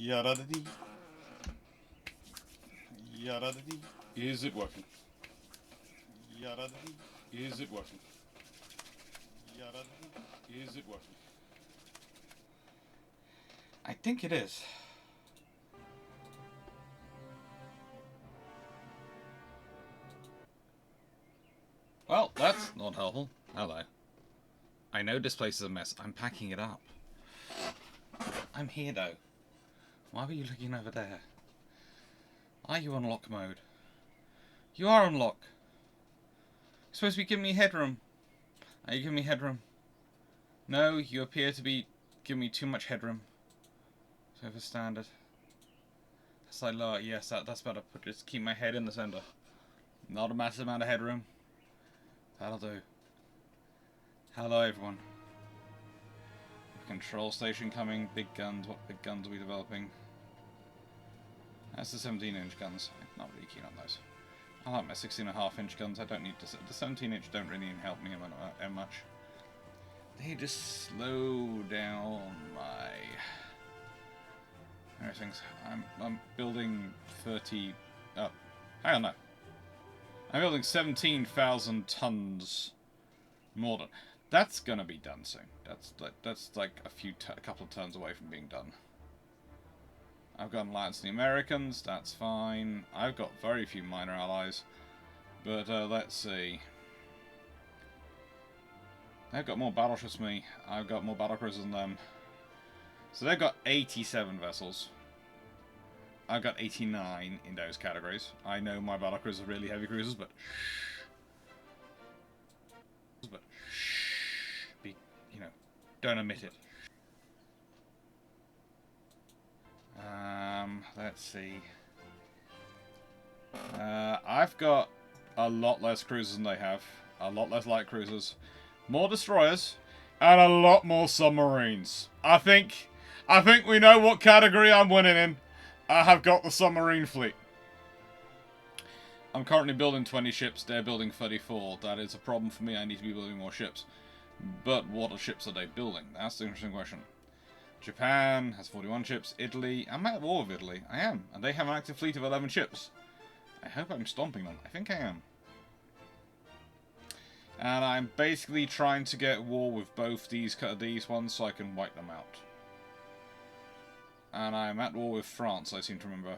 Yada-da-dee. Yada-da-dee. Is it working? Yada-da-dee. Is it working? Yada-da-dee. Is it working? I think it is. Well, that's not helpful. Hello. I know this place is a mess. I'm packing it up. I'm here, though. Why were you looking over there? Are you on lock mode? You are on lock. You're supposed to be giving me headroom. Are you giving me headroom? No, you appear to be giving me too much headroom. So for standard. That's like lower. Yes, that's better. Just keep my head in the center. Not a massive amount of headroom. That'll do. Hello, everyone. Control station coming. Big guns. What big guns are we developing? That's the 17-inch guns. I'm not really keen on those. I like my 16.5-inch guns. I don't need to. The 17-inch don't really help me much. They just slow down my everything's. I'm building 30. Oh, hang on, no. I'm building 17,000 tons more than. That's gonna be done soon. That's like a couple of turns away from being done. I've got an alliance with the Americans. That's fine. I've got very few minor allies, but let's see. They've got more battleships than me. I've got more battlecruisers than them. So they've got 87 vessels. I've got 89 in those categories. I know my battlecruisers are really heavy cruisers, but you know, don't admit it. Let's see. I've got a lot less cruisers than they have. A lot less light cruisers. More destroyers. And a lot more submarines. I think we know what category I'm winning in. I have got the submarine fleet. I'm currently building 20 ships. They're building 34. That is a problem for me. I need to be building more ships. But what ships are they building? That's the interesting question. Japan has 41 ships. Italy. I'm at war with Italy. I am. And they have an active fleet of 11 ships. I hope I'm stomping them. I think I am. And I'm basically trying to get war with both these ones so I can wipe them out. And I'm at war with France, I seem to remember.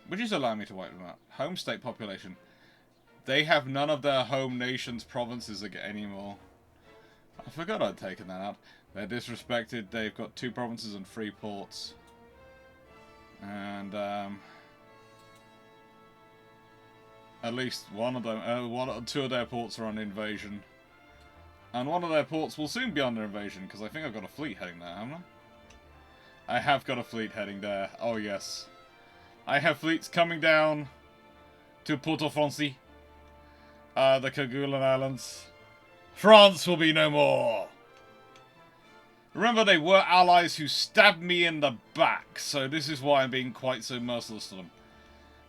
Which is allowing me to wipe them out. Home state population. They have none of their home nation's provinces anymore. I forgot I'd taken that out. They're disrespected. They've got 2 provinces and 3 ports. And, at least one of them, 2 of their ports are under invasion. And one of their ports will soon be under invasion, because I think I've got a fleet heading there, haven't I? I have got a fleet heading there. Oh, yes. I have fleets coming down to Port-au-Prince, the Kerguelen Islands. France will be no more! Remember, they were allies who stabbed me in the back, so this is why I'm being quite so merciless to them.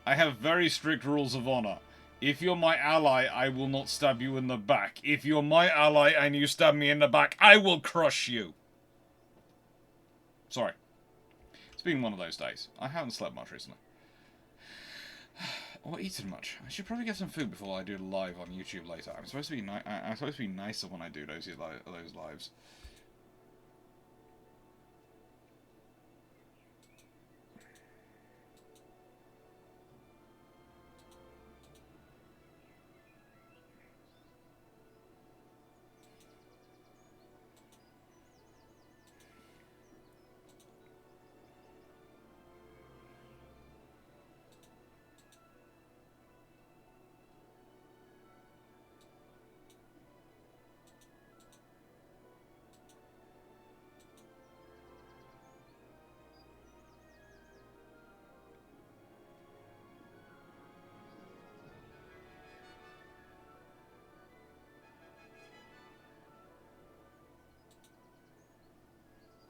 I have very strict rules of honor. If you're my ally, I will not stab you in the back. If you're my ally and you stab me in the back, I will crush you. Sorry. It's been one of those days. I haven't slept much recently. Or eaten much. I should probably get some food before I do a live on YouTube later. I'm supposed to be nicer when I do those lives.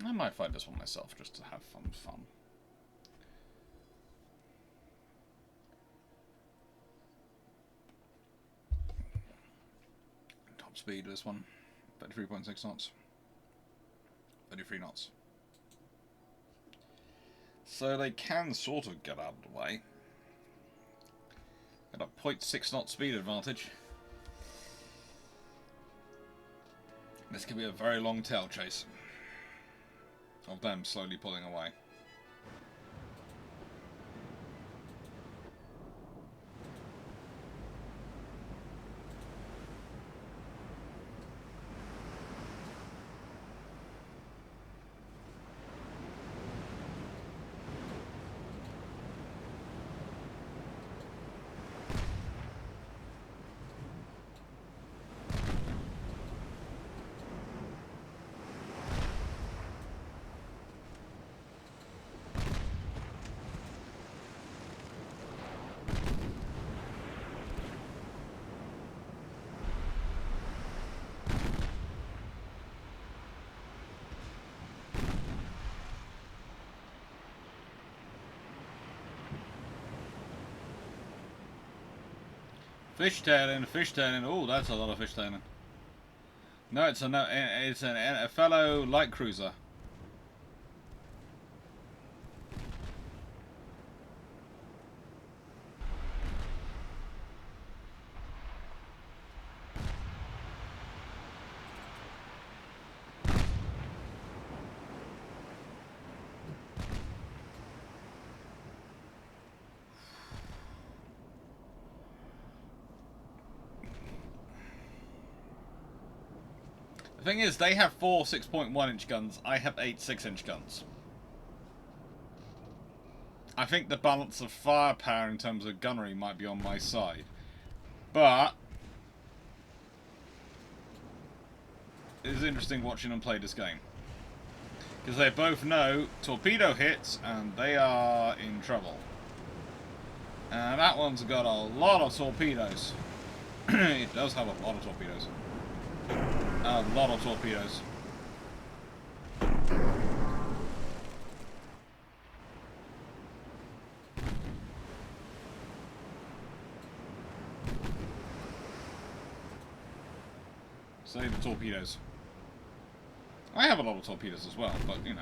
I might fight this one myself just to have fun. Top speed this one. 33.6 knots. 33 knots. So they can sort of get out of the way. Got a 0.6 knot speed advantage. This could be a very long tail chase of them slowly pulling away. Fishtailing, fishtailing. Oh, that's a lot of fishtailing. No, it's a fellow light cruiser. The thing is, they have 4 6.1-inch guns. I have 8 6-inch guns. I think the balance of firepower in terms of gunnery might be on my side. But it is interesting watching them play this game. Because they both know torpedo hits and they are in trouble. And that one's got a lot of torpedoes. It does have a lot of torpedoes. A lot of torpedoes. Save the torpedoes. I have a lot of torpedoes as well, but you know.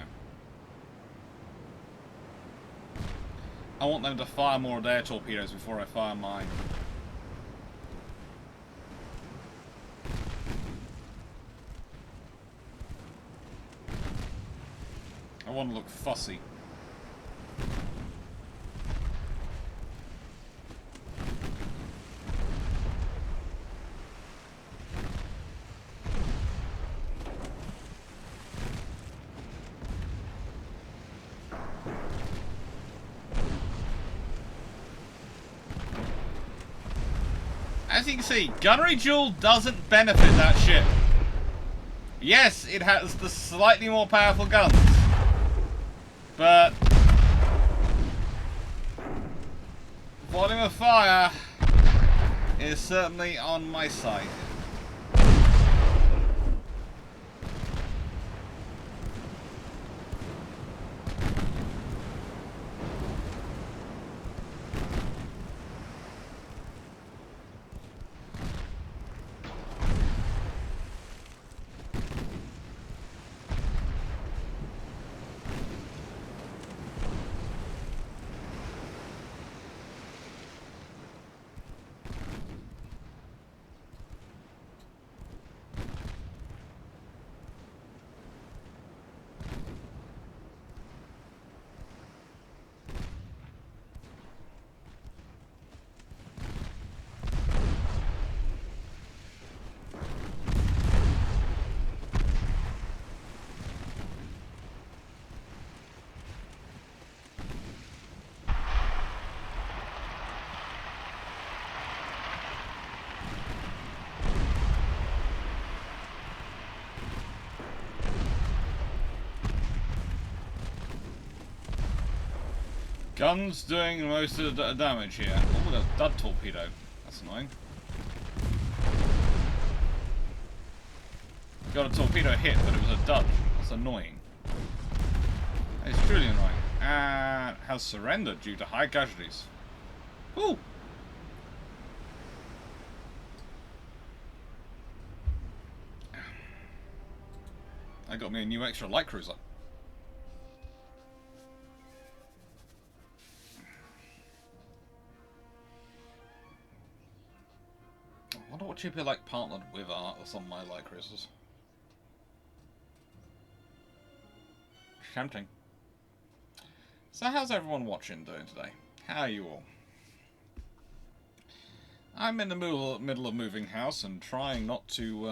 I want them to fire more of their torpedoes before I fire mine. I want to look fussy. As you can see, gunnery duel doesn't benefit that ship. Yes, it has the slightly more powerful guns, but volume of fire is certainly on my side. Guns doing most of the damage here. Oh, a dud torpedo. That's annoying. Got a torpedo hit, but it was a dud. That's annoying. It's truly annoying. And has surrendered due to high casualties. Ooh! I got me a new extra light cruiser. actually be like partnered with some of my light cruisers. Tempting. So how's everyone watching doing today? How are you all? I'm in the middle of moving house and trying not to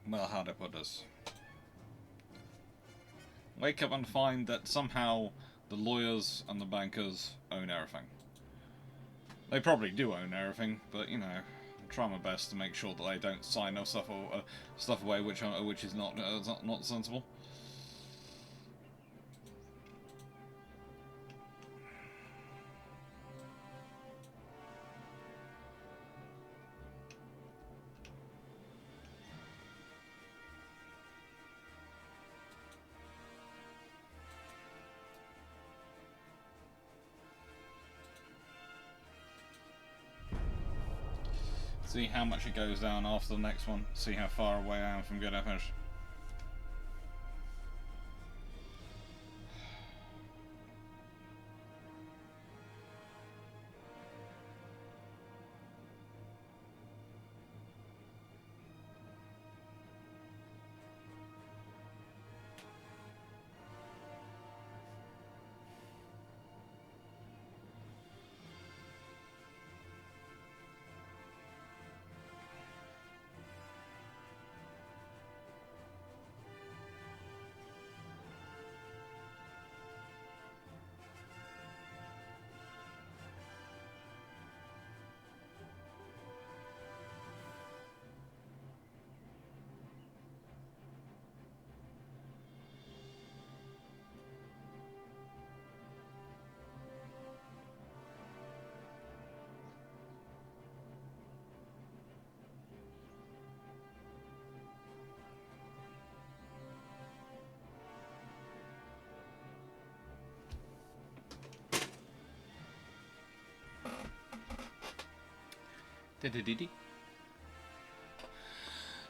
well, how do I put this? Wake up and find that somehow the lawyers and the bankers own everything. They probably do own everything, but you know, I try my best to make sure that I don't sign no stuff away which is not sensible. See how much it goes down after the next one. See how far away I am from getting finished.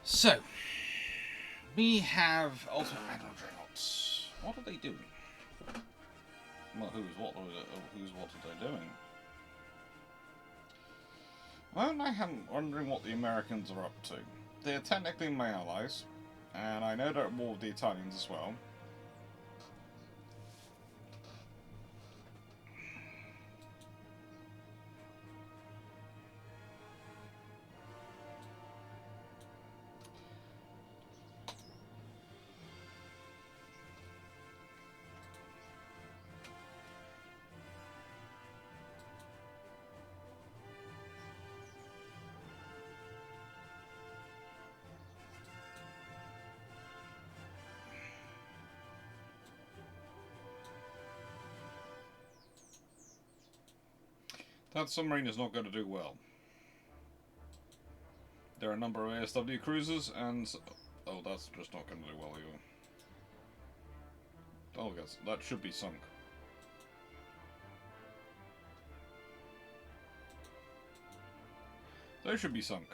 So, we have ultimate magnet droughts. What are they doing? Well, who's what are they doing? Well, I am wondering what the Americans are up to. They're technically my allies, and I know they're at war with the Italians as well. That submarine is not going to do well. There are a number of ASW cruisers, and oh, that's just not going to do well either. Oh, yes, that should be sunk. Those should be sunk.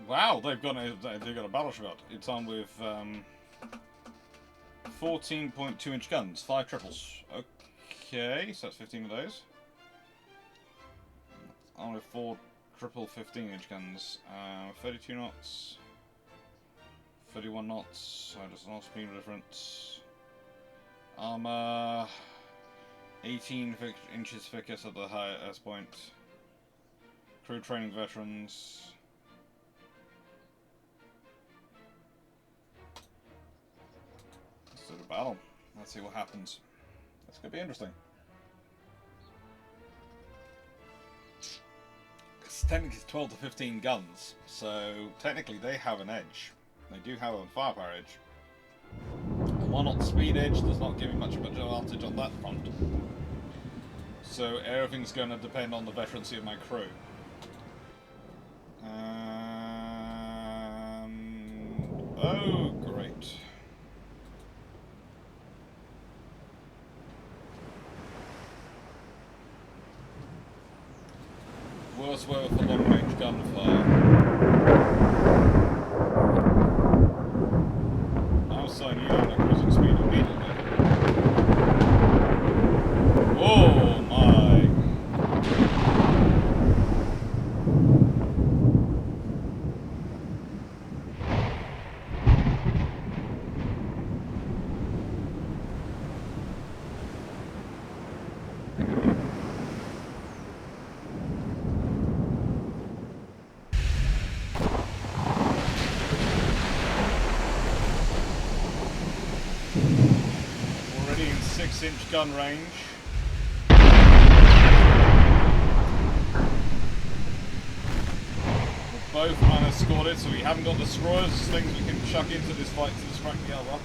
Wow, they've got a battleship out. It's on with 14.2-inch guns, 5 triples. Okay, so that's 15 of those. On with 4 triple 15-inch guns, 32 knots, 31 knots. So there's no speed difference. Armor 18 inches thickest at the highest point. Crew training veterans. Let's do the battle. Let's see what happens. It's gonna be interesting. Technically it's 12 to 15 guns, so technically they have an edge. They do have a firepower edge. And while not speed edge, does not give me much of an advantage on that front. So everything's going to depend on the veterancy of my crew. Oh, great. Worst way for long-range gunfire. I'll sign you down at cruising speed immediately. Oh my! Already in 6-inch gun range. We're both unescorted, so we haven't got destroyers, things we can chuck into this fight to distract the other.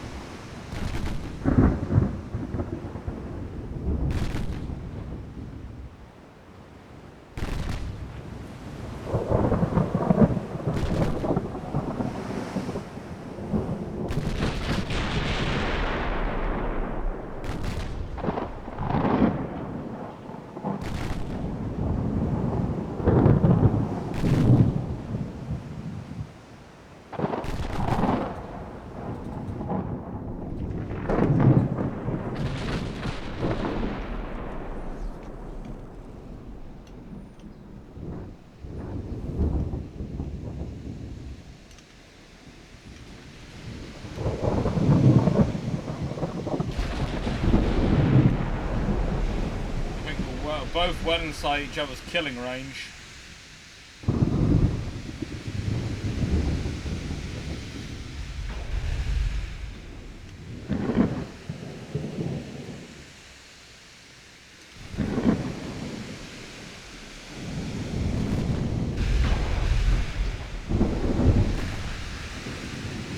Both well inside each other's killing range.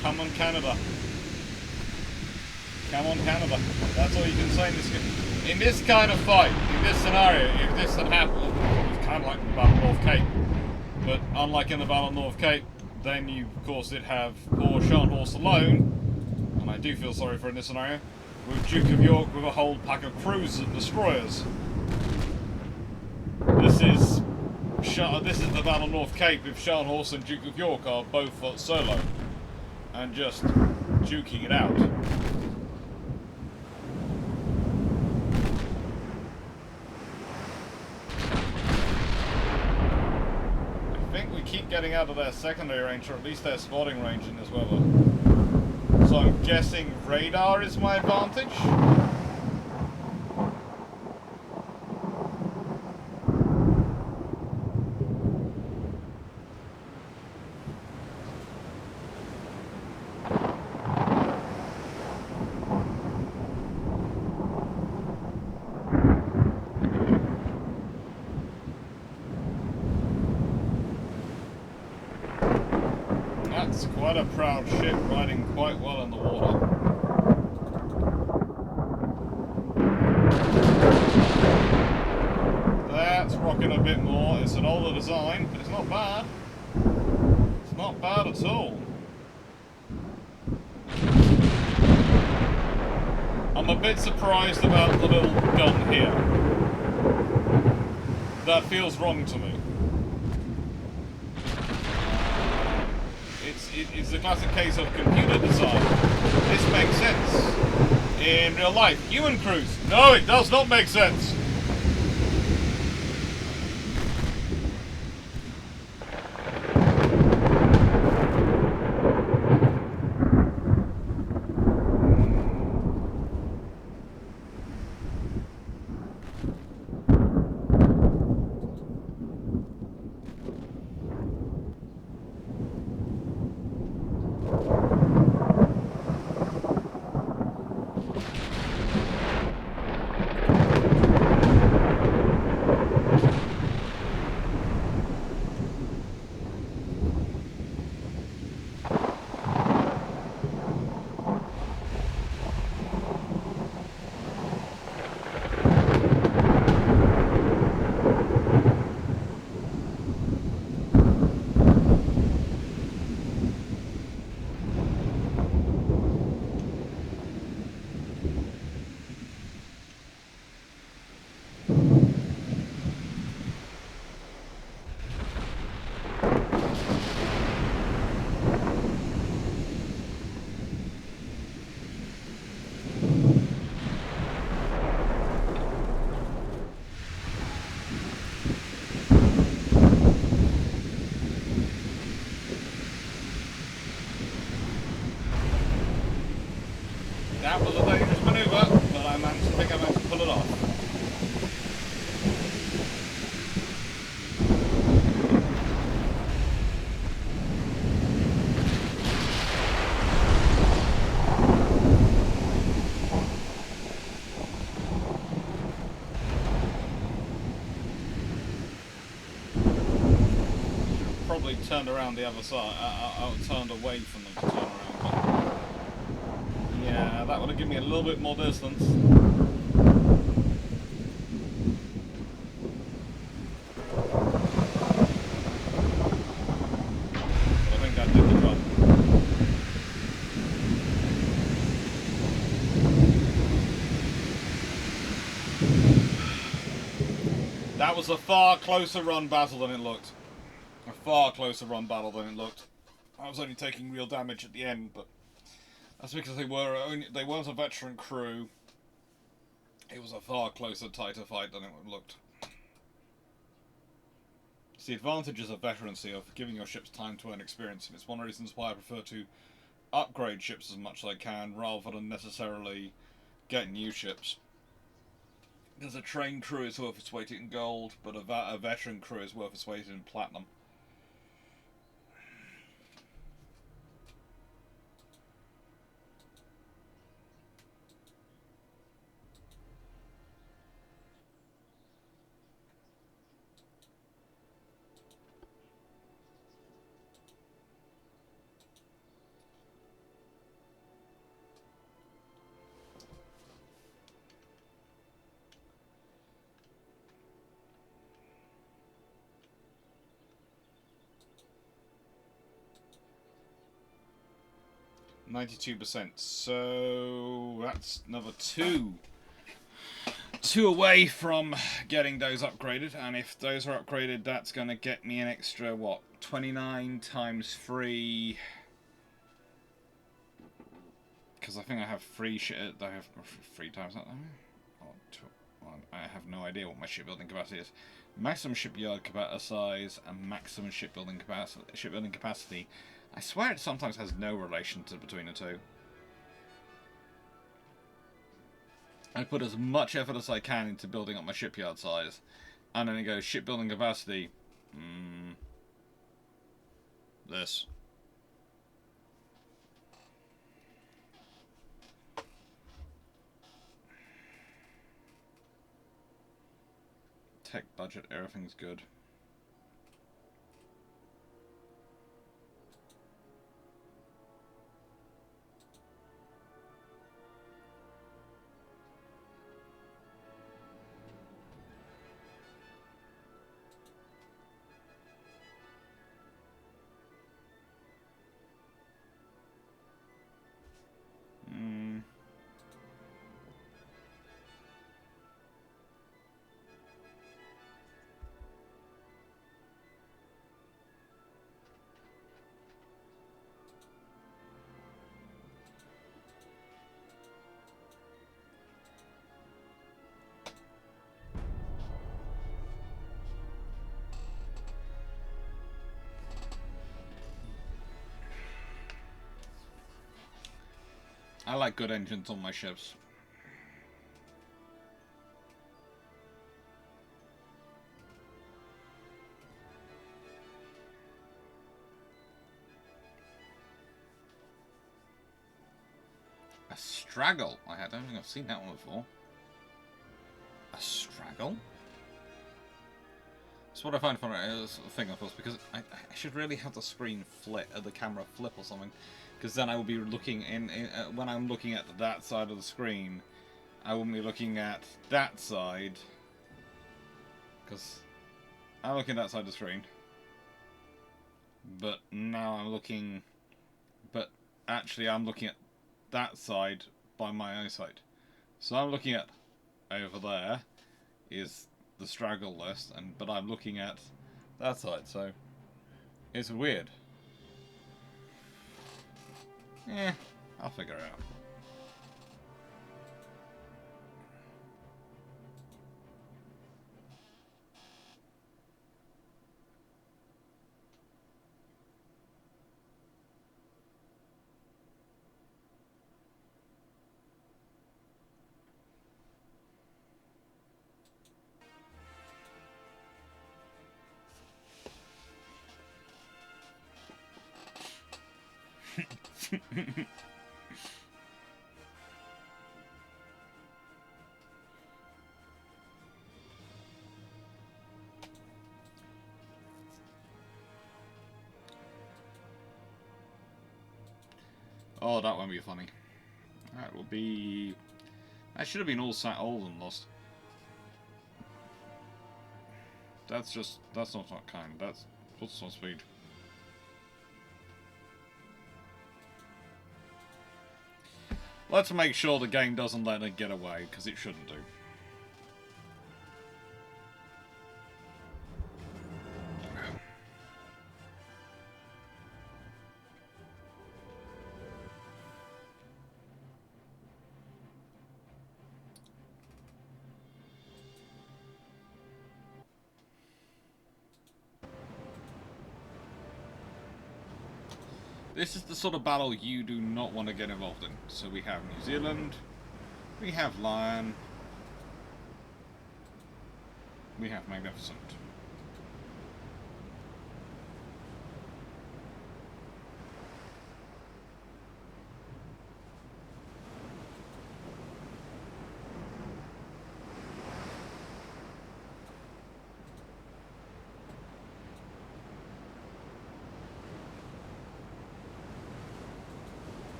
Come on, Canada. Come on, Canada. That's all you can say in this game. In this kind of fight, in this scenario, if this had happened, it's kind of like the Battle of North Cape, but unlike in the Battle of North Cape, then you, of course, did have poor Scharnhorst alone, and I do feel sorry for in this scenario, with Duke of York with a whole pack of cruisers and destroyers. This is the Battle of North Cape if Scharnhorst and Duke of York are both solo, and just duking it out. Keep getting out of their secondary range, or at least their spotting range in this weather. So I'm guessing radar is my advantage? That's quite a proud ship, riding quite well in the water. That's rocking a bit more. It's an older design, but it's not bad. It's not bad at all. I'm a bit surprised about the little gun here. That feels wrong to me. It's a classic case of computer design. This makes sense. In real life, human crews. No, it does not make sense. probably turned around the other side. I turned away from them to turn around. But yeah, that would have given me a little bit more distance. But I think that did the job. That was a far closer run battle than it looked. A far closer run battle than it looked. I was only taking real damage at the end, but that's because they weren't a veteran crew. It was a far closer, tighter fight than it looked. It's the advantages of veterancy of giving your ships time to earn experience, and it's one of the reasons why I prefer to upgrade ships as much as I can rather than necessarily get new ships. Because a trained crew is worth its weight in gold, but a veteran crew is worth its weight in platinum. %, so that's another two away from getting those upgraded, and if those are upgraded, that's going to get me an extra, what, 29 times 3, because I think I have free shit, I have 3 times that, I have no idea what my shipbuilding capacity is. Maximum shipyard size and maximum shipbuilding capacity. I swear it sometimes has no relation between the two. I put as much effort as I can into building up my shipyard size, and then it goes shipbuilding capacity. This. Tech budget, everything's good. I like good engines on my ships. A straggle. I don't think I've seen that one before. A straggle? That's what I find funny is a thing, of course, because I should really have the screen flip, the camera flip or something, because then I will be looking when I'm looking at that side of the screen, I wouldn't be looking at that side, because I'm looking at that side of the screen, but now I'm looking, but actually I'm looking at that side by my eyesight. So I'm looking at over there is the straggle list, but I'm looking at that side, so it's weird. I'll figure it out. Oh, that won't be funny. That will be... That should have been all and lost. That's just... That's not kind. That's... What's not speed? Let's make sure the game doesn't let it get away, because it shouldn't do. This is the sort of battle you do not want to get involved in. So we have New Zealand, we have Lion, we have Magnificent.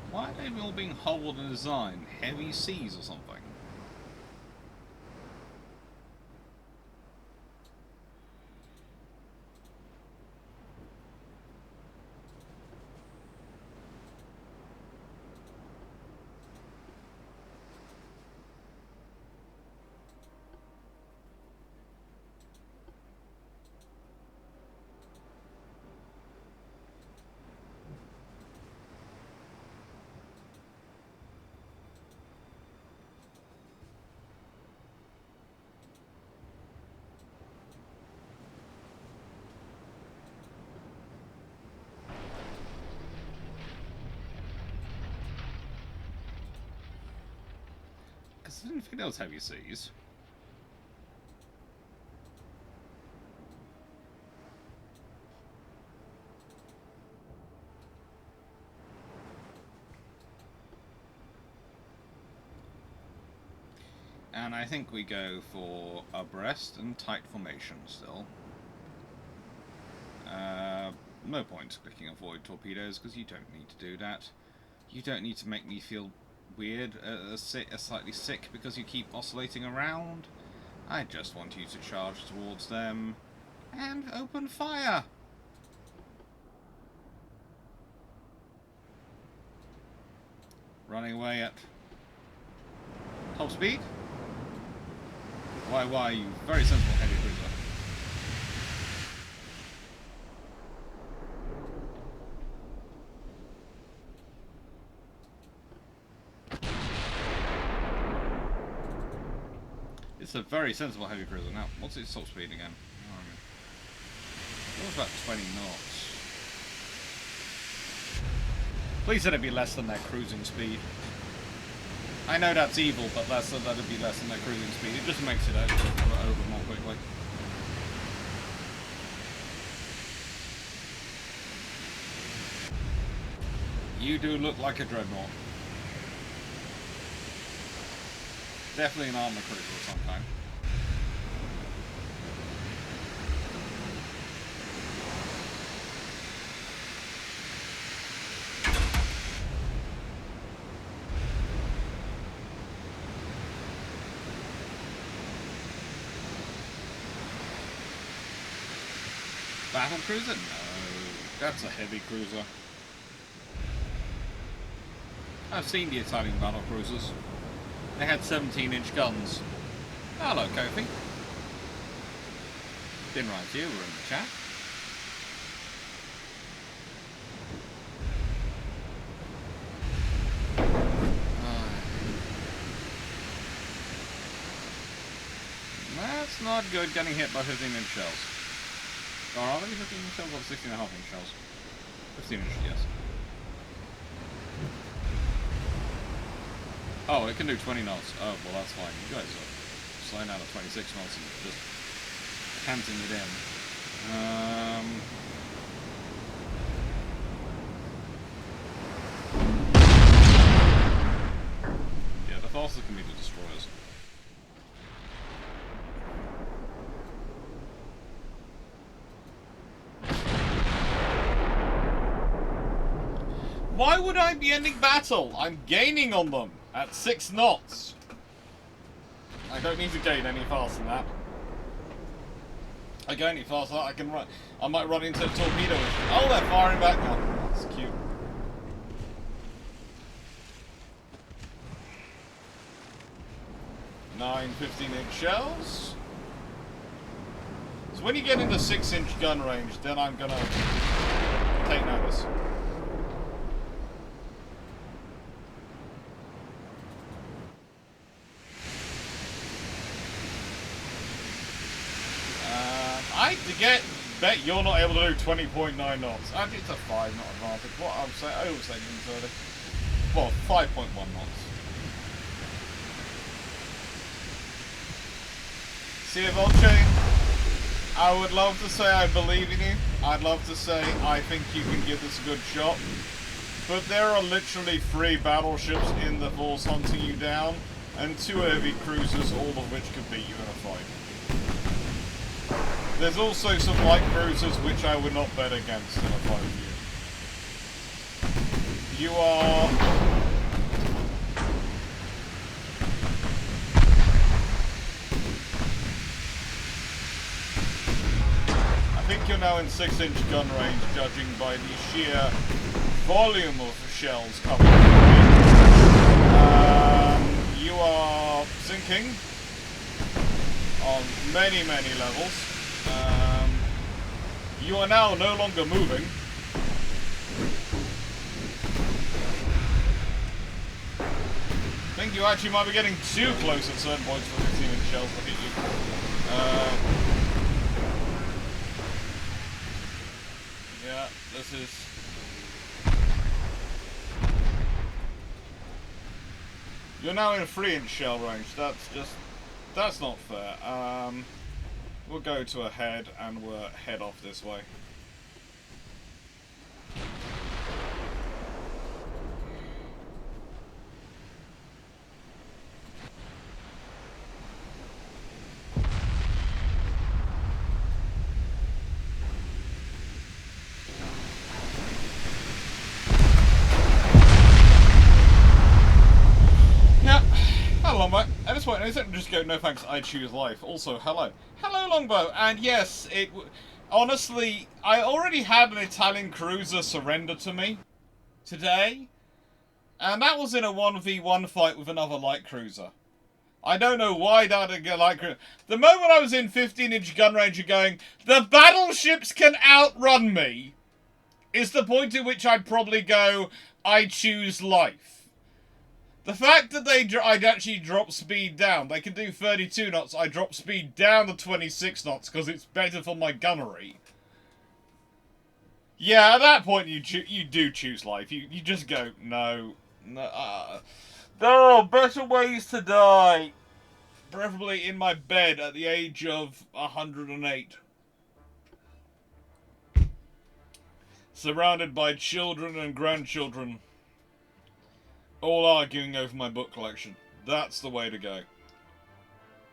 Why are they all being hulled and designed? Heavy seas or something? Because I didn't think that was heavy seas. And I think we go for abreast and tight formation still. No point clicking avoid torpedoes, because you don't need to do that. You don't need to make me feel weird, slightly sick, because you keep oscillating around. I just want you to charge towards them and open fire. Running away at top speed. Why, you very sensible heavy cruiser. It's a very sensible heavy cruiser. Now, what's its top speed again? It was about 20 knots. Please let it be less than their cruising speed. I know that's evil, but let it be less than their cruising speed. It just makes it over more quickly. You do look like a dreadnought. Definitely an armor cruiser of some kind. Battle cruiser? No, that's a heavy cruiser. I've seen the Italian battle cruisers. They had 17-inch guns. Hello, Kofi. Didn't write you, we're in the chat. That's not good, getting hit by 15-inch shells. Or are they 15-inch shells or 16.5-inch shells? 15-inch, yes. Oh, it can do 20 knots. Oh, well, that's fine. You guys are slowing down to 26 knots and just panting it in. Yeah, the faster Why would I be ending battle? I'm gaining on them at 6 knots. I don't need to gain any faster than that. I go any faster, I can run. I might run into a torpedo. Oh, they're firing back now. That's cute. Nine 15-inch shells. So when you get into 6-inch gun range, then I'm gonna take notice. Bet you're not able to do 20.9 knots. Actually, it's a 5 knot advantage. What I'm saying, I was saying earlier. Well, 5.1 knots. See, Volche, I would love to say I believe in you. I'd love to say I think you can give this a good shot. But there are literally 3 battleships in the force hunting you down, and 2 heavy cruisers, all of which could beat you in a fight. There's also some light cruisers which I would not bet against in a fight with you. You are... I think you're now in 6-inch gun range, judging by the sheer volume of shells coming. You are sinking on many, many levels. You are now no longer moving. I think you actually might be getting too close at certain points for 15-inch shells to hit you. Yeah, this is... You're now in a 3-inch shell range. That's not fair. We'll go to a head and we'll head off this way. Longbow. At this point, I don't just go, no thanks, I choose life. Also, hello. Hello, Longbow. And yes, honestly, I already had an Italian cruiser surrender to me today. And that was in a 1v1 fight with another light cruiser. I don't know why that would get light cruiser. The moment I was in 15-inch gun range and going, the battleships can outrun me, is the point at which I'd probably go, I choose life. The fact that I'd actually drop speed down, they can do 32 knots, I drop speed down to 26 knots because it's better for my gunnery. Yeah, at that point you do choose life. You just go, no. There are better ways to die. Preferably in my bed at the age of 108. Surrounded by children and grandchildren. All arguing over my book collection. That's the way to go.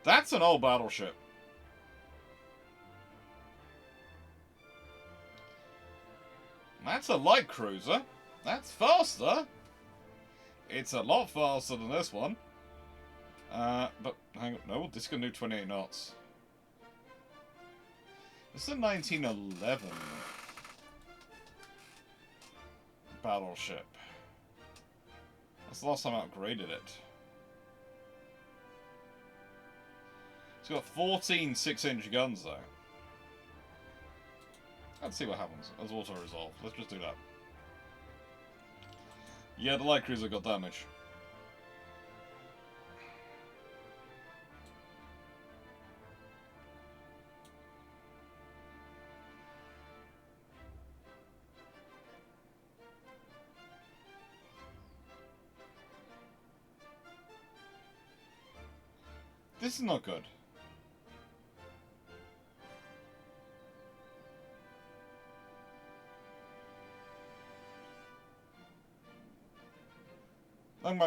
That's an old battleship. That's a light cruiser. That's faster. It's a lot faster than this one. But hang on, no, this can do 28 knots. This is a 1911 battleship. That's the last time I upgraded it. It's got 14 6-inch guns though. Let's see what happens. As auto-resolve. Let's just do that. Yeah, the light cruiser got damage. This is not good.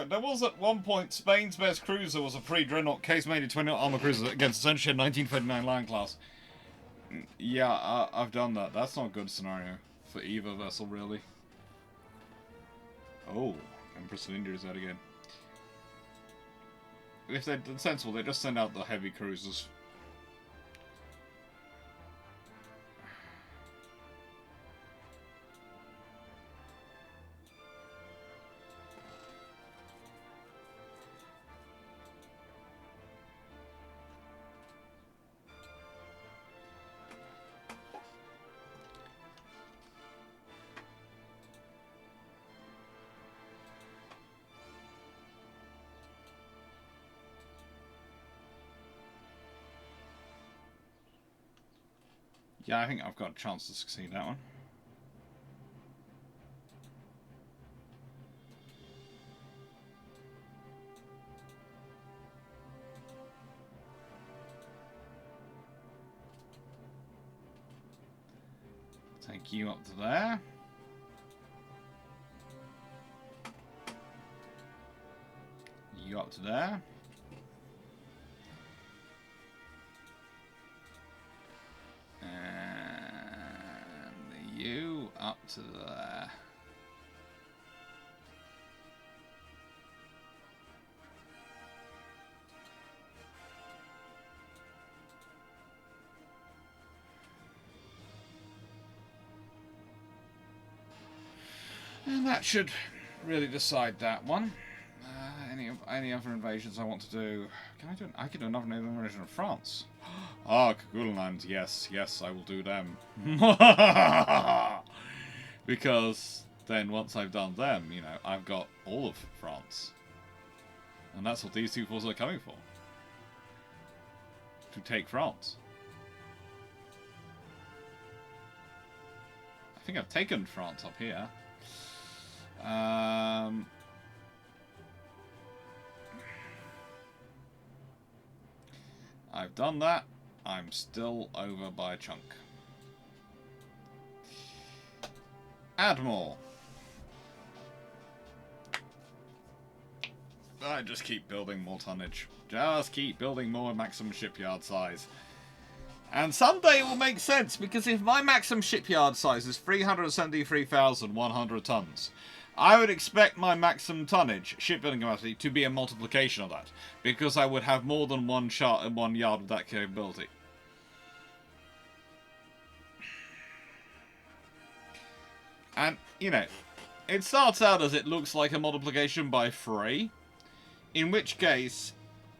There was at one point Spain's best cruiser was a pre-dreadnought case-mated 20-knot armor cruiser against essentially a 1939 land class. Yeah, I've done that. That's not a good scenario for either vessel, really. Oh, Empress of India is out again. If they're sensible, they just send out the heavy cruisers. Yeah, I think I've got a chance to succeed that one. Take you up to there. You up to there. And you up to there. And that should really decide that one. Any other invasions I want to do? Can I do? I could do another invasion of France. Ah, Kukulanland. Yes, yes, I will do them. Because then once I've done them, you know, I've got all of France, and that's what these two forces are coming for. To take France. I think I've taken France up here. I've done that. I'm still over by a chunk. Add more. I just keep building more tonnage. Just keep building more maximum shipyard size. And someday it will make sense, because if my maximum shipyard size is 373,100 tons, I would expect my maximum tonnage, shipbuilding capacity, to be a multiplication of that. Because I would have more than one yard with that capability. And, you know, it starts out as it looks like a multiplication by 3. In which case,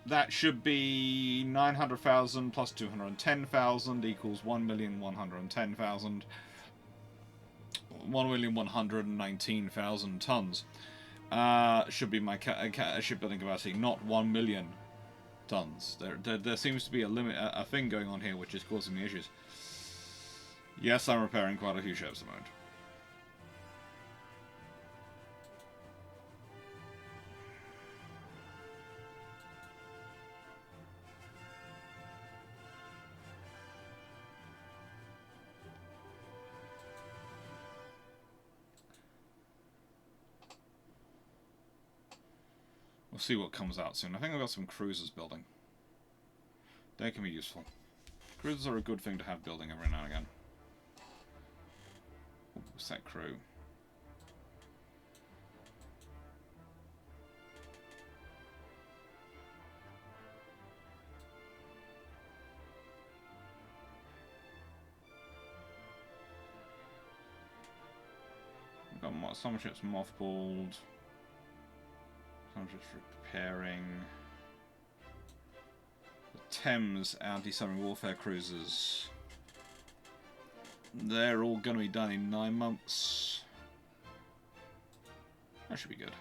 that should be 900,000 plus 210,000 equals 1,110,000. 1,119,000 tons should be my shipbuilding capacity, not 1 million tons. There seems to be a limit, a thing going on here which is causing me issues. Yes, I'm repairing quite a few ships at the moment. We'll see what comes out soon. I think I've got some cruisers building. They can be useful. Cruisers are a good thing to have building every now and again. Ooh, set crew. We've got some ships mothballed. Some ships repairing. The Thames anti-submarine warfare cruisers. They're all going to be done in 9 months. That should be good.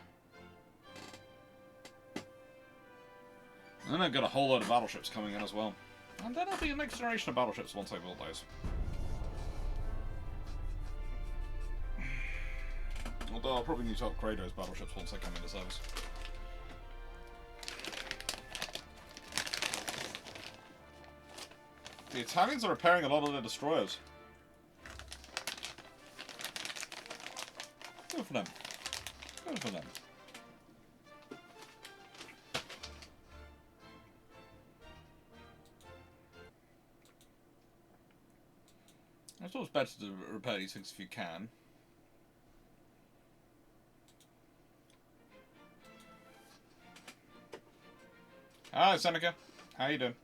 And then I've got a whole load of battleships coming in as well. And then there'll be a next generation of battleships once I build those. Although I'll probably need to upgrade those battleships once they come into service. The Italians are repairing a lot of their destroyers. Good for them. Good for them. It's always better to repair these things if you can. Hi, Seneca. How you doing?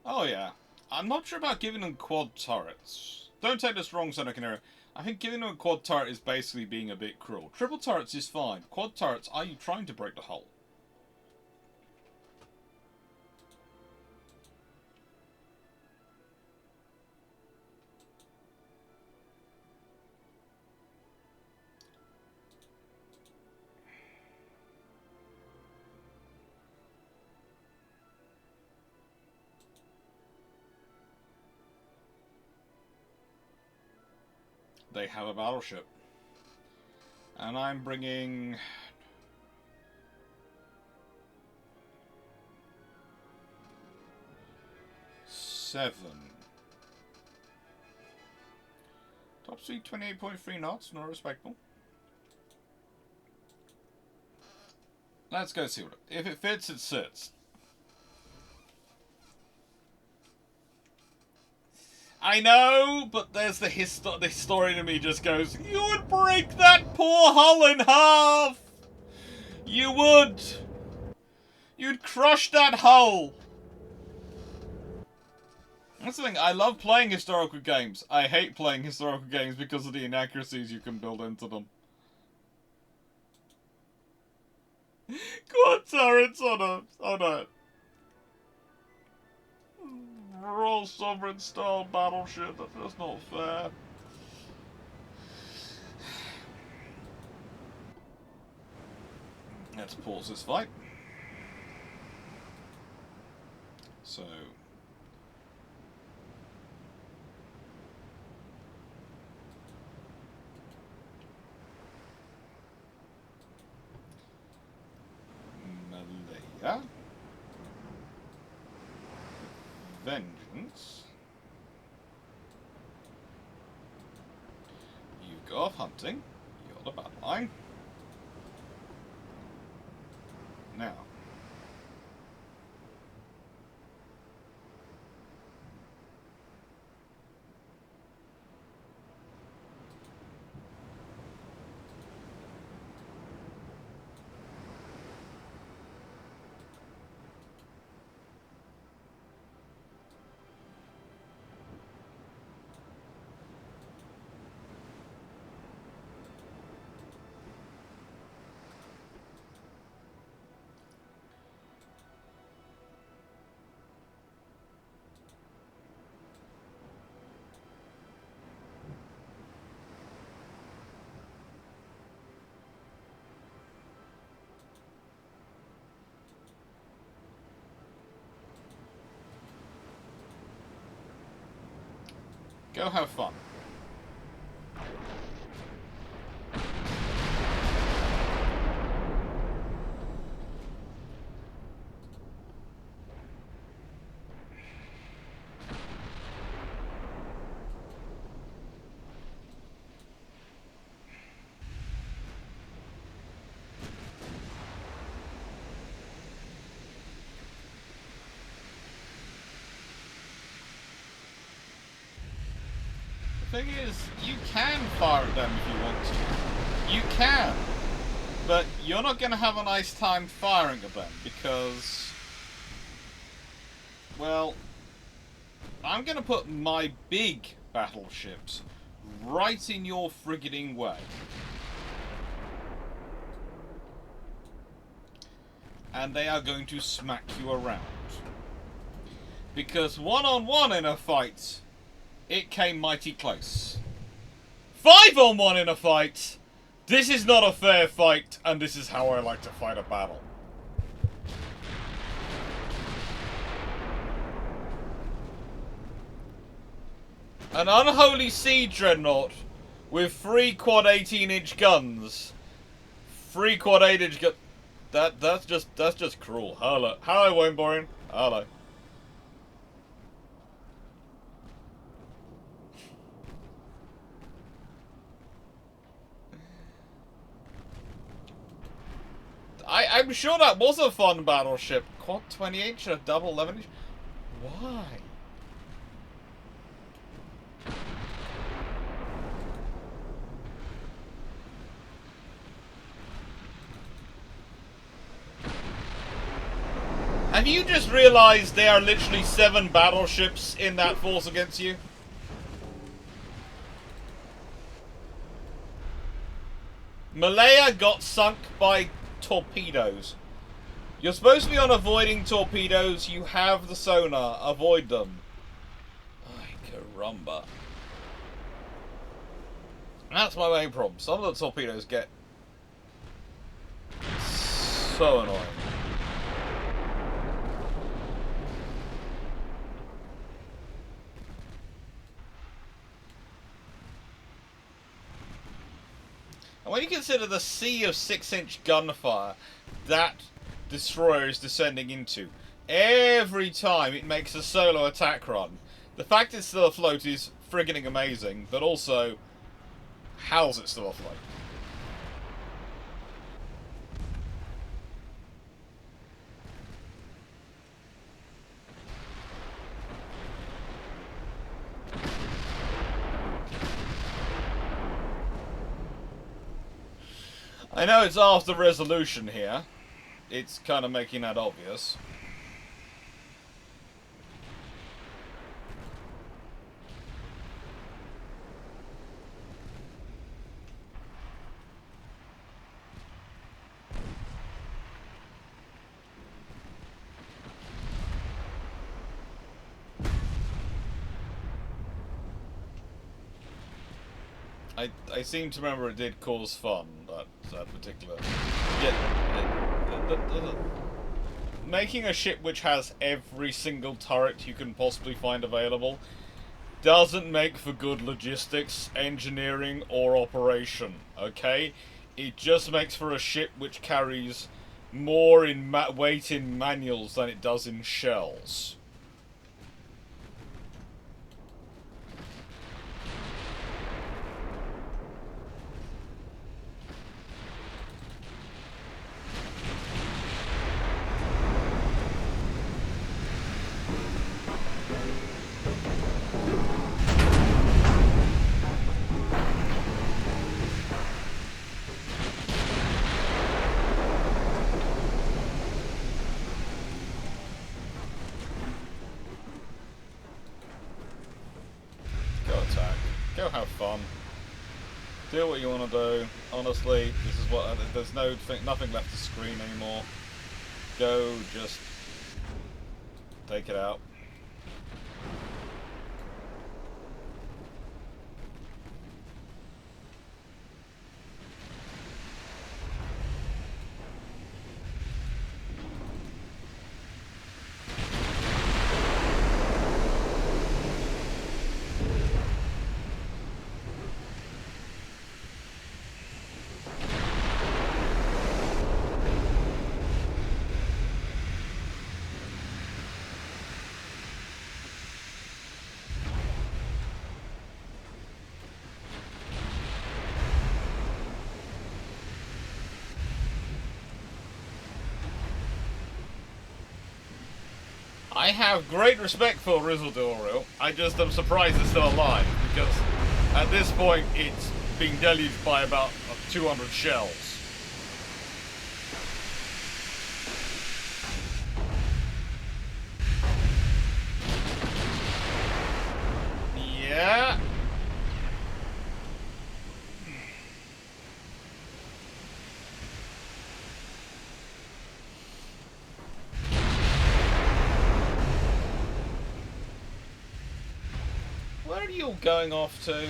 Oh yeah. I'm not sure about giving them quad turrets. Don't take this wrong, Seneca. I think giving them a quad turret is basically being a bit cruel. Triple turrets is fine. Quad turrets, are you trying to break the hull? They have a battleship. And I'm bringing... 7. Top speed 28.3 knots, not respectable. Let's go see what if it fits, it sits. I know, but there's the historian in me just goes, you would break that poor hull in half! You would! You'd crush that hull! That's the thing, I love playing historical games. I hate playing historical games because of the inaccuracies you can build into them. Quad turrets on a Royal Sovereign style battleship. That's not fair. Let's pause this fight. So... Malaya. Vengeance. You go off hunting. You're the bad line. Now. Go have fun. The thing is, you can fire at them if you want to. You can. But you're not going to have a nice time firing at them because... Well, I'm going to put my big battleships right in your frigating way. And they are going to smack you around. Because one-on-one in a fight, it came mighty close. 5-on-1 in a fight, this is not a fair fight, and this is how I like to fight a battle. An unholy siege dreadnought with 3 quad 18-inch guns. 3 quad 8-inch guns. That's just cruel. Hello, Wayne. Hello. I'm sure that was a fun battleship. Quad 20-inch and a double 11-inch. Why? Have you just realized there are literally 7 battleships in that force against you? Malaya got sunk by torpedoes. You're supposed to be on avoiding torpedoes. You have the sonar. Avoid them. Ay, caramba. That's my main problem. Some of the torpedoes get so annoying. And when you consider the sea of 6-inch gunfire that destroyer is descending into, every time it makes a solo attack run, the fact it's still afloat is friggin' amazing, but also, how's it still afloat? I know it's after resolution here. It's kind of making that obvious. I seem to remember it did cause fun, that particular... Yeah, making a ship which has every single turret you can possibly find available doesn't make for good logistics, engineering, or operation, okay? It just makes for a ship which carries more in weight in manuals than it does in shells. Go have fun. Do what you want to do. Honestly, this is what there's nothing left to screen anymore. Go, just take it out. I have great respect for Rizzledoril. I just am surprised it's still alive, because at this point it's being deluged by about 200 shells. Yeah. you all going off to?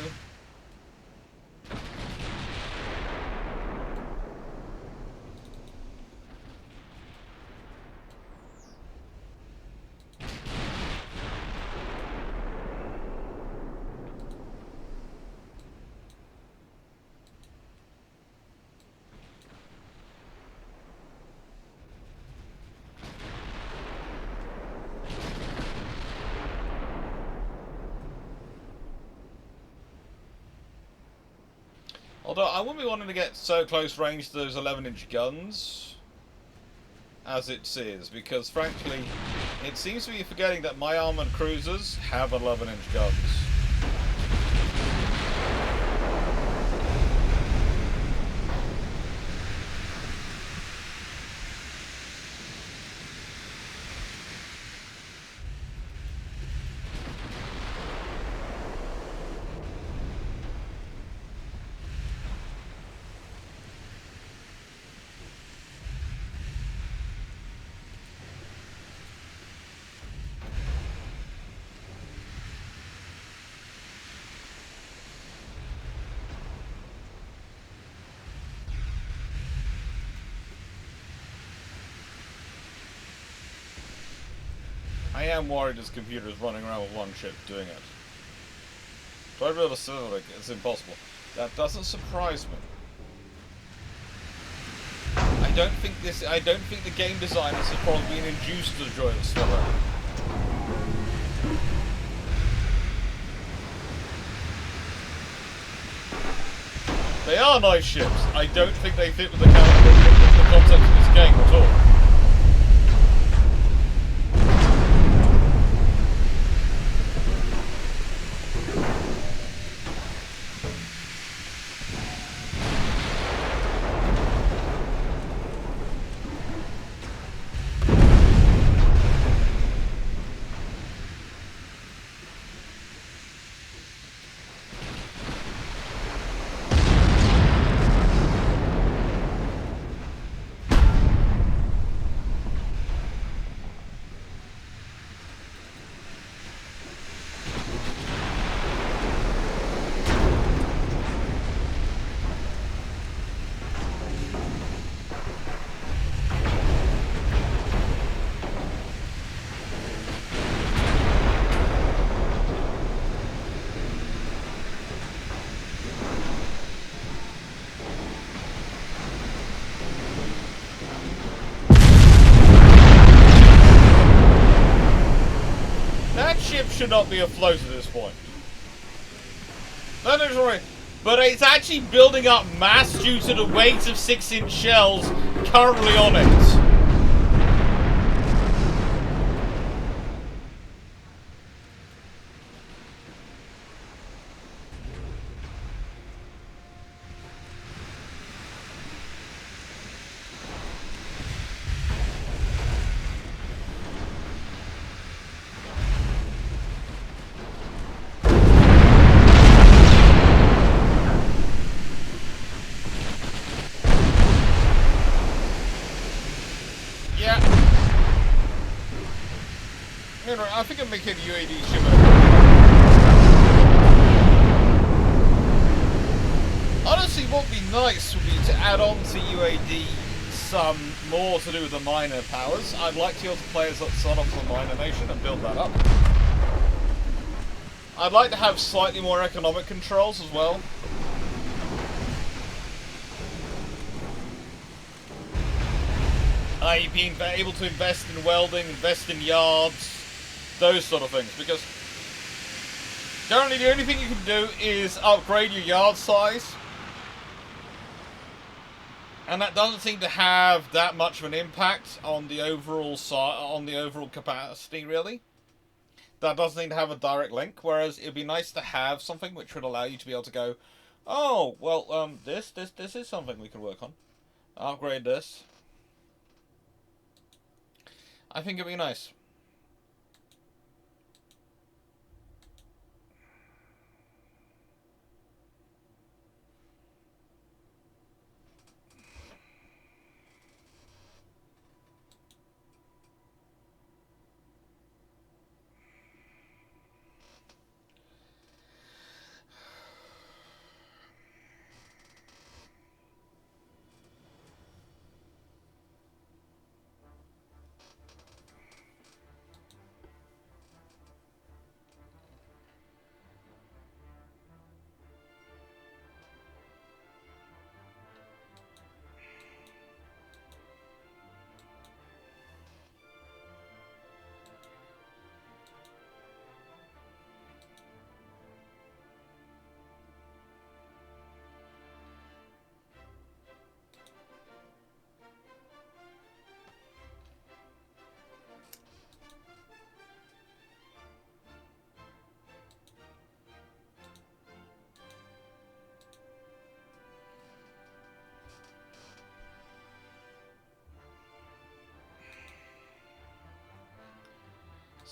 Although I wouldn't be wanting to get so close range to those 11-inch guns as it is, because frankly, it seems to be forgetting that my armoured cruisers have 11-inch guns. I am worried his computer is running around with one chip doing it. Do I really feel like it's impossible? That doesn't surprise me. I don't think the game designers have probably been induced to enjoy this stuff. They are nice ships. I don't think they fit with the concept of this game at all. Should not be afloat at this point. That is right. But it's actually building up mass due to the weight of 6-inch shells currently on it. I think I'm making UAD shimmer. Honestly, what would be nice would be to add on to UAD some more to do with the minor powers. I'd like to be able to play as Son of the Minor Nation and build that up. I'd like to have slightly more economic controls as well. Being able to invest in welding, invest in yards, those sort of things, because currently the only thing you can do is upgrade your yard size, and that doesn't seem to have that much of an impact on the overall capacity, really. That doesn't seem to have a direct link, whereas it'd be nice to have something which would allow you to be able to go, oh, well, this is something we can work on. Upgrade this. I think it'd be nice.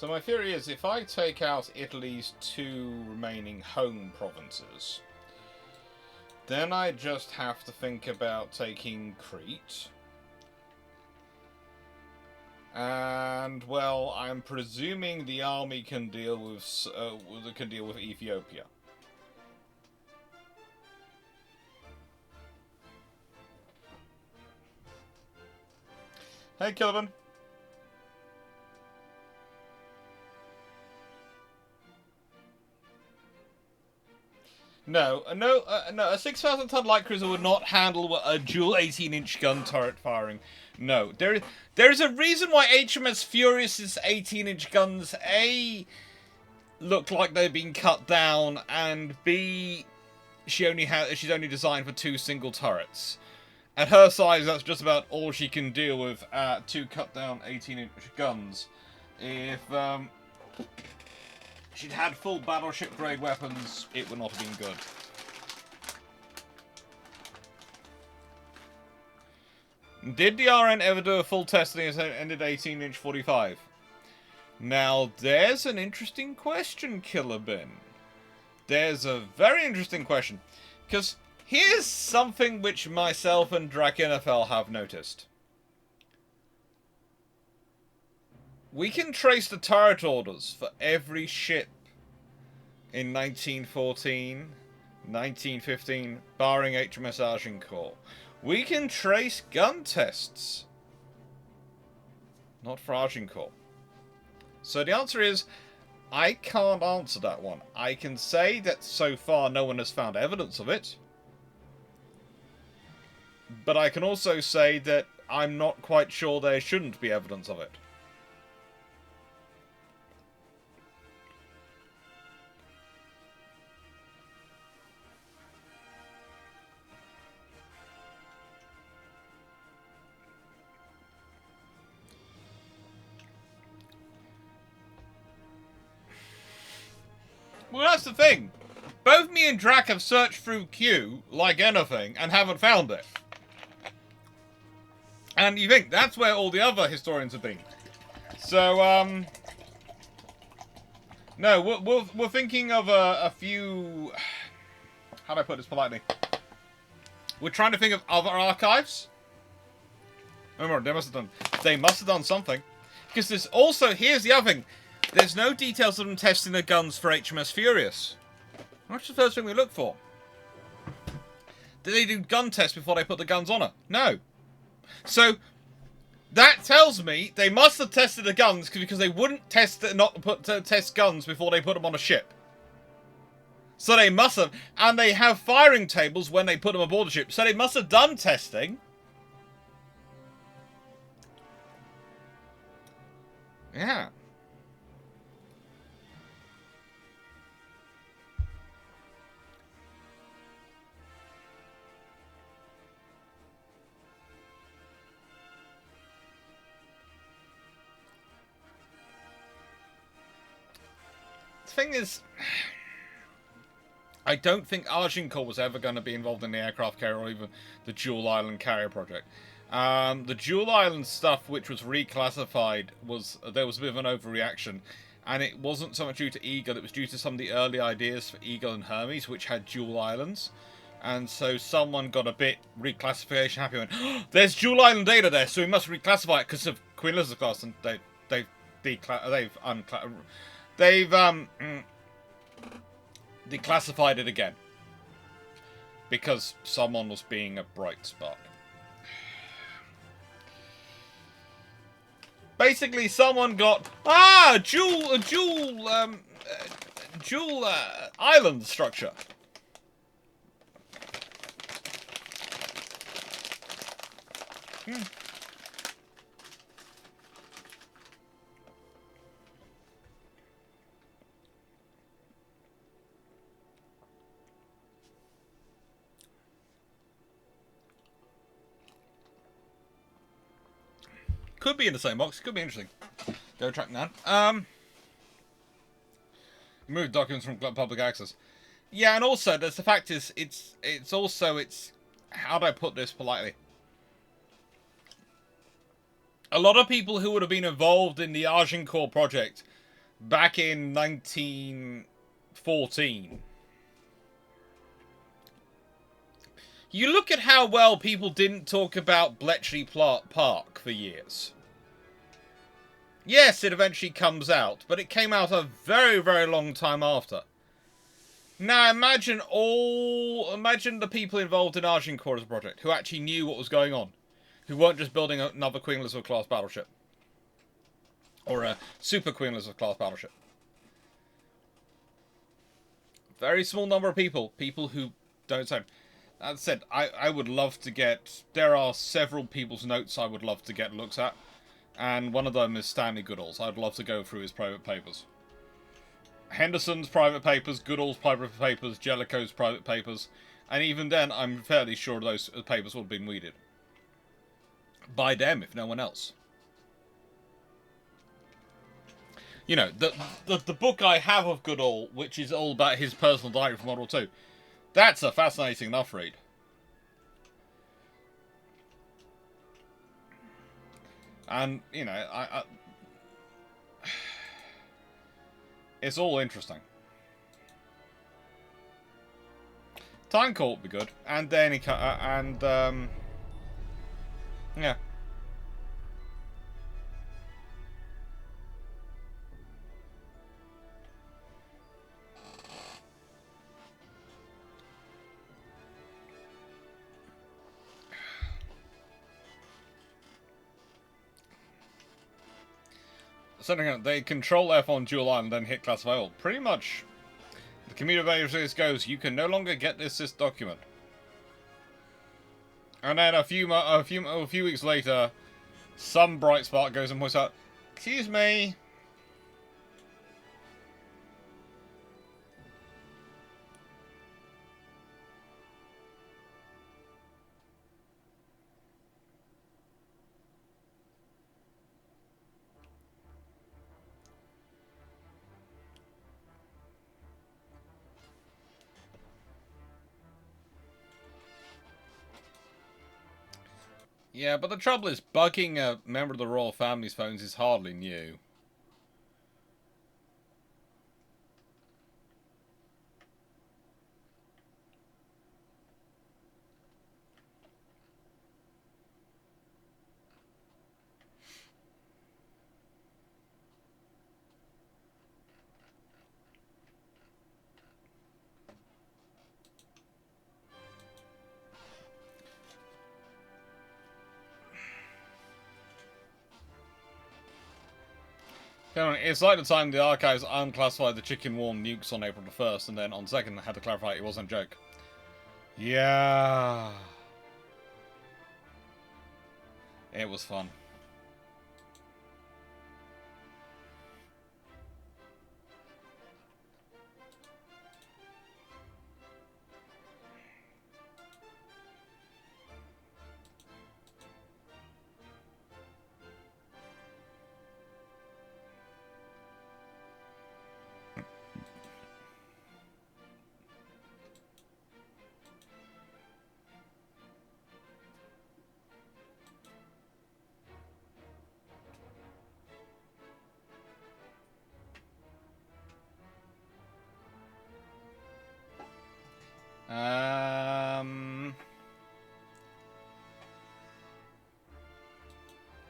So my theory is, if I take out Italy's 2 remaining home provinces, then I just have to think about taking Crete. And, well, I'm presuming the army can deal with Ethiopia. Hey, Killivan. No, a 6,000-ton light cruiser would not handle a dual 18-inch gun turret firing. No, there is a reason why HMS Furious's 18-inch guns, A, look like they've been cut down, and B, she's only designed for 2 single turrets. At her size, that's just about all she can deal with. 2 cut-down 18-inch guns. If she'd had full battleship-grade weapons, it would not have been good. Did the RN ever do a full testing as it ended 18-inch 45? Now, there's an interesting question, Killer Bin. There's a very interesting question. Because here's something which myself and Drakenfell have noticed. We can trace the turret orders for every ship in 1914, 1915, barring HMS Agincourt. We can trace gun tests. Not for Agincourt. So the answer is, I can't answer that one. I can say that so far no one has found evidence of it. But I can also say that I'm not quite sure there shouldn't be evidence of it. Well, that's the thing. Both me and Drac have searched through Q like anything and haven't found it. And you think that's where all the other historians have been. So, no, we're thinking of a few... How do I put this politely? We're trying to think of other archives. Remember, they must have done something. Because there's also, here's the other thing. There's no details of them testing the guns for HMS Furious. That's the first thing we look for. Did they do gun tests before they put the guns on her? No. So, that tells me they must have tested the guns because they wouldn't test guns before they put them on a ship. So they must have, and they have firing tables when they put them aboard the ship. So they must have done testing. Yeah. Thing is, I don't think Agincourt was ever going to be involved in the aircraft carrier or even the Dual Island carrier project. The Dual Island stuff, which was reclassified, there was a bit of an overreaction, and it wasn't so much due to Eagle, it was due to some of the early ideas for Eagle and Hermes, which had dual islands. And so someone got a bit reclassification happy and went, oh, there's Dual Island data there, so we must reclassify it because of Queen Elizabeth class, and they've declassified it again because someone was being a bright spark. Basically, someone got dual island structure. Could be in the same box. Could be interesting. Go track down. Move documents from public access. Yeah, and also there's the fact is it's how do I put this politely? A lot of people who would have been involved in the Agincourt project back in 1914. You look at how well people didn't talk about Bletchley Park for years. Yes, it eventually comes out, but it came out a very, very long time after. Now imagine the people involved in Agincourt's project who actually knew what was going on, who weren't just building another Queen Elizabeth class battleship or a super Queen Elizabeth class battleship. Very small number of people who don't say. That said, I would love to get... There are several people's notes I would love to get looks at. And one of them is Stanley Goodall's. I'd love to go through his private papers. Henderson's private papers, Goodall's private papers, Jellicoe's private papers. And even then, I'm fairly sure those papers would have been weeded. By them, if no one else. You know, the book I have of Goodall, which is all about his personal diary from World War II, that's a fascinating enough read. And, you know, it's all interesting. Time Court would be good. And then yeah. They control F on dual line and then hit classify all. Pretty much, the commuter database goes, you can no longer get this document. And then a few weeks later, some bright spark goes and points out, excuse me. Yeah, but the trouble is, bugging a member of the royal family's phones is hardly new. It's like the time the archives unclassified the chicken warm nukes on April the 1st, and then on 2nd had to clarify it wasn't a joke. Yeah. It was fun.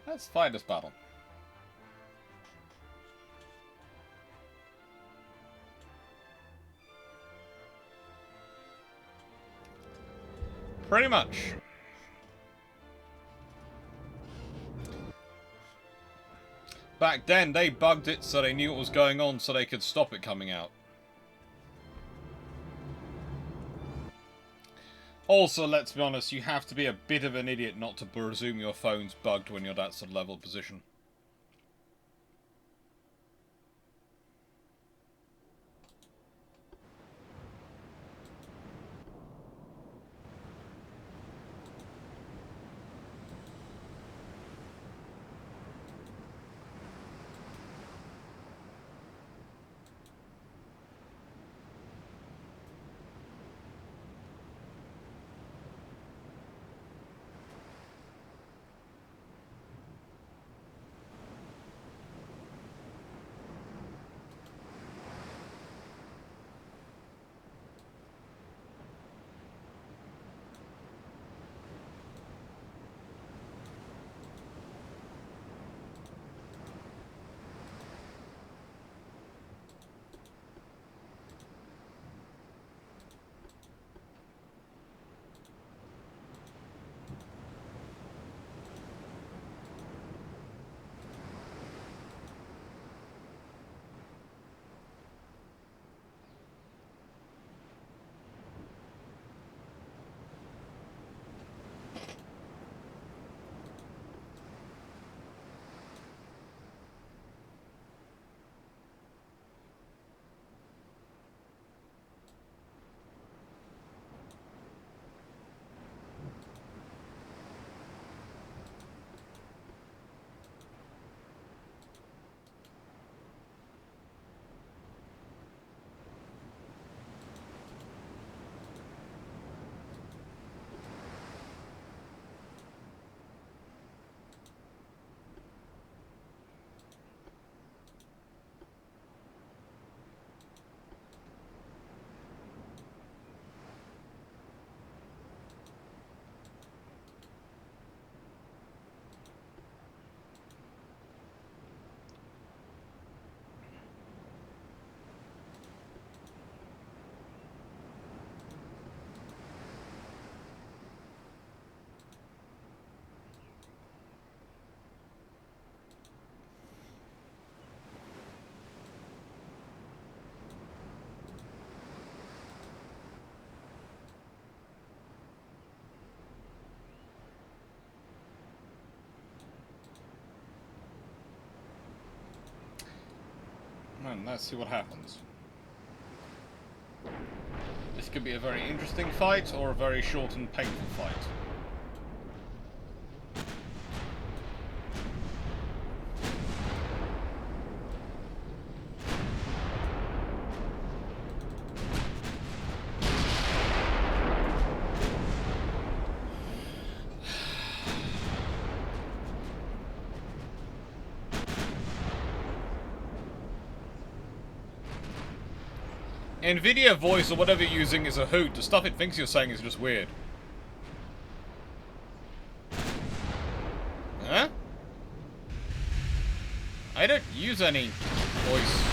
Let's fight this battle. Pretty much. Back then, they bugged it so they knew what was going on so they could stop it coming out. Also, let's be honest, you have to be a bit of an idiot not to presume your phone's bugged when you're that sort of level of position. then. Let's see what happens. This could be a very interesting fight, or a very short and painful fight. NVIDIA voice or whatever you're using is a hoot. The stuff it thinks you're saying is just weird. Huh? I don't use any voice.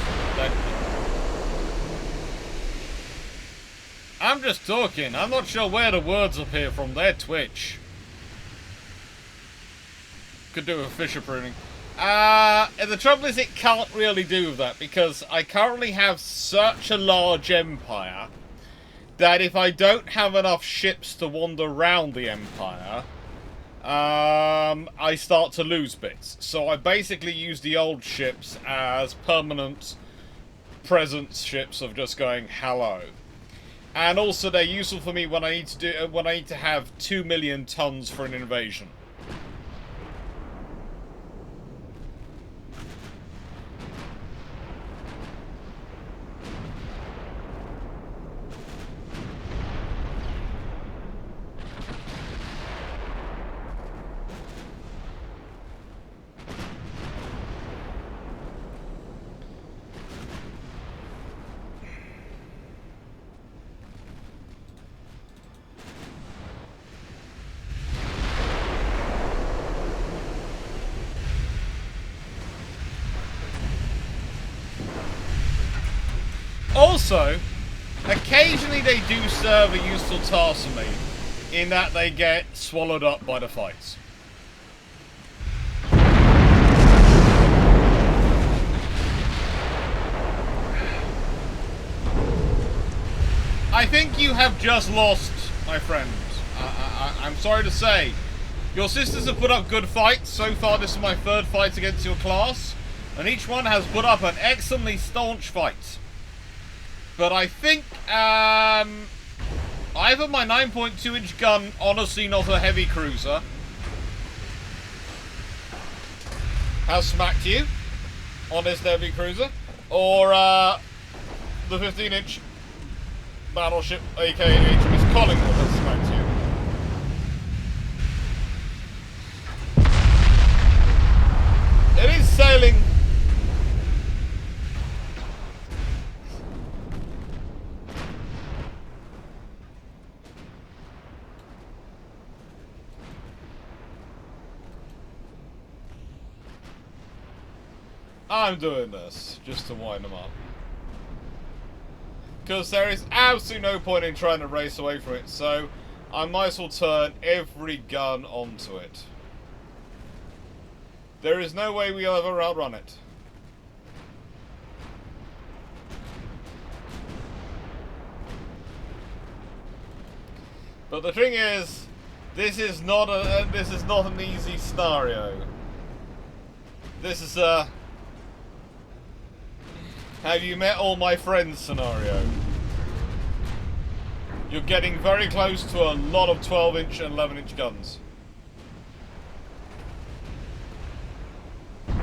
I'm just talking. I'm not sure where the words appear from. Their Twitch. Could do with Fisher pruning. The trouble is it can't really do that, because I currently have such a large empire that if I don't have enough ships to wander around the empire, I start to lose bits. So I basically use the old ships as permanent presence ships of just going hello. And also they're useful for me when I need to have 2 million tons for an invasion. Also, occasionally they do serve a useful task for me, in that they get swallowed up by the fights. I think you have just lost, my friend. I'm sorry to say. Your sisters have put up good fights. So far, this is my third fight against your class, and each one has put up an excellently staunch fight. But I think, either my 9.2-inch gun, honestly not a heavy cruiser, has smacked you on this heavy cruiser, or the 15-inch battleship, aka HMS Collingwood, has smacked you. It is sailing. I'm doing this just to wind them up. Because there is absolutely no point in trying to race away from it, so I might as well turn every gun onto it. There is no way we'll ever outrun it. But the thing is, this is not an easy scenario. This is a have you met all my friends scenario. You're getting very close to a lot of 12-inch and 11-inch guns. And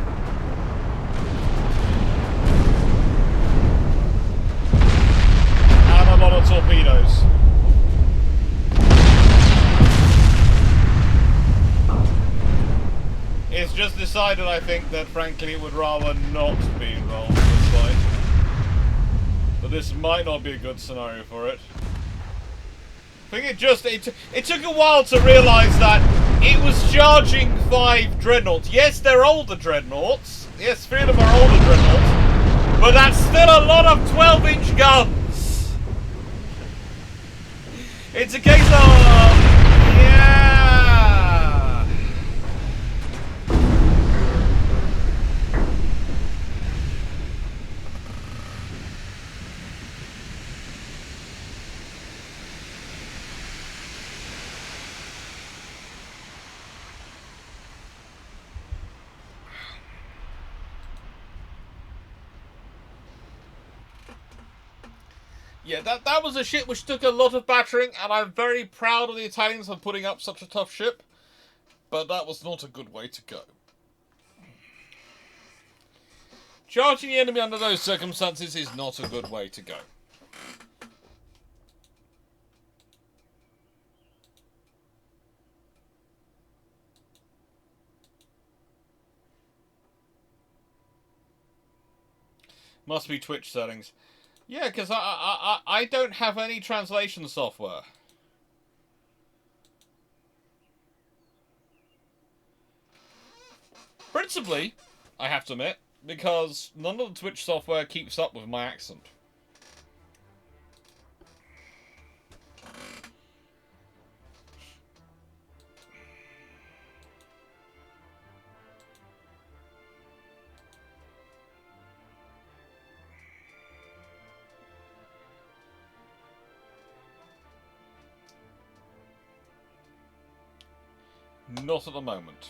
a lot of torpedoes. It's just decided, I think, that frankly it would rather not be involved in this fight. But this might not be a good scenario for it. I think it took a while to realise that it was charging 5 dreadnoughts. Yes, they're older dreadnoughts. Yes, 3 of them are older dreadnoughts. But that's still a lot of 12-inch guns. It's a case of... yeah... Yeah, that was a ship which took a lot of battering, and I'm very proud of the Italians for putting up such a tough ship. But that was not a good way to go. Charging the enemy under those circumstances is not a good way to go. Must be Twitch settings. Yeah, because I don't have any translation software. Principally, I have to admit, because none of the Twitch software keeps up with my accent. Not at the moment.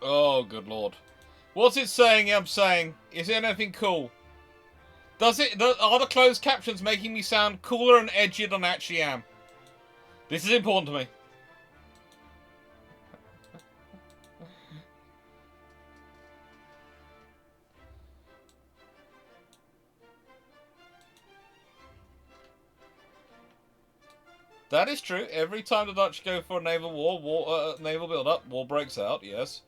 Oh, good lord. What's it saying I'm saying? Is it anything cool? Are the closed captions making me sound cooler and edgier than I actually am? This is important to me. That is true. Every time the Dutch go for a naval naval build-up, war breaks out. Yes.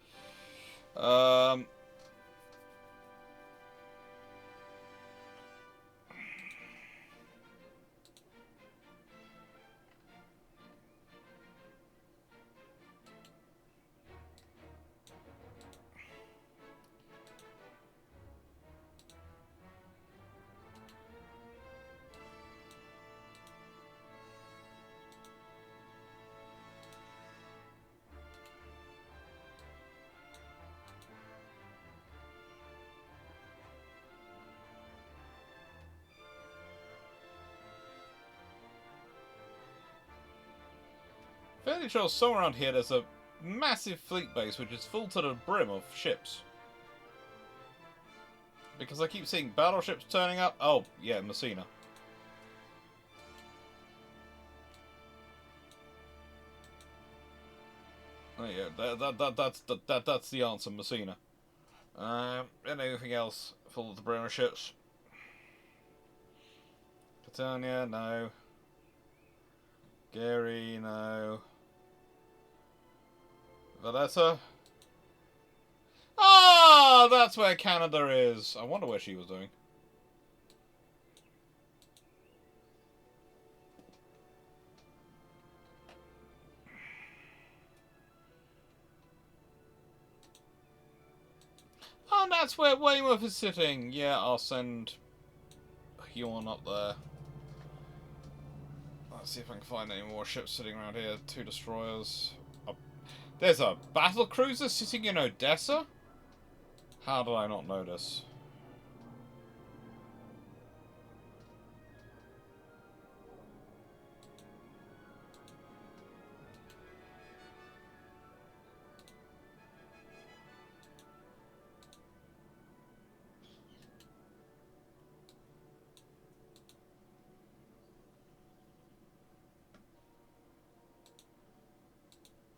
Fairly sure somewhere around here there's a massive fleet base which is full to the brim of ships. Because I keep seeing battleships turning up. Oh, yeah, Messina. Oh yeah, that's the answer, Messina. Anything else full of the brim of ships? Catania, no. Gary, no. Valletta. Ah, that's where Canada is. I wonder where she was doing. Oh, that's where Weymouth is sitting. Yeah, I'll send you on up there. Let's see if I can find any more ships sitting around here. 2 destroyers. There's a battle cruiser sitting in Odessa? How did I not notice?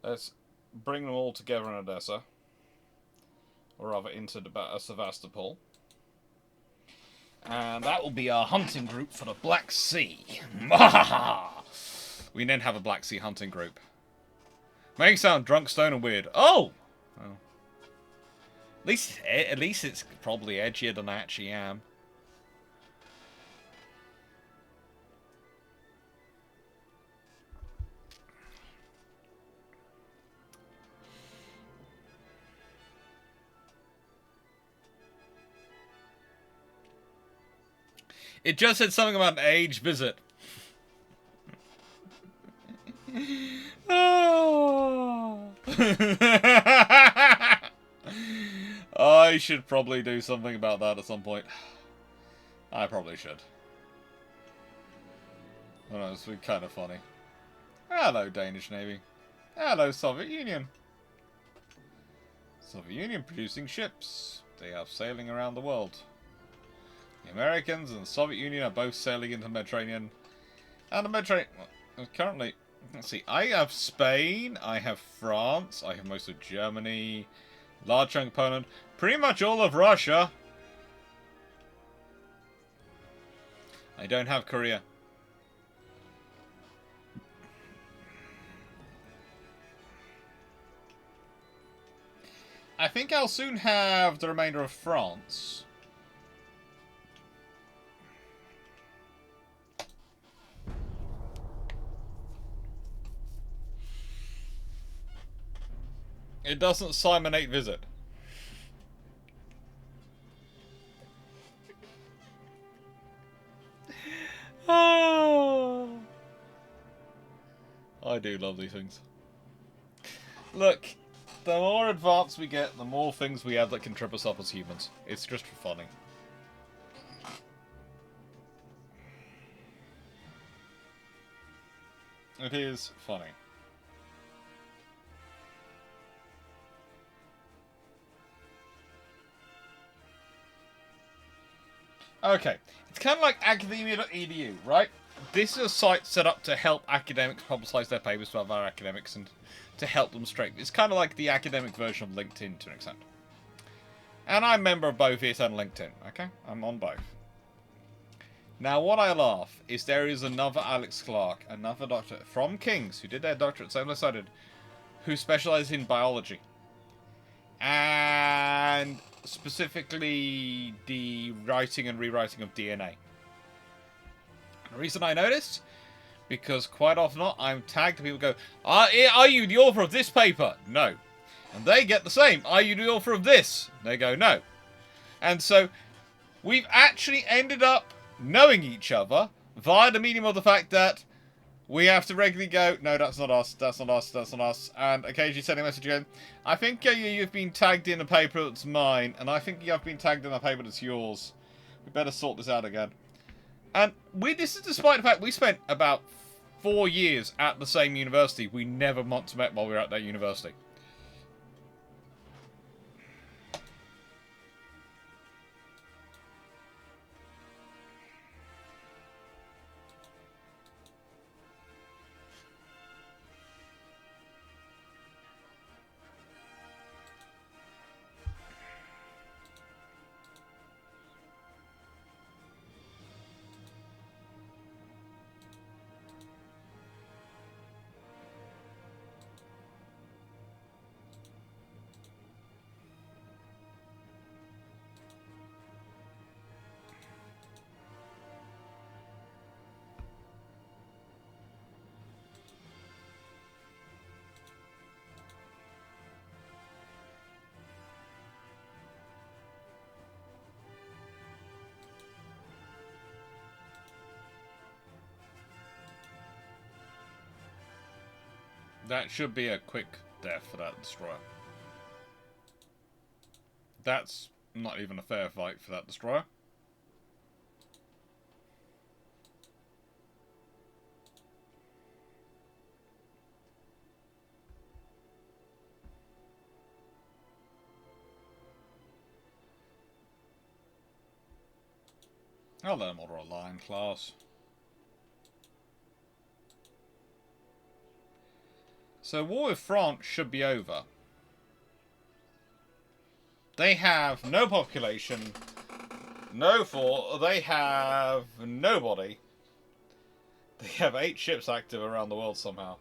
Let's bring them all together in Odessa. Or rather, into Sevastopol. And that will be our hunting group for the Black Sea. We didn't have a Black Sea hunting group. Making sound drunk, stone, and weird. Oh! Well. At least it's probably edgier than I actually am. It just said something about an age visit. Oh. I should probably do something about that at some point. I probably should. I don't know, it's kind of funny. Hello, Danish Navy. Hello, Soviet Union. Soviet Union producing ships. They have sailing around the world. The Americans and the Soviet Union are both sailing into the Mediterranean. And the Mediterranean... Well, currently... Let's see. I have Spain. I have France. I have most of Germany. Large chunk of Poland. Pretty much all of Russia. I don't have Korea. I think I'll soon have the remainder of France. It doesn't Simonate visit. Oh, I do love these things. Look, the more advanced we get, the more things we have that can trip us up as humans. It's just funny. It is funny. Okay, it's kind of like academia.edu, right? This is a site set up to help academics publicize their papers to other academics and to help them straight. It's kind of like the academic version of LinkedIn to an extent. And I'm a member of both it and LinkedIn, okay? I'm on both. Now, what I laugh is there is another Alex Clark, another doctor from King's, who did their doctorate, same as I did, who specializes in biology. And specifically the writing and rewriting of DNA. The reason I noticed, because quite often I'm tagged and people go, are you the author of this paper? No. And they get the same, are you the author of this? They go, no. And so we've actually ended up knowing each other via the medium of the fact that we have to regularly go, no, that's not us, that's not us, that's not us, and occasionally sending a message again. I think you've been tagged in a paper that's mine, and I think you have been tagged in a paper that's yours. We better sort this out again. And this is despite the fact we spent about 4 years at the same university. We never once met while we were at that university. That should be a quick death for that destroyer. That's not even a fair fight for that destroyer. I'll let him order a line class. So war with France should be over. They have no population, no fort, they have nobody. They have 8 ships active around the world somehow.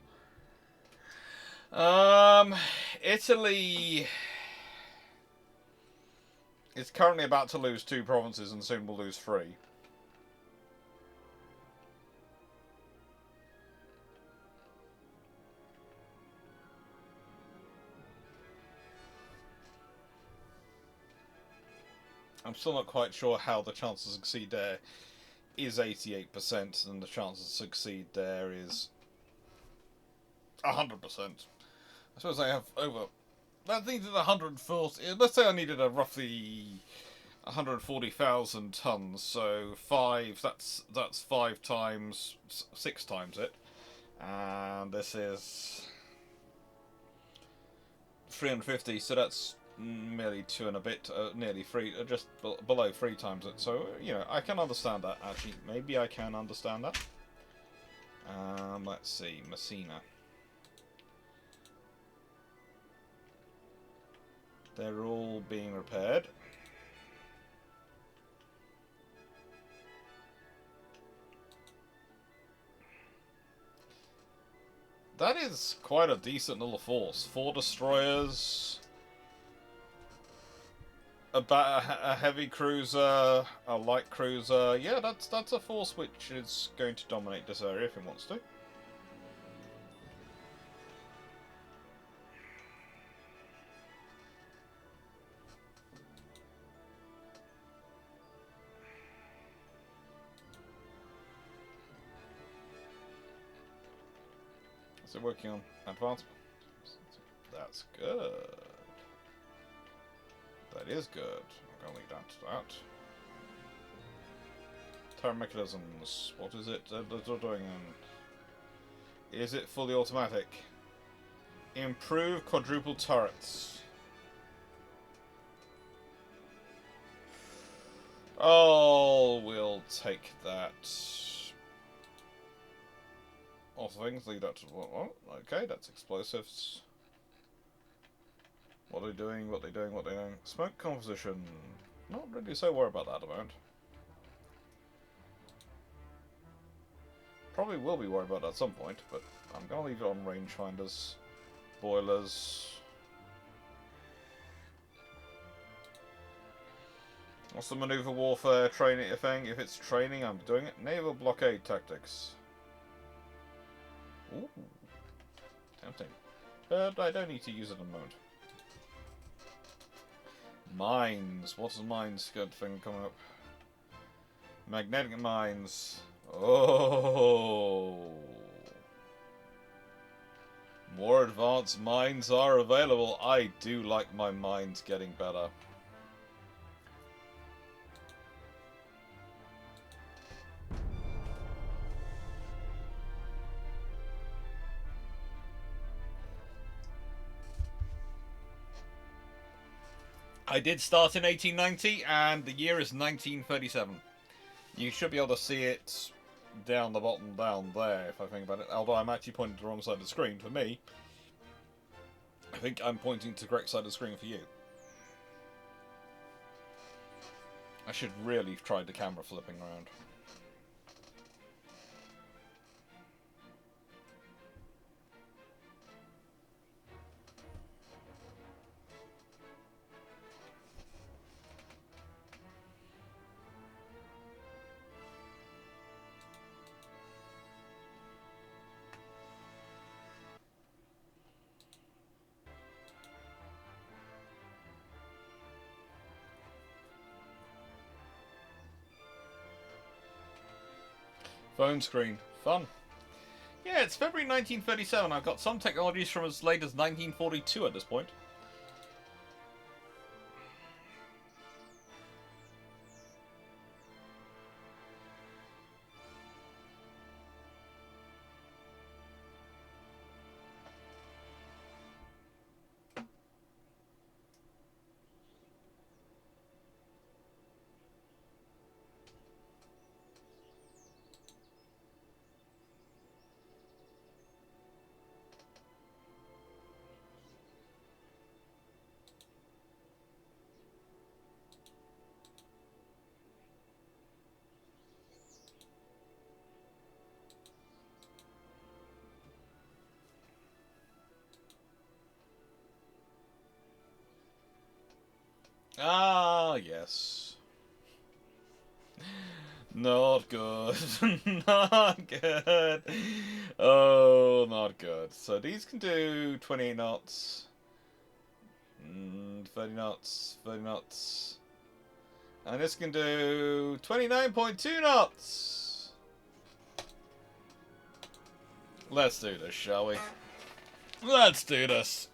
Italy is currently about to lose 2 provinces and soon will lose 3. I'm still not quite sure how the chance to succeed there is 88%, and the chance to succeed there is 100%. I suppose I have over that needed 140. Let's say I needed a roughly 140,000 tons. So 5. That's 5 times 6 times it, and this is 350. So that's merely 2 and a bit, nearly 3, just below 3 times it. So you know, I can understand that. Actually, maybe I can understand that. Let's see, Messina. They're all being repaired. That is quite a decent little force. 4 destroyers, a heavy cruiser, a light cruiser. Yeah, that's a force which is going to dominate this area if it wants to. So working on advanced. That's good. That is good. I'm gonna leave that to that. Turret mechanisms. What is it they're doing? Is it fully automatic? Improve quadruple turrets. Oh, we'll take that. Also, things lead that to what? Okay, that's explosives. What are they doing? What are they doing? What are they doing? Smoke composition. Not really so worried about that amount. Probably will be worried about that at some point, but I'm gonna leave it on rangefinders, boilers. What's the maneuver warfare training thing? If it's training, I'm doing it. Naval blockade tactics. Ooh, tempting. But I don't need to use it at the moment. Mines. What's the mines good thing coming up? Magnetic mines. Oh. More advanced mines are available. I do like my mines getting better. I did start in 1890, and the year is 1937. You should be able to see it down the bottom down there, if I think about it. Although I'm actually pointing to the wrong side of the screen for me. I think I'm pointing to the correct side of the screen for you. I should really have tried the camera flipping around. Phone screen. Fun. Yeah, it's February 1937. I've got some technologies from as late as 1942 at this point. Ah, yes. Not good. Not good. Oh, not good. So these can do 28 knots. 30 knots. 30 knots. And this can do 29.2 knots. Let's do this, shall we? Let's do this.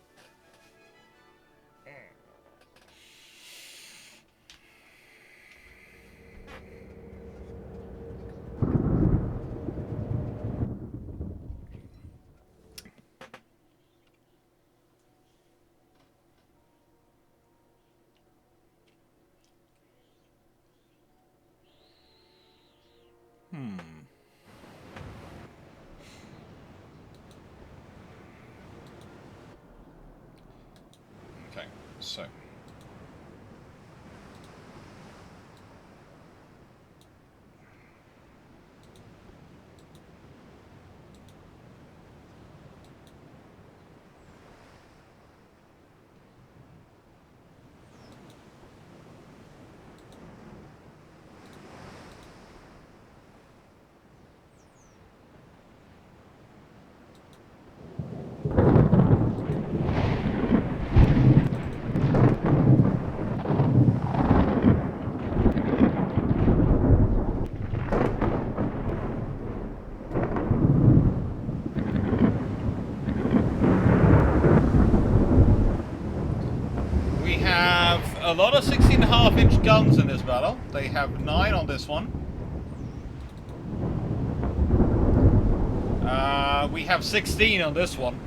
so. A lot of 16.5-inch guns in this battle. They have 9 on this one. We have 16 on this one.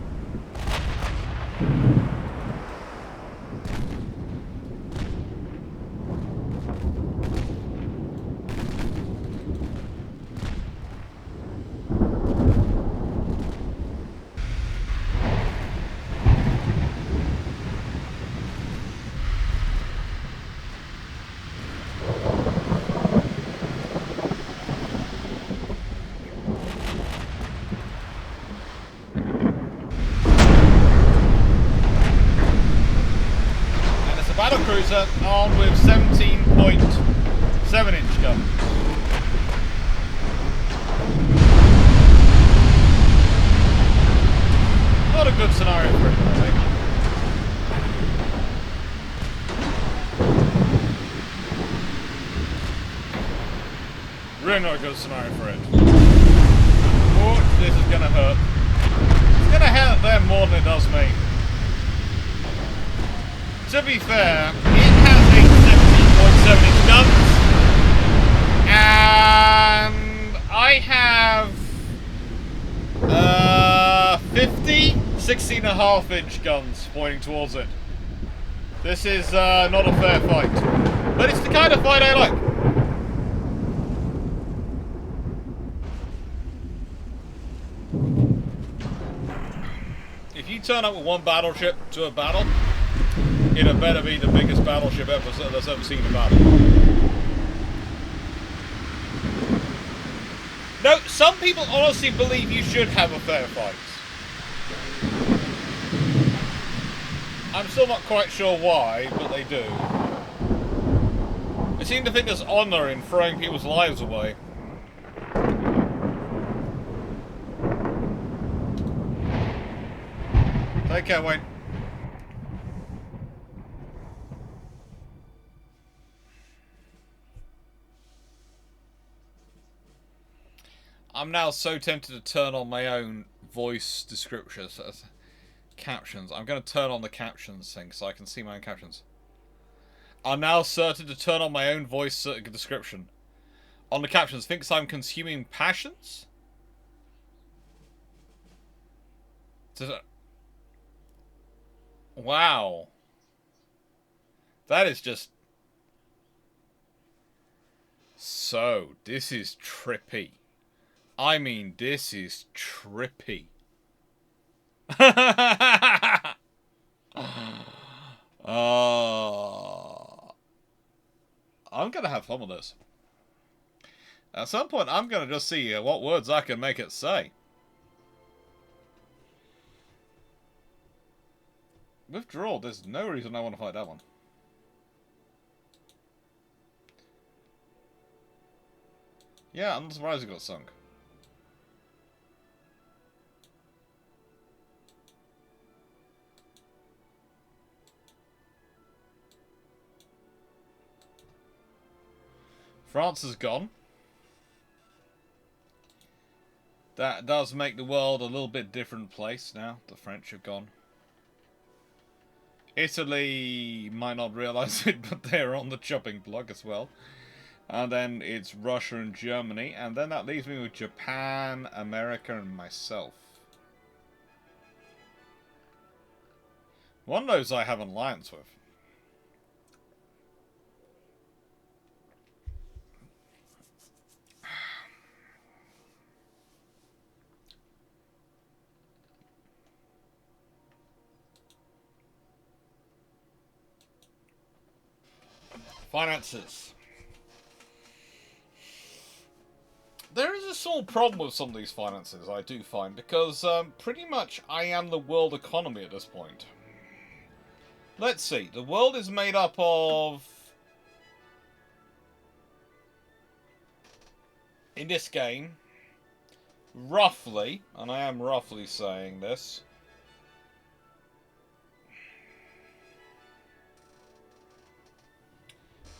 Battlecruiser armed with 17.7-inch guns. Not a good scenario for it, really. Really not a good scenario for it. Oh, this is gonna hurt. It's gonna hurt them more than it does me. To be fair, it has a 17.7-inch guns, and I have 50 16.5-inch guns pointing towards it. This is not a fair fight, but it's the kind of fight I like. If you turn up with one battleship to a battle, it had better be the biggest battleship that's ever seen a battle. No, some people honestly believe you should have a fair fight. I'm still not quite sure why, but they do. They seem to think there's honour in throwing people's lives away. Take care, Wayne. I'm now so tempted to turn on my own voice descriptions, captions. I'm going to turn on the captions thing so I can see my own captions. I'm now certain to turn on my own voice description. On the captions, thinks I'm consuming passions? Wow. That is just... So, this is trippy. I mean, this is trippy. I'm gonna have fun with this. At some point, I'm gonna just see what words I can make it say. Withdraw, there's no reason I want to fight that one. Yeah, I'm not surprised it got sunk. France is gone. That does make the world a little bit different place now. The French have gone. Italy might not realise it, but they're on the chopping block as well. And then it's Russia and Germany. And then that leaves me with Japan, America, and myself. One of those I have an alliance with. Finances. There is a small problem with some of these finances, I do find, because pretty much I am the world economy at this point. Let's see, the world is made up of, in this game, roughly, and I am roughly saying this,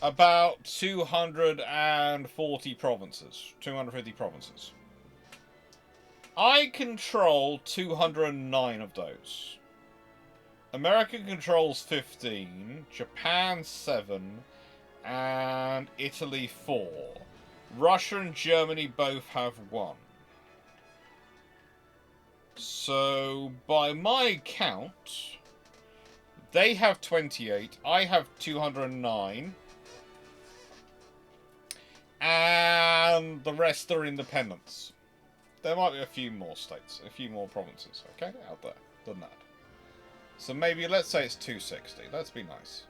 about 240 provinces. 250 provinces. I control 209 of those. America controls 15, Japan 7, and Italy 4. Russia and Germany both have 1. So, by my count, they have 28, I have 209. And the rest are independents. There might be a few more states, a few more provinces, okay, out there than that. So maybe, let's say it's 260. Let's be nice.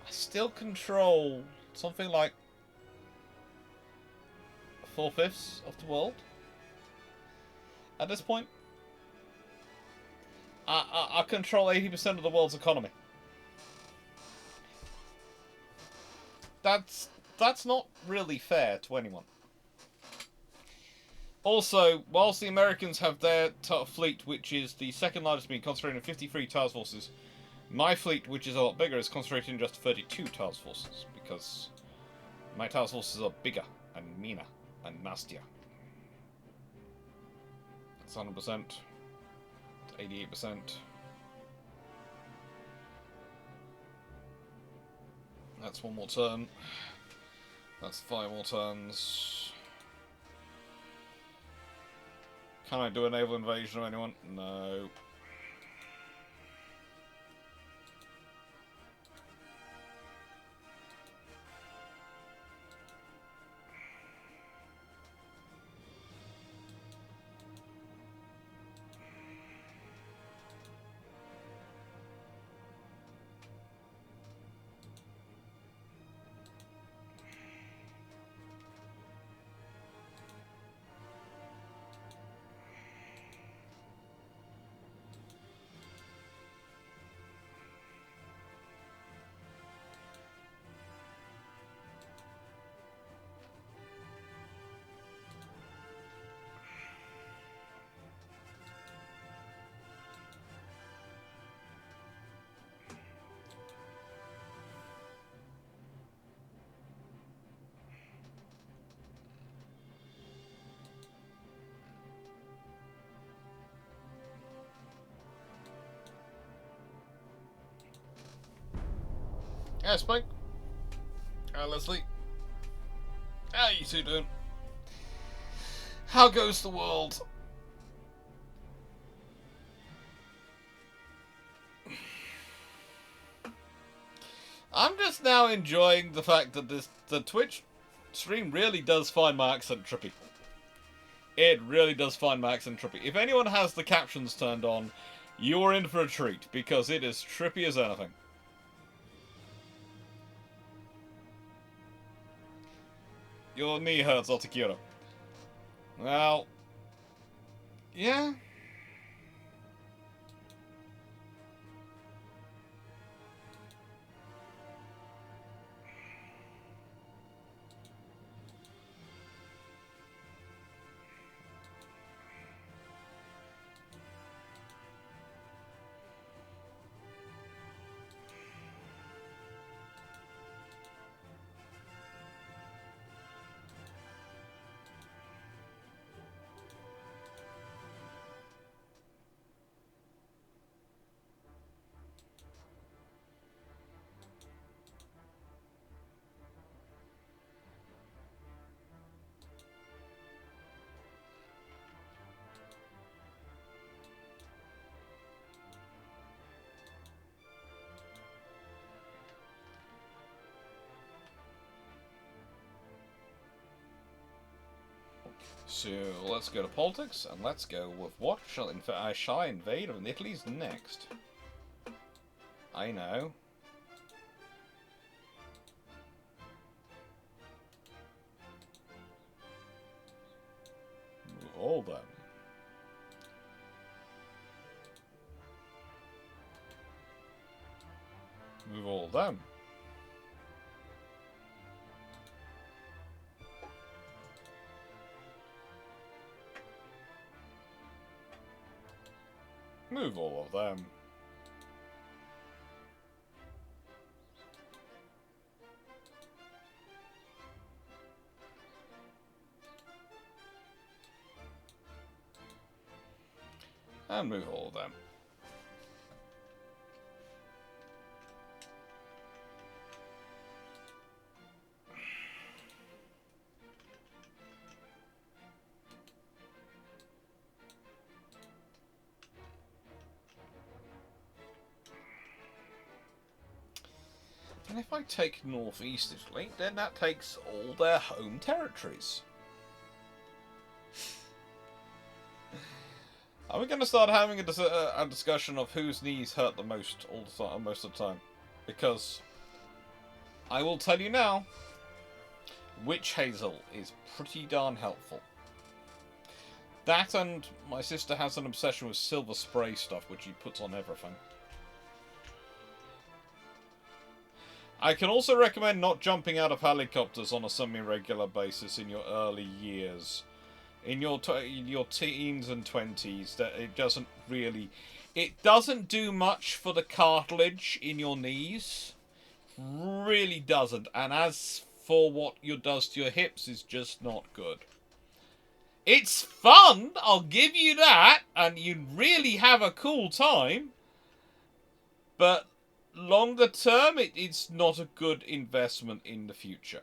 I still control something like 4/5 of the world. At this point, I control 80% of the world's economy. That's not really fair to anyone. Also, whilst the Americans have their fleet, which is the second largest, being concentrated in 53 task forces, my fleet, which is a lot bigger, is concentrated in just 32 task forces, because my task forces are bigger, and meaner, and nastier. That's 100%. 88%. That's 1 more turn. That's 5 more turns. Can I do a naval invasion of anyone? No. Yeah, Spike. Leslie. How you two doing? How goes the world? I'm just now enjoying the fact that the Twitch stream really does find my accent trippy. It really does find my accent trippy. If anyone has the captions turned on, you're in for a treat, because it is trippy as anything. Your knee hurts, Otakira. Well, yeah. So let's go to politics, and let's go with what shall I invade of Italy's next. I know. all them. Move all them. Move all of them. And move all of them. And if I take Northeast Italy, then that takes all their home territories. Are we going to start having a discussion of whose knees hurt the most all the time, most of the time? Because I will tell you now, witch hazel is pretty darn helpful. That, and my sister has an obsession with silver spray stuff, which she puts on everything. I can also recommend not jumping out of helicopters on a semi-regular basis in your early years. In your teens and 20s, that it doesn't do much for the cartilage in your knees. Really doesn't. And as for what it does to your hips, is just not good. It's fun, I'll give you that, and you really have a cool time. But longer term, it's not a good investment in the future.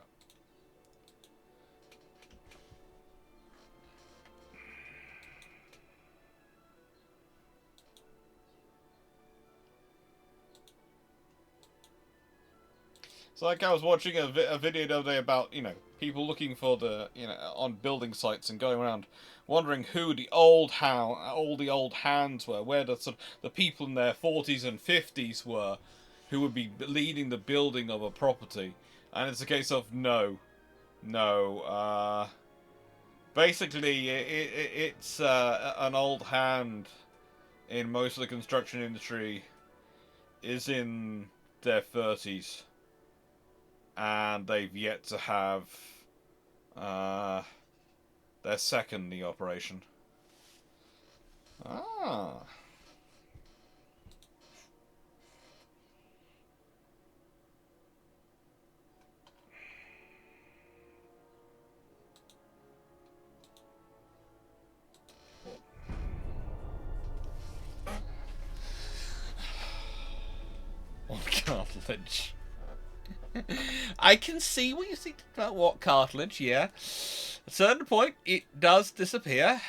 It's like I was watching a video the other day about, people looking for on building sites and going around wondering who the old hands were, where the people in their 40s and 50s were, who would be leading the building of a property. And it's a case of no. Basically, it's an old hand in most of the construction industry is in their 30s. And they've yet to have their second knee operation. Ah. What cartilage? I can see what you think about what cartilage, yeah. At a certain point, it does disappear.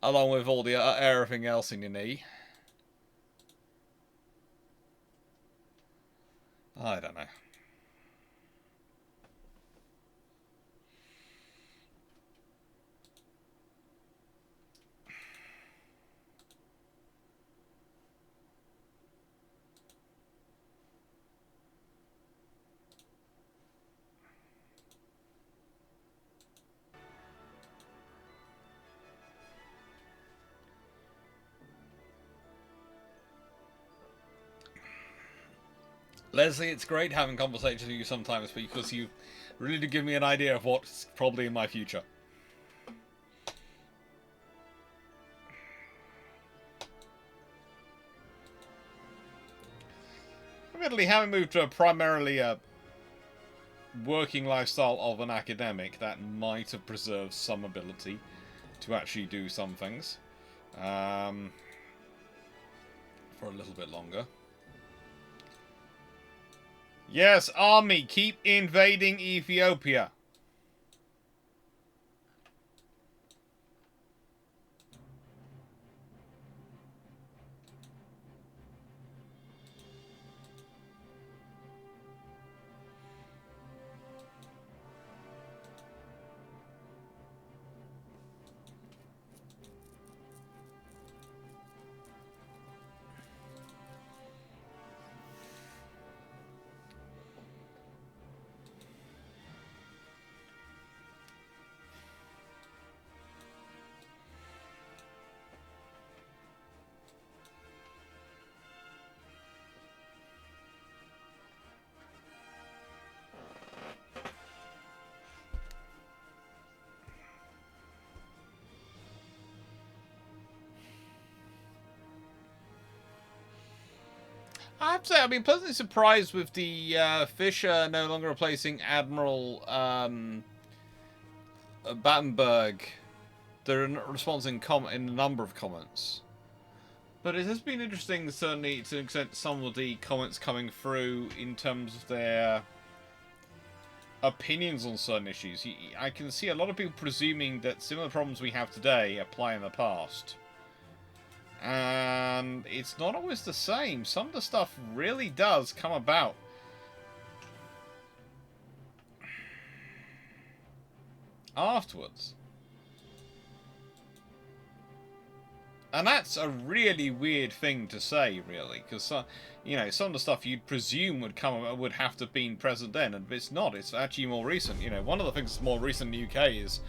Along with all the everything else in your knee. I don't know. Leslie, it's great having conversations with you sometimes because you really do give me an idea of what's probably in my future. Admittedly, having moved to primarily a working lifestyle of an academic, that might have preserved some ability to actually do some things for a little bit longer. Yes, army, keep invading Ethiopia. I have to say, I've been pleasantly surprised with the Fisher no longer replacing Admiral Battenberg. The response in a number of comments. But it has been interesting, certainly, to an extent, some of the comments coming through in terms of their opinions on certain issues. I can see a lot of people presuming that similar problems we have today apply in the past. And it's not always the same. Some of the stuff really does come about afterwards. And that's a really weird thing to say, really, because you know, some of the stuff you'd presume would have to have been present then, and it's not. It's actually more recent. You know, one of the things that's more recent in the UK is,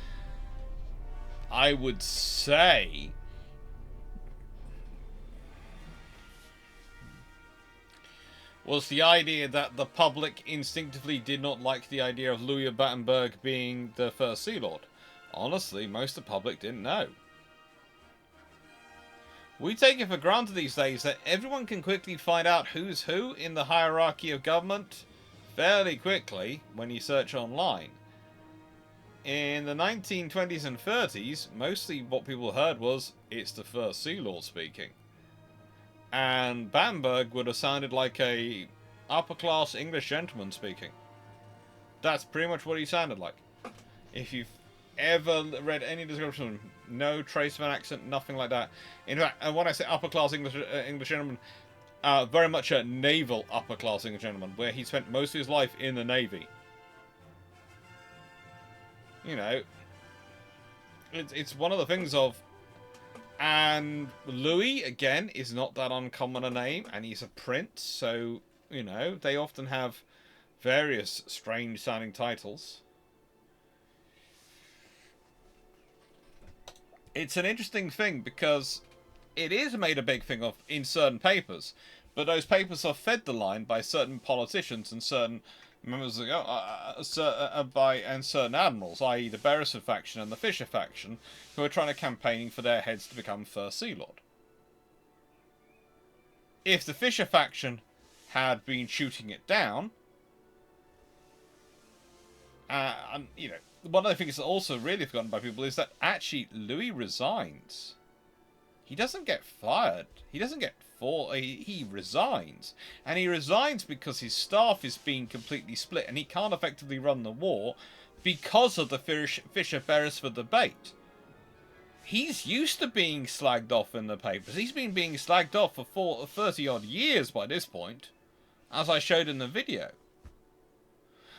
I would say, was the idea that the public instinctively did not like the idea of Louis of Battenberg being the first Sea Lord. Honestly, most of the public didn't know. We take it for granted these days that everyone can quickly find out who's who in the hierarchy of government fairly quickly when you search online. In the 1920s and 30s, mostly what people heard was, it's the first Sea Lord speaking. And Battenberg would have sounded like a upper-class English gentleman speaking. That's pretty much what he sounded like. If you've ever read any description, no trace of an accent, nothing like that. In fact, and when I say upper-class English gentleman, very much a naval upper-class English gentleman, where he spent most of his life in the Navy. You know, it's one of the things of... And Louis, again, is not that uncommon a name, and he's a prince, so, you know, they often have various strange-sounding titles. It's an interesting thing, because it is made a big thing of in certain papers, but those papers are fed the line by certain politicians and certain members of and certain admirals, i.e. the Beresford faction and the Fisher faction, who are trying to campaigning for their heads to become First Sea Lord. If the Fisher faction had been shooting it down, and, you know, one of the things that's also really forgotten by people is that actually Louis resigns. He doesn't get fired. He doesn't get he resigns. And he resigns because his staff is being completely split and he can't effectively run the war because of the Fisher-Beresford debate. He's used to being slagged off in the papers. He's been being slagged off for 30-odd years by this point, as I showed in the video.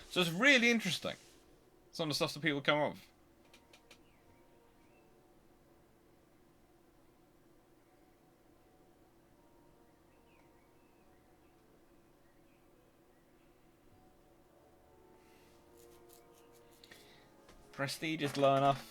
So it's really interesting, some of the stuff that people come up with. Prestige is low enough.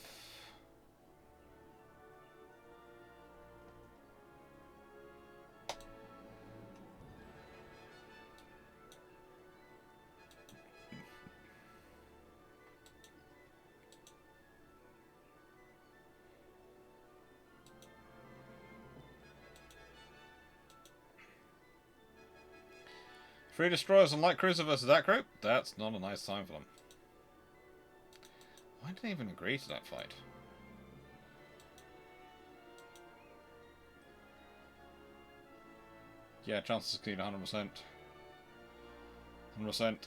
Three destroyers and light cruiser versus that group? That's not a nice time for them. Why did they even agree to that fight? Yeah, chance to succeed 100%. 100%. And...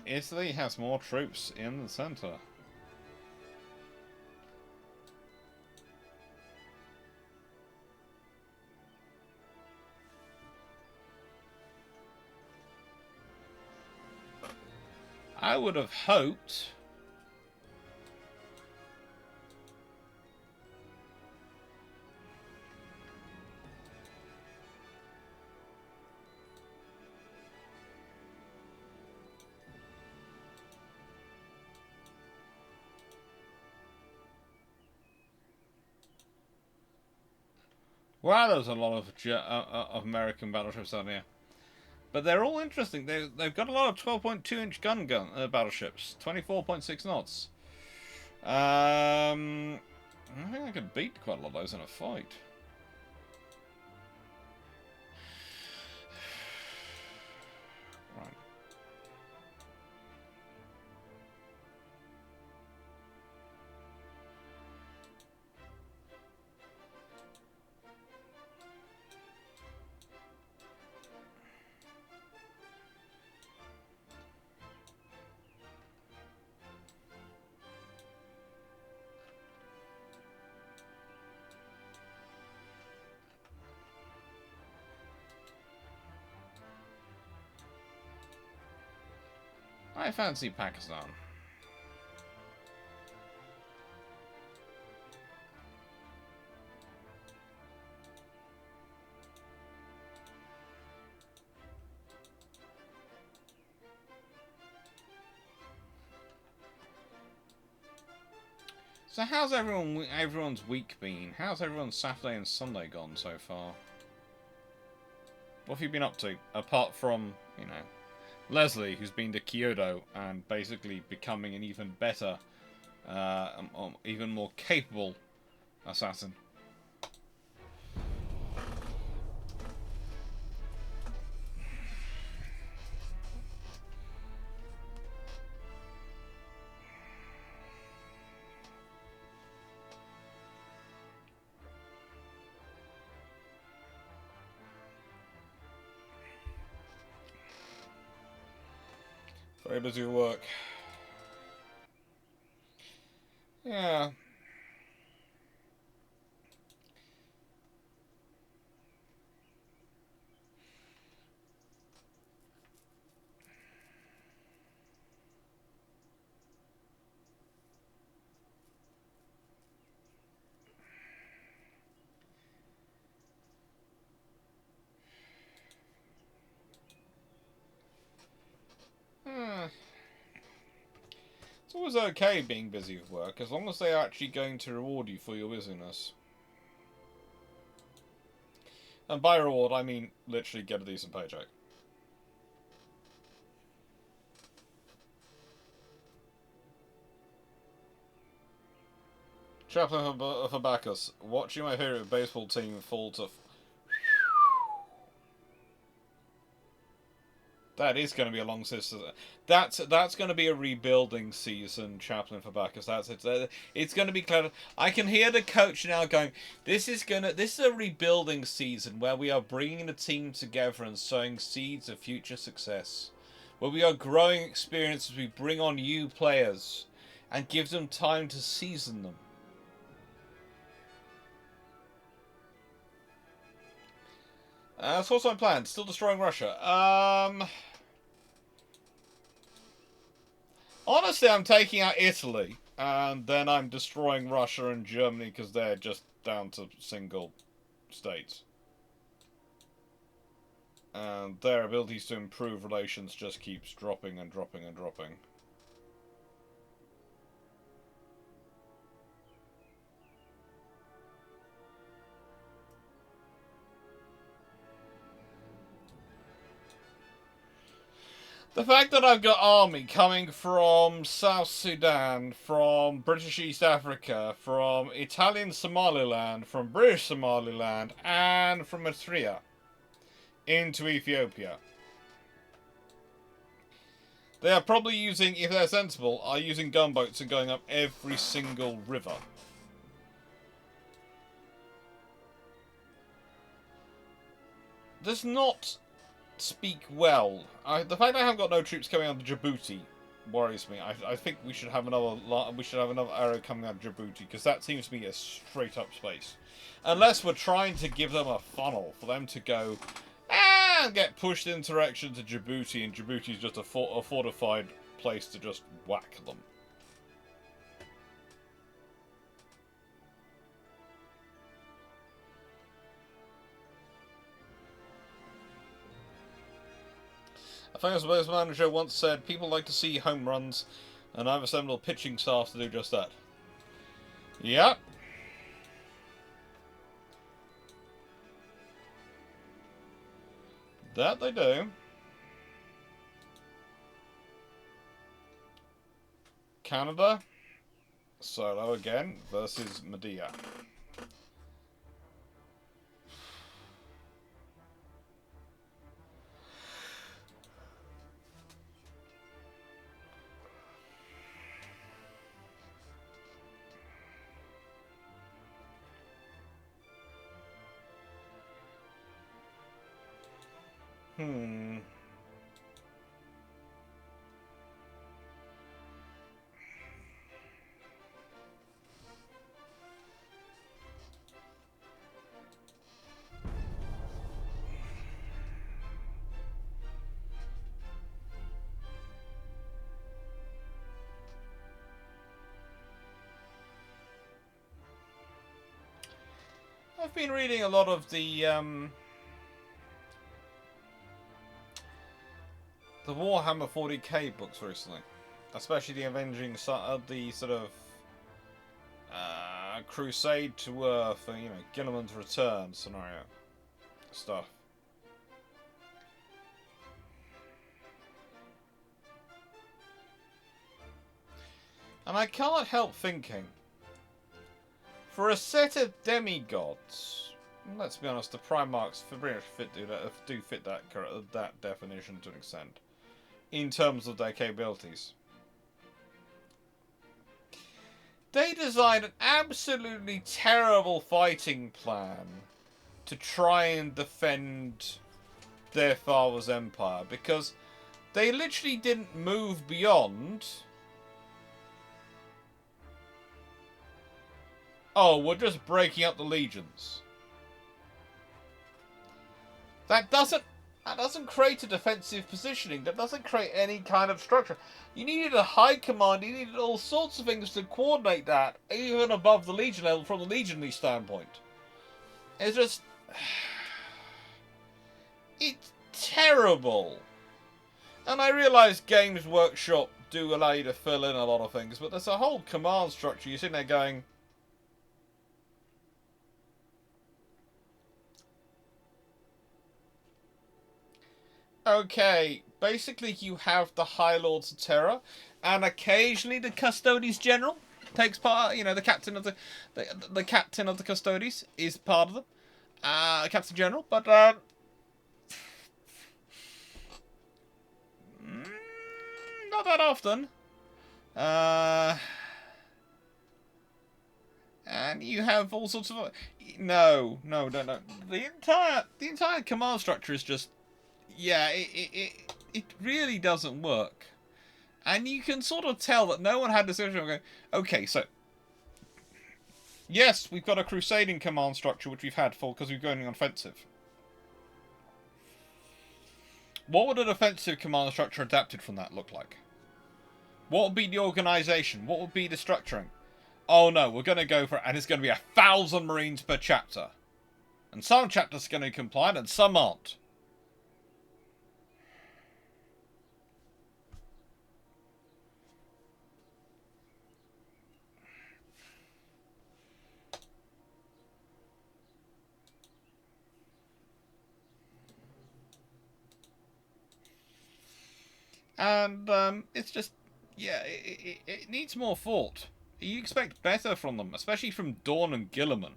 Italy has more troops in the center. I would have hoped wow, there's a lot of American battleships out here. But they're all interesting. They've got a lot of 12.2-inch gun battleships, 24.6 knots. I think I could beat quite a lot of those in a fight. Right. I fancy Pakistan. So how's everyone's week been? How's everyone's Saturday and Sunday gone so far? What have you been up to? Apart from, you know, Leslie, who's been to Kyoto and basically becoming an even better, even more capable assassin. Very busy with work. Yeah. It's always okay being busy with work, as long as they are actually going to reward you for your busyness. And by reward, I mean literally get a decent paycheck. Chaplain for Bacchus, watching my favorite baseball team fall to... That is going to be a long season. That's going to be a rebuilding season, Chaplain for Bacchus. That's it. It's going to be clever. I can hear the coach now going, This is a rebuilding season where we are bringing the team together and sowing seeds of future success, where we are growing experience as we bring on new players and give them time to season them. So what's my plan? Still destroying Russia. Honestly, I'm taking out Italy, and then I'm destroying Russia and Germany because they're just down to single states. And their abilities to improve relations just keeps dropping and dropping and dropping. The fact that I've got army coming from South Sudan, from British East Africa, from Italian Somaliland, from British Somaliland, and from Eritrea into Ethiopia. They are probably using, if they're sensible, are using gunboats and going up every single river. Does not speak well. The fact I haven't got no troops coming out of Djibouti worries me. I think we should have another arrow coming out of Djibouti, because that seems to be a straight up space. Unless we're trying to give them a funnel for them to go and get pushed in direction to Djibouti, and Djibouti is just a fortified place to just whack them. A famous baseball manager once said, "People like to see home runs, and I've assembled pitching staff to do just that." Yep. That they do. Canada. Solo again versus Medea. I've been reading a lot of the Warhammer 40k books recently, especially the Avenging the sort of Crusade to Earth, and, you know, Gilliman's Return scenario stuff. And I can't help thinking, for a set of demigods, let's be honest, the Primarchs pretty much do fit that definition to an extent, in terms of their capabilities. They designed an absolutely terrible fighting plan to try and defend their father's empire, because they literally didn't move beyond, oh, we're just breaking up the legions. That doesn't create a defensive positioning. That doesn't create any kind of structure. You needed a high command. You needed all sorts of things to coordinate that, even above the legion level from the legionary standpoint. It's just, it's terrible. And I realise Games Workshop do allow you to fill in a lot of things, but there's a whole command structure. You're sitting there going, okay, basically you have the High Lords of Terror, and occasionally the Custodes General takes part. You know, the captain of the captain of the Custodes is part of them, Captain General. But not that often. And you have all sorts of no. The entire command structure is just. Yeah, it really doesn't work. And you can sort of tell that no one had this decision of going, okay, so, yes, we've got a crusading command structure, which we've had for, because we're going on offensive. What would a defensive command structure adapted from that look like? What would be the organisation? What would be the structuring? Oh no, we're going to go for it, and it's going to be 1,000 Marines per chapter. And some chapters are going to be compliant, and some aren't. And it's just, yeah, it needs more thought. You expect better from them, especially from Dawn and Gilliman.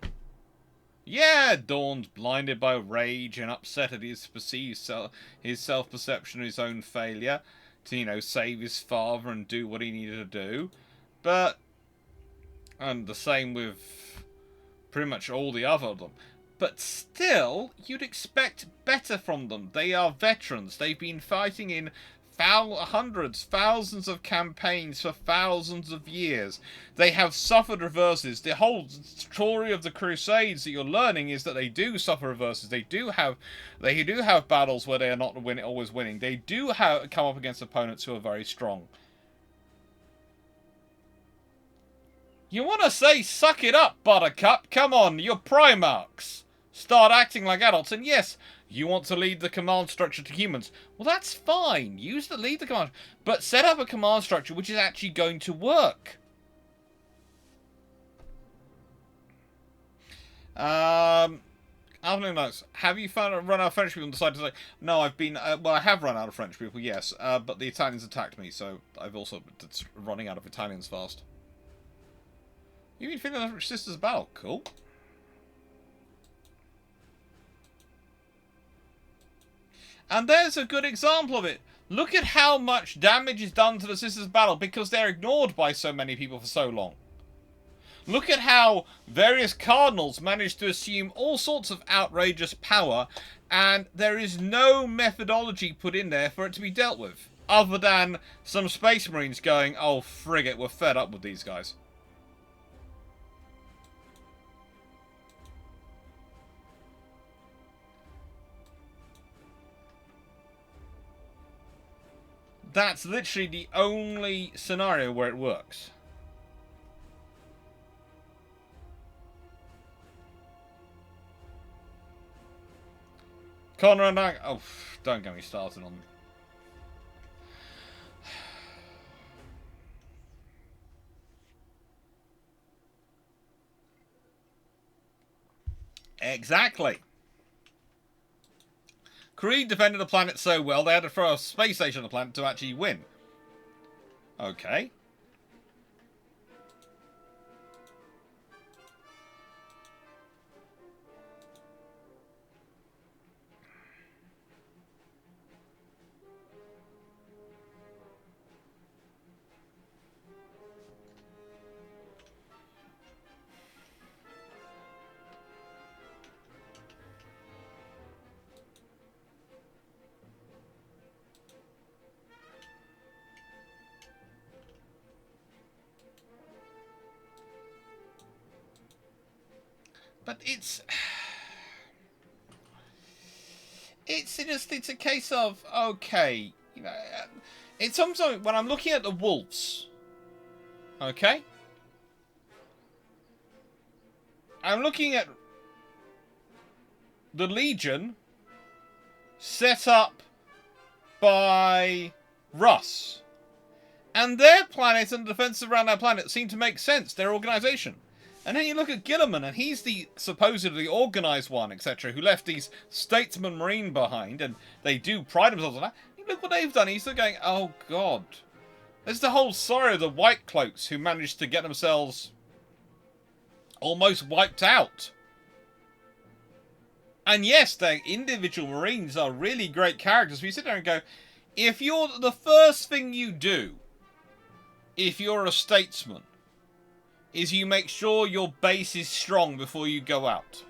Yeah, Dawn's blinded by rage and upset at his perceived his self-perception of his own failure to, you know, save his father and do what he needed to do. But, and the same with pretty much all the other of them. But still, you'd expect better from them. They are veterans. They've been fighting in hundreds, thousands of campaigns for thousands of years. They have suffered reverses. The whole story of the Crusades that you're learning is that they do suffer reverses. They do have battles where they are not always winning. They do come up against opponents who are very strong. You want to say, suck it up, Buttercup? Come on, you're Primarchs. Start acting like adults, and yes, you want to lead the command structure to humans. Well, that's fine. Lead the command. But set up a command structure which is actually going to work. Avenue notes. Have you run out of French people and decided to say, no, I've been, well, I have run out of French people, yes, but the Italians attacked me, so I've also been running out of Italians fast. You've been feeling the Sisters Battle. Cool. And there's a good example of it. Look at how much damage is done to the Sisters Battle because they're ignored by so many people for so long. Look at how various cardinals managed to assume all sorts of outrageous power, and there is no methodology put in there for it to be dealt with, other than some Space Marines going, oh, frig it, we're fed up with these guys. That's literally the only scenario where it works. Connor and I... Oh, don't get me started on... Exactly. Creed defended the planet so well, they had to throw a space station on the planet to actually win. Okay. But it's a case of, okay, you know, it's sometimes when I'm looking at the Wolves, okay, I'm looking at the Legion set up by Russ, and their planet and the defenses around their planet seem to make sense, their organisation. And then you look at Gilliman, and he's the supposedly organised one, etc., who left these statesmen marine behind, and they do pride themselves on that. You look what they've done. He's still going, oh, God. There's the whole story of the White Cloaks who managed to get themselves almost wiped out. And yes, their individual marines are really great characters. We sit there and go, if you're the first thing you do, if you're a statesman, is you make sure your base is strong before you go out.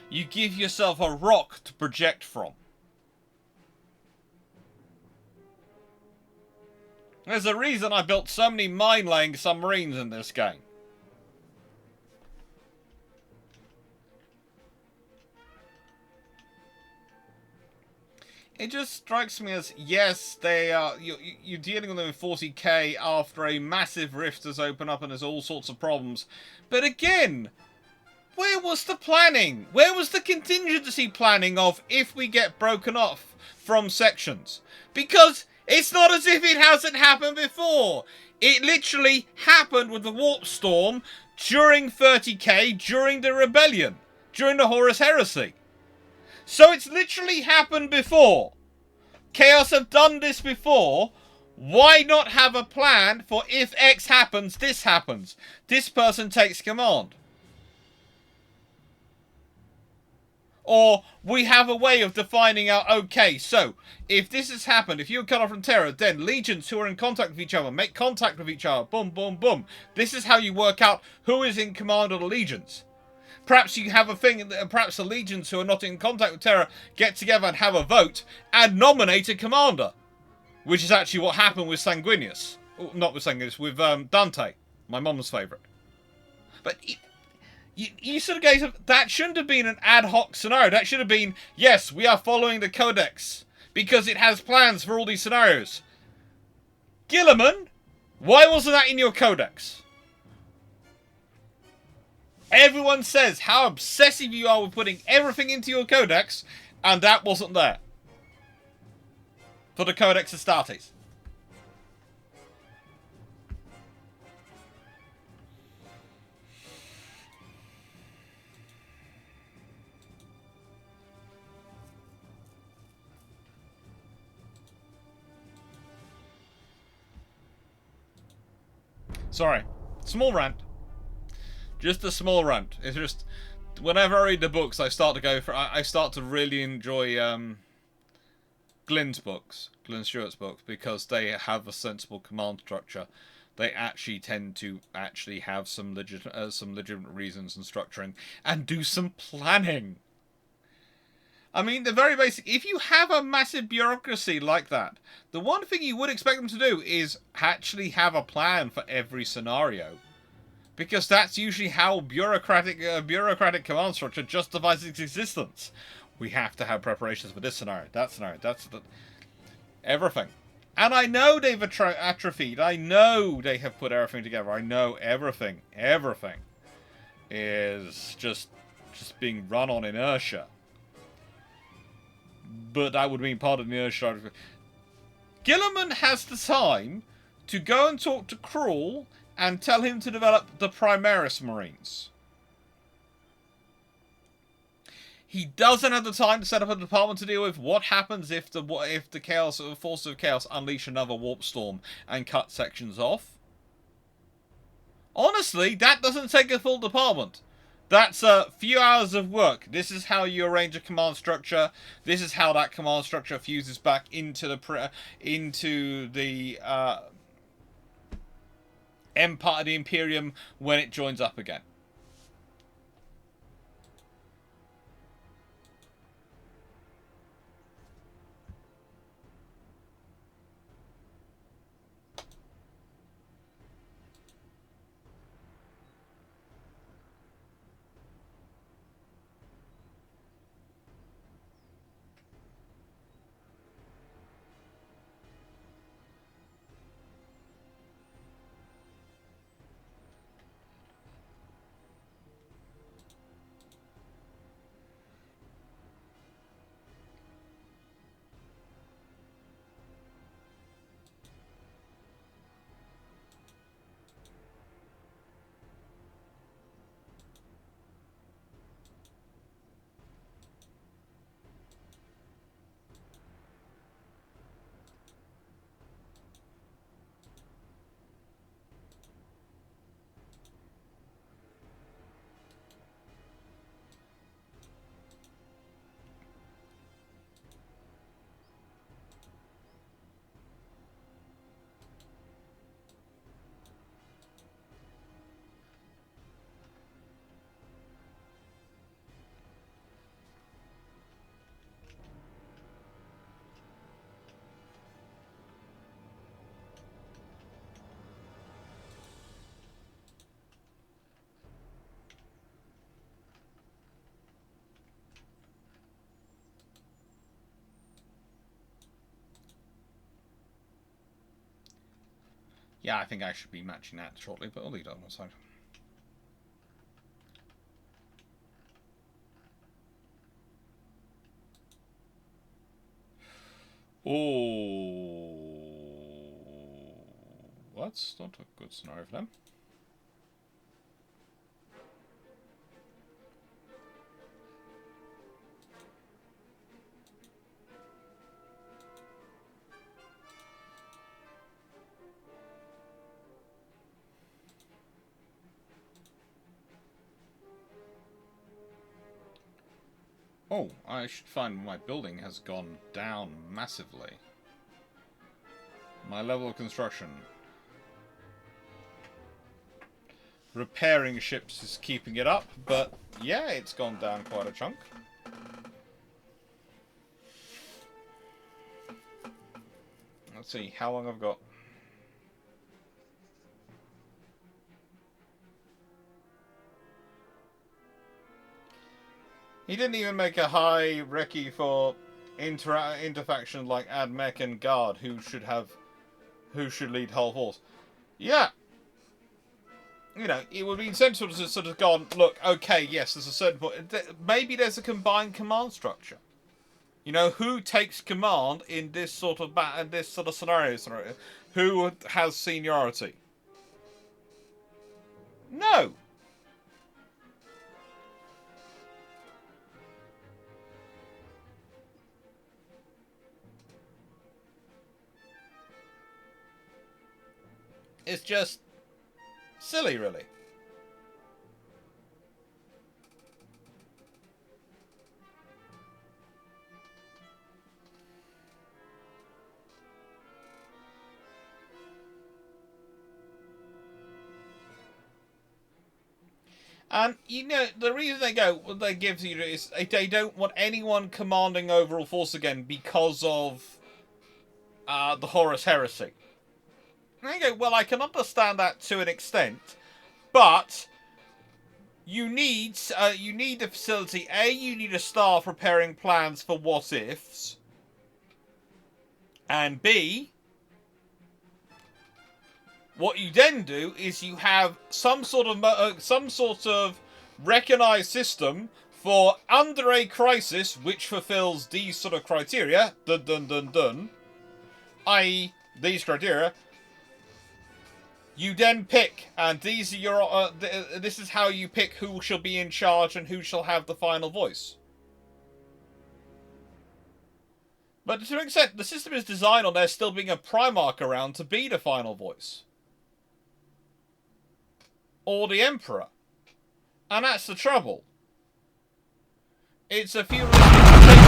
You give yourself a rock to project from. There's a reason I built so many mine-laying submarines in this game. It just strikes me as, yes, they are. You're dealing with them in 40k after a massive rift has opened up and there's all sorts of problems. But again, where was the planning? Where was the contingency planning of if we get broken off from sections? Because it's not as if it hasn't happened before. It literally happened with the Warp Storm during 30k, during the Rebellion, during the Horus Heresy. So it's literally happened before. Chaos have done this before. Why not have a plan for if X happens, this happens? This person takes command. Or we have a way of defining out, okay, so if this has happened, if you're cut off from Terra, then legions who are in contact with each other make contact with each other. Boom, boom, boom. This is how you work out who is in command of the legions. Perhaps you have a thing, perhaps the legions who are not in contact with Terra get together and have a vote and nominate a commander. Which is actually what happened with Sanguinius. Not with Sanguinius, with Dante, my mom's favourite. But you sort of go, that shouldn't have been an ad hoc scenario. That should have been, yes, we are following the Codex because it has plans for all these scenarios. Gilliman, why wasn't that in your Codex? Everyone says how obsessive you are with putting everything into your Codex, and that wasn't there. For the Codex Astartes. Sorry. Small rant. Just a small rant. It's just... Whenever I read the books, I start to go for... I start to really enjoy Glyn's books. Glyn Stewart's books. Because they have a sensible command structure. They actually tend to actually have some legitimate reasons and structuring. And do some planning. I mean, the very basic... If you have a massive bureaucracy like that, the one thing you would expect them to do is actually have a plan for every scenario. Because that's usually how bureaucratic command structure justifies its existence. We have to have preparations for this scenario, that scenario, everything. And I know they've atrophied. I know they have put everything together. I know everything is just being run on inertia. But that would mean part of the inertia. Gilliman has the time to go and talk to Krul and tell him to develop the Primaris Marines. He doesn't have the time to set up a department to deal with what happens if the chaos forces of chaos unleash another warp storm and cut sections off. Honestly, that doesn't take a full department. That's a few hours of work. This is how you arrange a command structure. This is how that command structure fuses back into the Empire, the Imperium, when it joins up again. Yeah, I think I should be matching that shortly, but I'll leave it on one side. Oh, that's not a good scenario for them. Oh, I should find my building has gone down massively. My level of construction. Repairing ships is keeping it up, but yeah, it's gone down quite a chunk. Let's see how long I've got. He didn't even make a high recce for interfaction like Admech and Guard, who should lead whole force. Yeah. You know, it would be sensible to sort of go on, look, okay, yes, there's a certain point. Maybe there's a combined command structure. You know, who takes command in this sort of scenario? Who has seniority? No. It's just Silly, really. And, you know, the reason they give you is they don't want anyone commanding overall force again because of the Horus Heresy. And you go, well, I can understand that to an extent, but you need the facility. A, you need a staff preparing plans for what ifs, and B, what you then do is you have some sort of recognized system for under a crisis which fulfills these sort of criteria. Dun dun dun dun. I.e., these criteria. You then pick, and these are your. This is how you pick who shall be in charge and who shall have the final voice. But to an extent, the system is designed on there still being a Primarch around to be the final voice. Or the Emperor. And that's the trouble. It's a feudalistic dictatorship.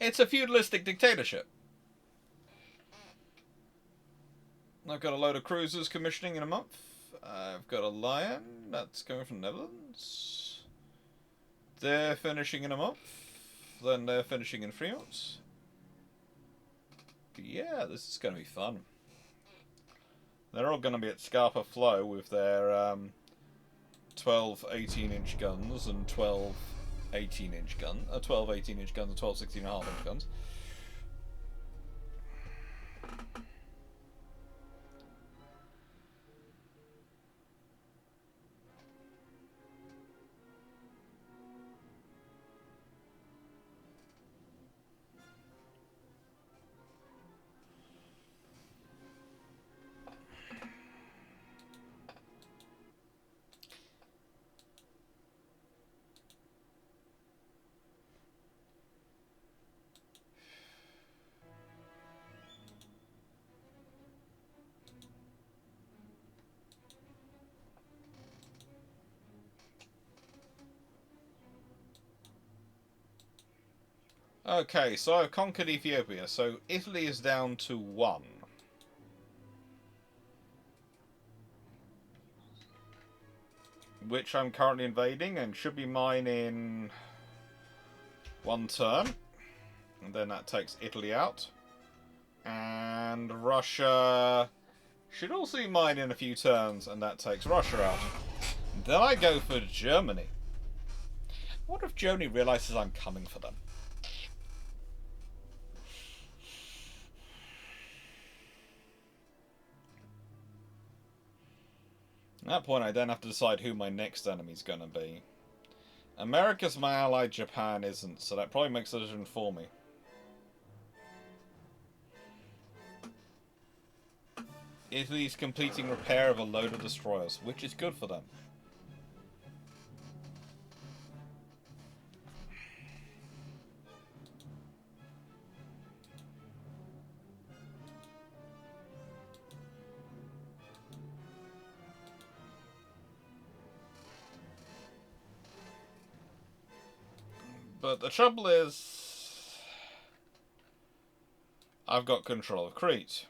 It's a feudalistic dictatorship. I've got a load of cruisers commissioning in a month. I've got a Lion that's coming from the Netherlands. They're finishing in a month. Then they're finishing in 3 months. Yeah, this is going to be fun. They're all going to be at Scarpa Flow with their 12 18-inch guns and 12 18-inch guns. 12 18-inch guns and 12 16.5-inch guns. Okay, so I've conquered Ethiopia, so Italy is down to 1. Which I'm currently invading and should be mine in 1 turn. And then that takes Italy out. And Russia should also be mine in a few turns, and that takes Russia out. Then I go for Germany. I wonder if Germany realises I'm coming for them. At that point, I then have to decide who my next enemy's going to be. America's my ally, Japan isn't, so that probably makes a decision for me. Italy's completing repair of a load of destroyers, which is good for them. But the trouble is, I've got control of Crete.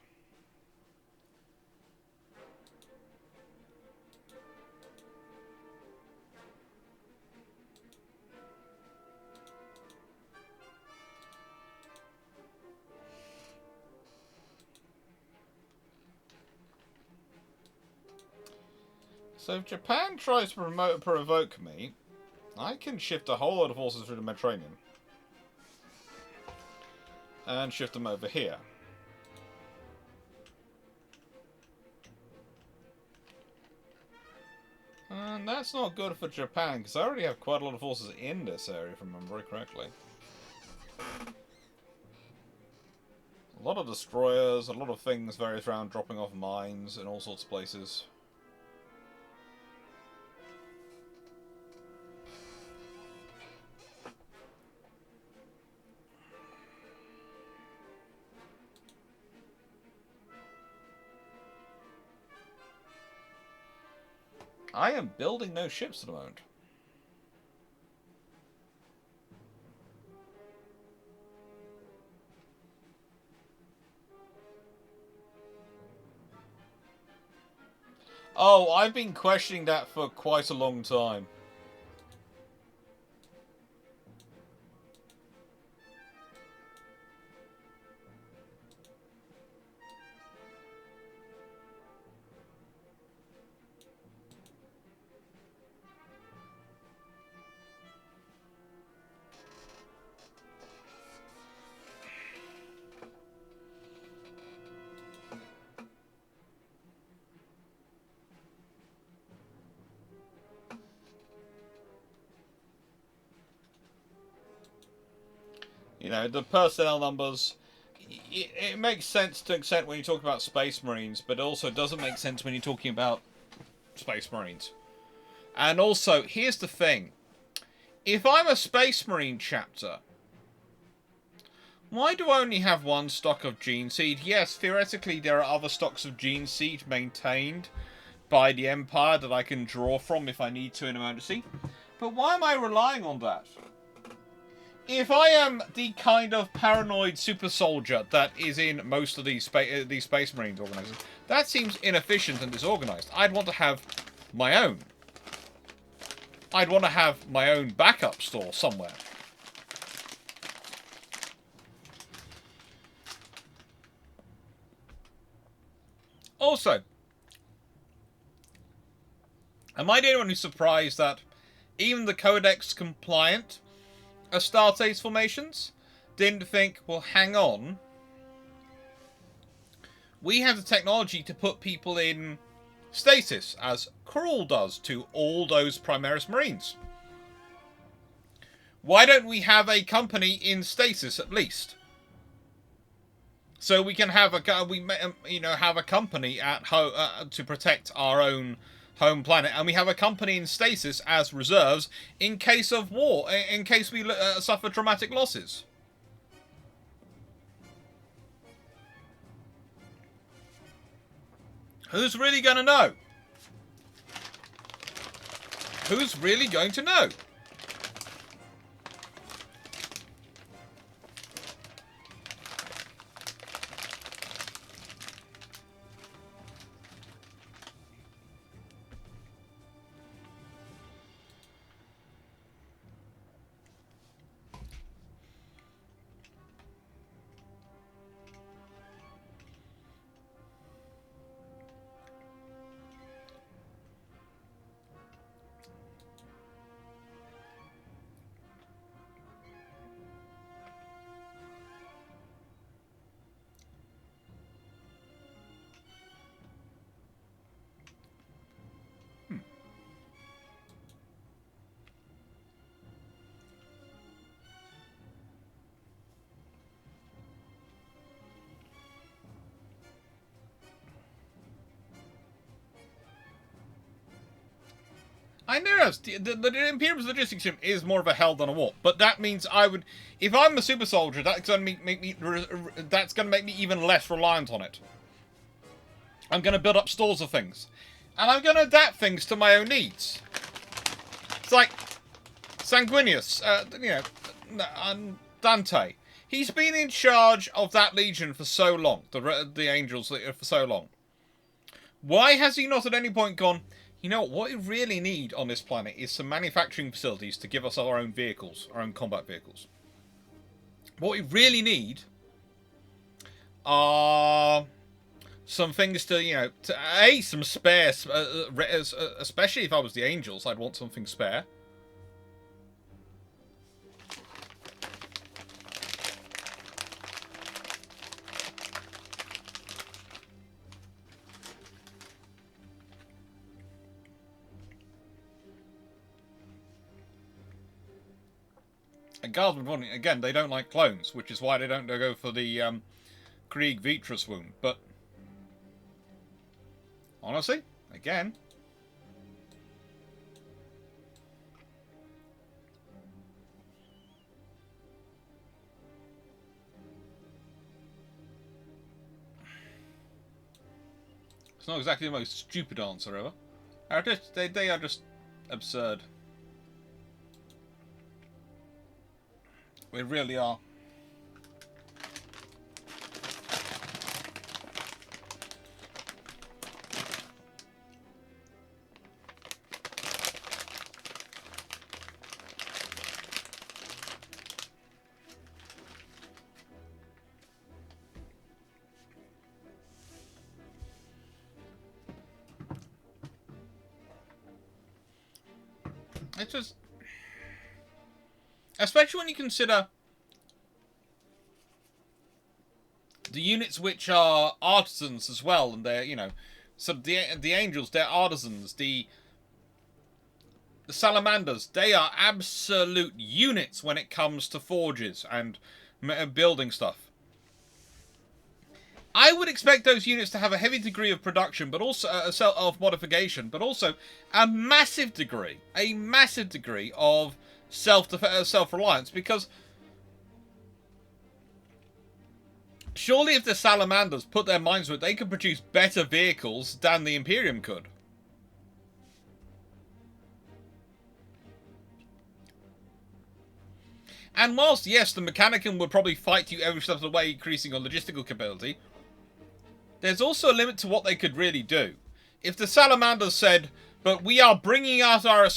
So if Japan tries to provoke me, I can shift a whole lot of forces through the Mediterranean. And shift them over here. And that's not good for Japan, because I already have quite a lot of forces in this area, if I remember very correctly. A lot of destroyers, a lot of things various around dropping off mines in all sorts of places. I am building no ships at the moment. Oh, I've been questioning that for quite a long time. You know, the personnel numbers, it makes sense to an extent when you talk about Space Marines, but it also doesn't make sense when you're talking about Space Marines. And also, here's the thing. If I'm a Space Marine chapter, why do I only have one stock of Gene Seed? Yes, theoretically there are other stocks of Gene Seed maintained by the Empire that I can draw from if I need to in emergency. But why am I relying on that? If I am the kind of paranoid super soldier that is in most of these Space Marines organizations, that seems inefficient and disorganized. I'd want to have my own. I'd want to have my own backup store somewhere. Also, am I the only one who's surprised that even the Codex compliant Astartes formations didn't think, well, hang on, we have the technology to put people in stasis, as Krull does to all those Primaris Marines. Why don't we have a company in stasis at least? So we can have a have a company at to protect our own home planet, and we have a company in stasis as reserves in case of war, in case we suffer dramatic losses. Who's really going to know? Who's really going to know? I know the Imperial's logistics system is more of a hell than a warp, but that means I would, if I'm a super soldier, that's going to make me even less reliant on it. I'm going to build up stores of things, and I'm going to adapt things to my own needs. It's like Sanguinius, Dante. He's been in charge of that legion for so long, the Angels for so long. Why has he not at any point gone, you know what we really need on this planet is some manufacturing facilities to give us our own vehicles, our own combat vehicles. What we really need are some things to, some spare, especially if I was the Angels, I'd want something spare. And Guardsmen, again, they don't like clones, which is why they don't go for the Krieg Vitrus wound. But honestly, again, it's not exactly the most stupid answer ever. They are just absurd. They really are. It's just... Especially when you consider the units which are artisans as well, and they're, you know, so the angels, they're artisans. The salamanders, they are absolute units when it comes to forges and building stuff. I would expect those units to have a heavy degree of production, but also of modification, but also a massive degree of self-reliance, because surely if the salamanders put their minds to it, they could produce better vehicles than the Imperium could. And whilst, yes, the Mechanicum would probably fight you every step of the way, increasing your logistical capability, there's also a limit to what they could really do. If the Salamanders said, but we are bringing out our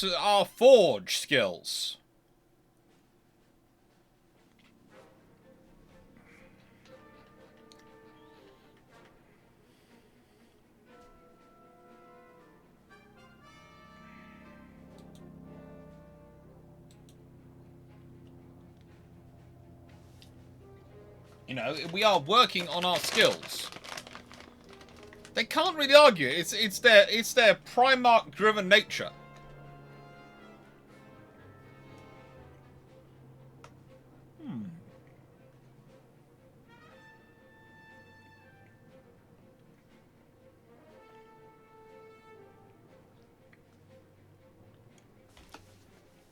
forge skills. You know, we are working on our skills. They can't really argue. It's their Primarch-driven nature.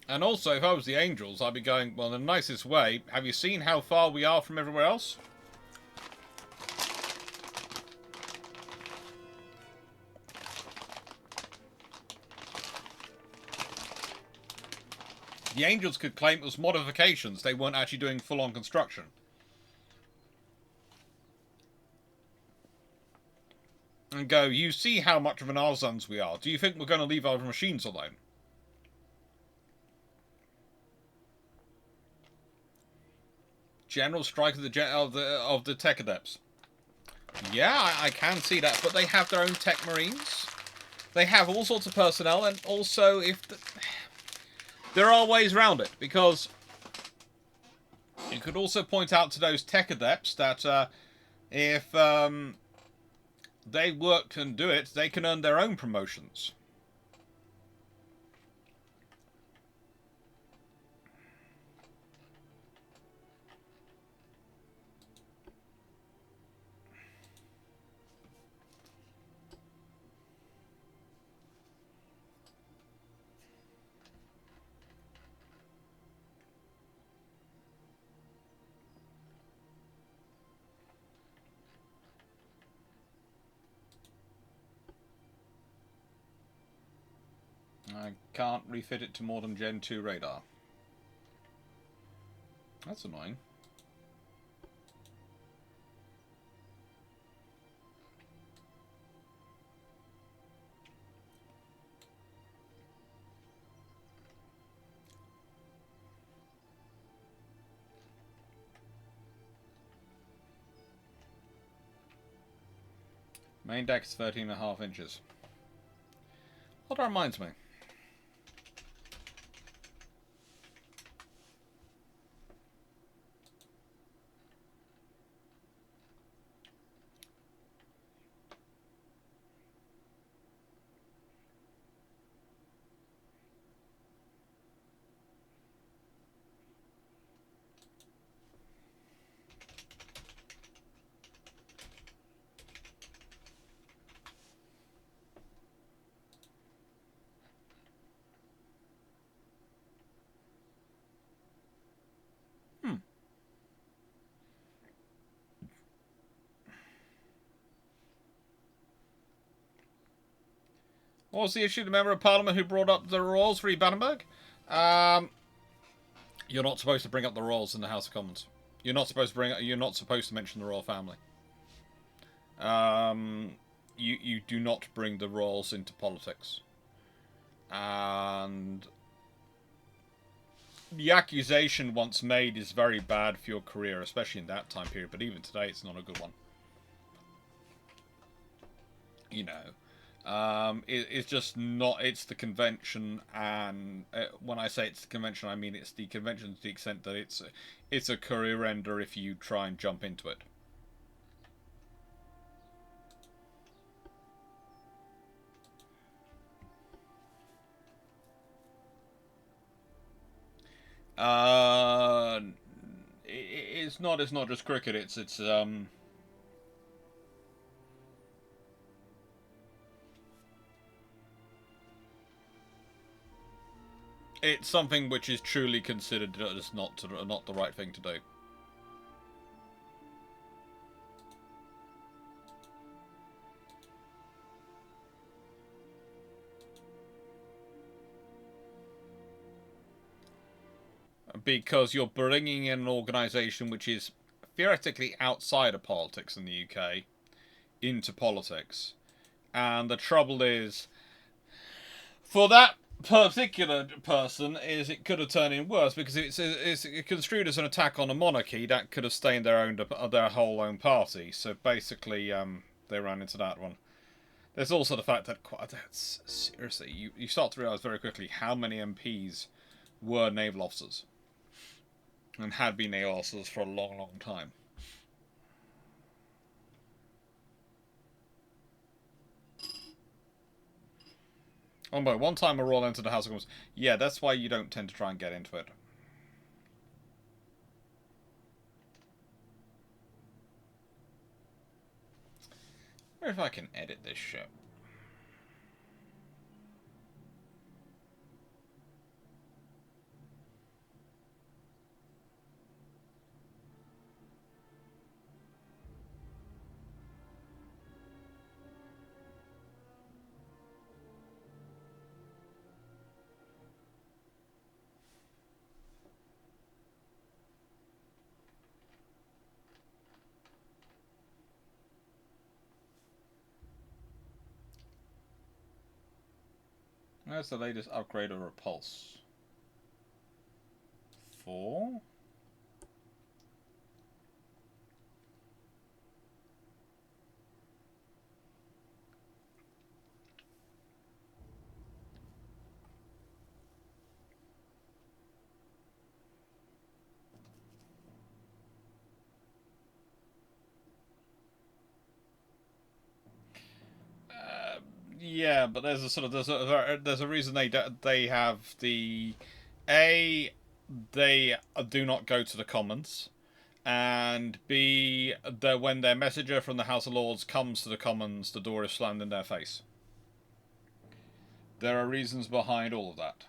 And also, if I was the Angels, I'd be going, well, in the nicest way, have you seen how far we are from everywhere else? The Angels could claim it was modifications. They weren't actually doing full-on construction. And go, you see how much of an Arzans we are. Do you think we're going to leave our machines alone? General strike of the Tech Adepts. Yeah, I can see that, but they have their own Tech Marines. They have all sorts of personnel, and also there are ways around it, because you could also point out to those Tech Adepts that if they work and do it, they can earn their own promotions. I can't refit it to more than Gen 2 radar. That's annoying. Main deck is 13.5 inches. What reminds me? What was the issue? The member of parliament who brought up the royals for Battenberg? You're not supposed to bring up the royals in the House of Commons. You're not supposed to mention the royal family. You do not bring the royals into politics. And the accusation once made is very bad for your career, especially in that time period. But even today, it's not a good one. You know, it's just not. It's the convention, and when I say it's the convention, I mean it's the convention to the extent that it's a career ender if you try and jump into it. It's not. It's not just cricket. It's something which is truly considered as not the right thing to do. Because you're bringing in an organisation which is theoretically outside of politics in the UK into politics. And the trouble is, for that particular person, is it could have turned in worse because it's construed as an attack on a monarchy that could have stained their whole own party. So basically, they ran into that one. There's also the fact that seriously, you start to realise very quickly how many MPs were naval officers. And had been naval officers for a long, long time. Oh boy, one time a royal entered the House of Commons. Yeah, that's why you don't tend to try and get into it. I wonder if I can edit this shit. Where's the latest upgrade of Repulse? 4? Yeah, but there's a reason they have the A. They do not go to the Commons, and B. When their messenger from the House of Lords comes to the Commons, the door is slammed in their face. There are reasons behind all of that.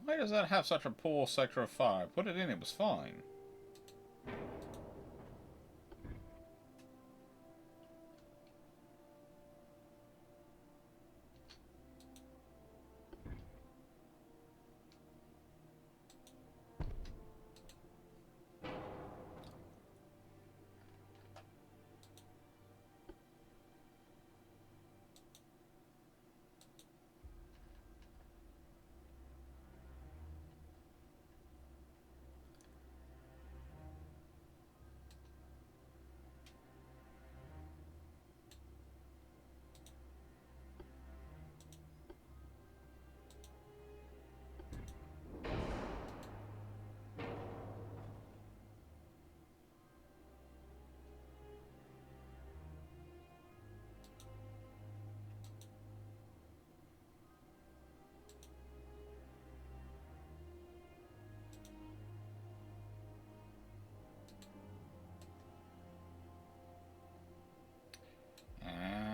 Why does that have such a poor sector of fire? Put it in, it was fine.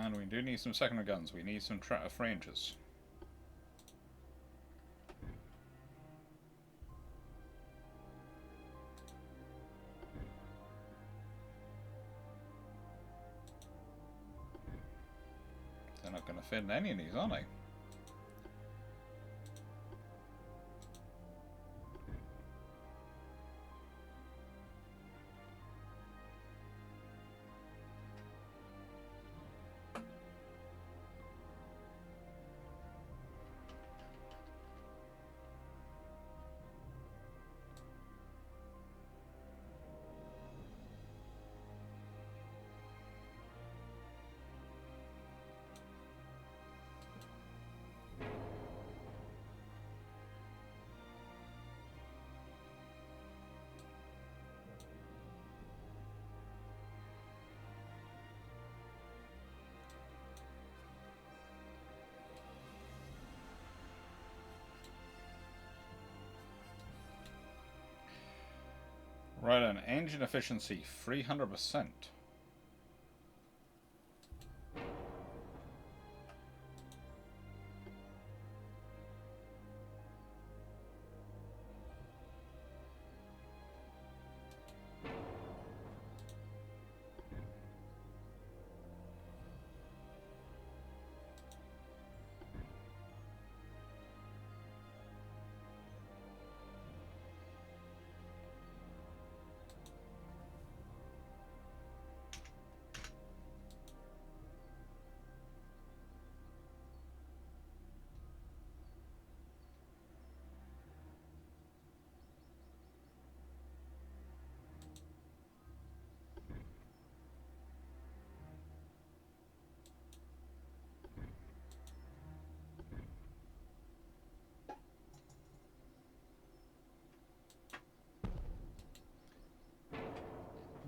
And we do need some secondary guns. We need some frangers. They're not going to fit in any of these, are they? Right on, engine efficiency, 300%.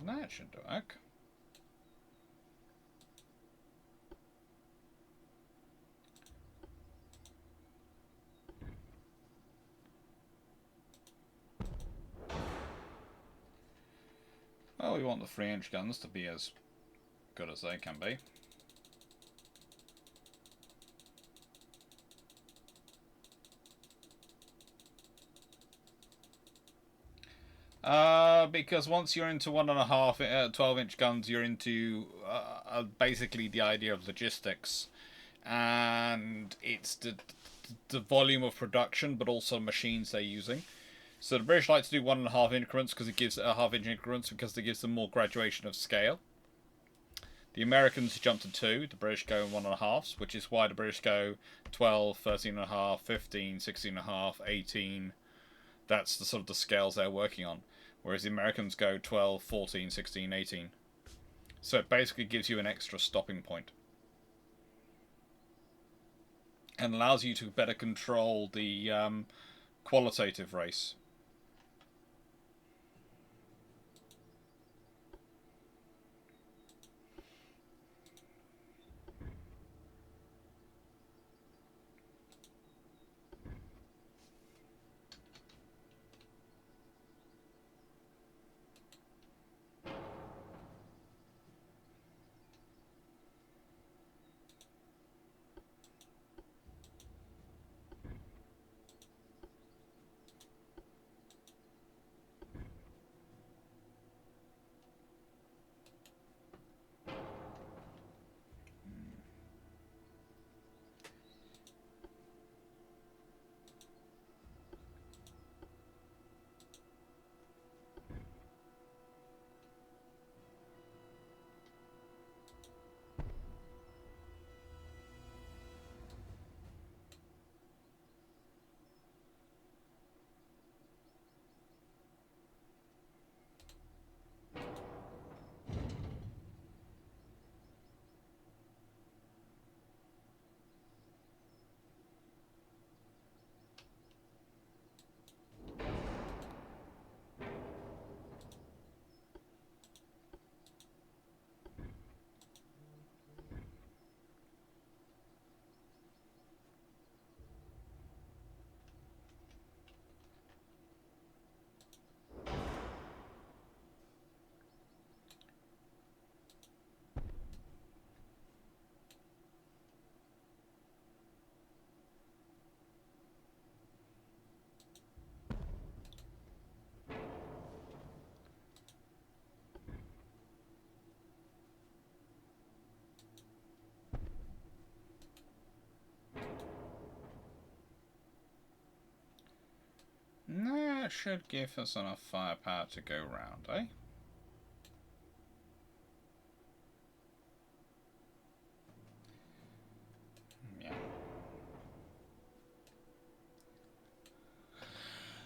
That should work. Well, we want the 3-inch guns to be as good as they can be. Because once you're into 1.5 12-inch guns, you're into basically the idea of logistics, and it's the volume of production, but also machines they're using. So the British like to do 1.5 increments because it gives half-inch increments because it gives them more graduation of scale. The Americans jump to 2, the British go in 1.5s, which is why the British go 12, 13.5, 15, 16.5, 18. That's the sort of the scales they're working on. Whereas the Americans go 12, 14, 16, 18. So it basically gives you an extra stopping point. and allows you to better control the qualitative race. That should give us enough firepower to go round, eh? Yeah.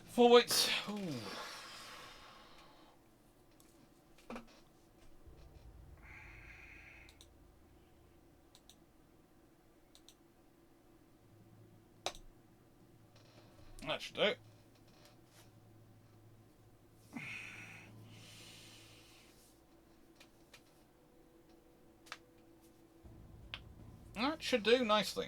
Forwards. Ooh. That should do. That should do nicely.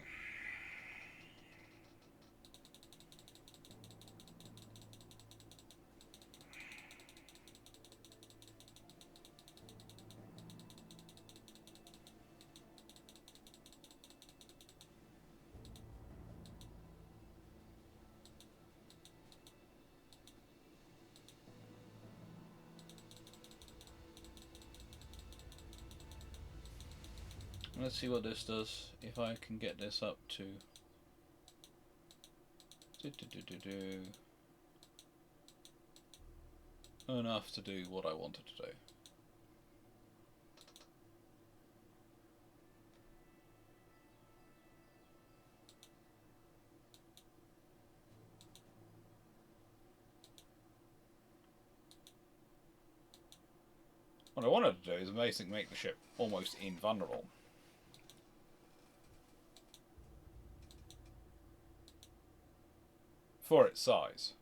Let's see what this does. If I can get this up to enough to do what I wanted to do. What I wanted to do is basically make the ship almost invulnerable. For its size.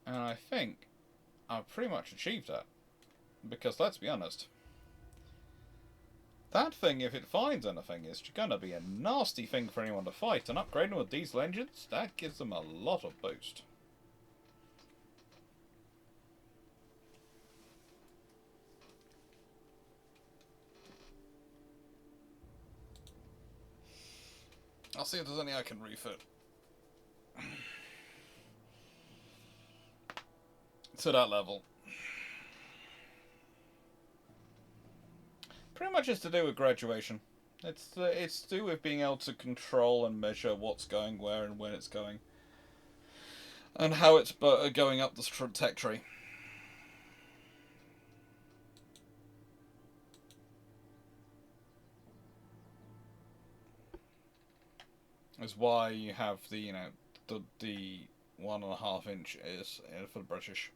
And I think I've pretty much achieved that. Because let's be honest, that thing, if it finds anything, is going to be a nasty thing for anyone to fight. And upgrading with diesel engines, that gives them a lot of boost. I'll see if there's any I can refit. To that level. Pretty much it's to do with graduation. It's to do with being able to control and measure what's going where and when it's going. And how it's going up the tech tree. Is why you have the, the 1.5 inch is for the British.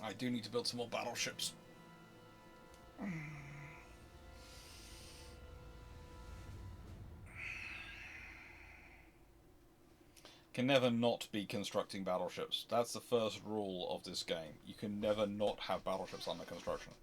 I do need to build some more battleships. Can never not be constructing battleships. That's the first rule of this game. You can never not have battleships under construction.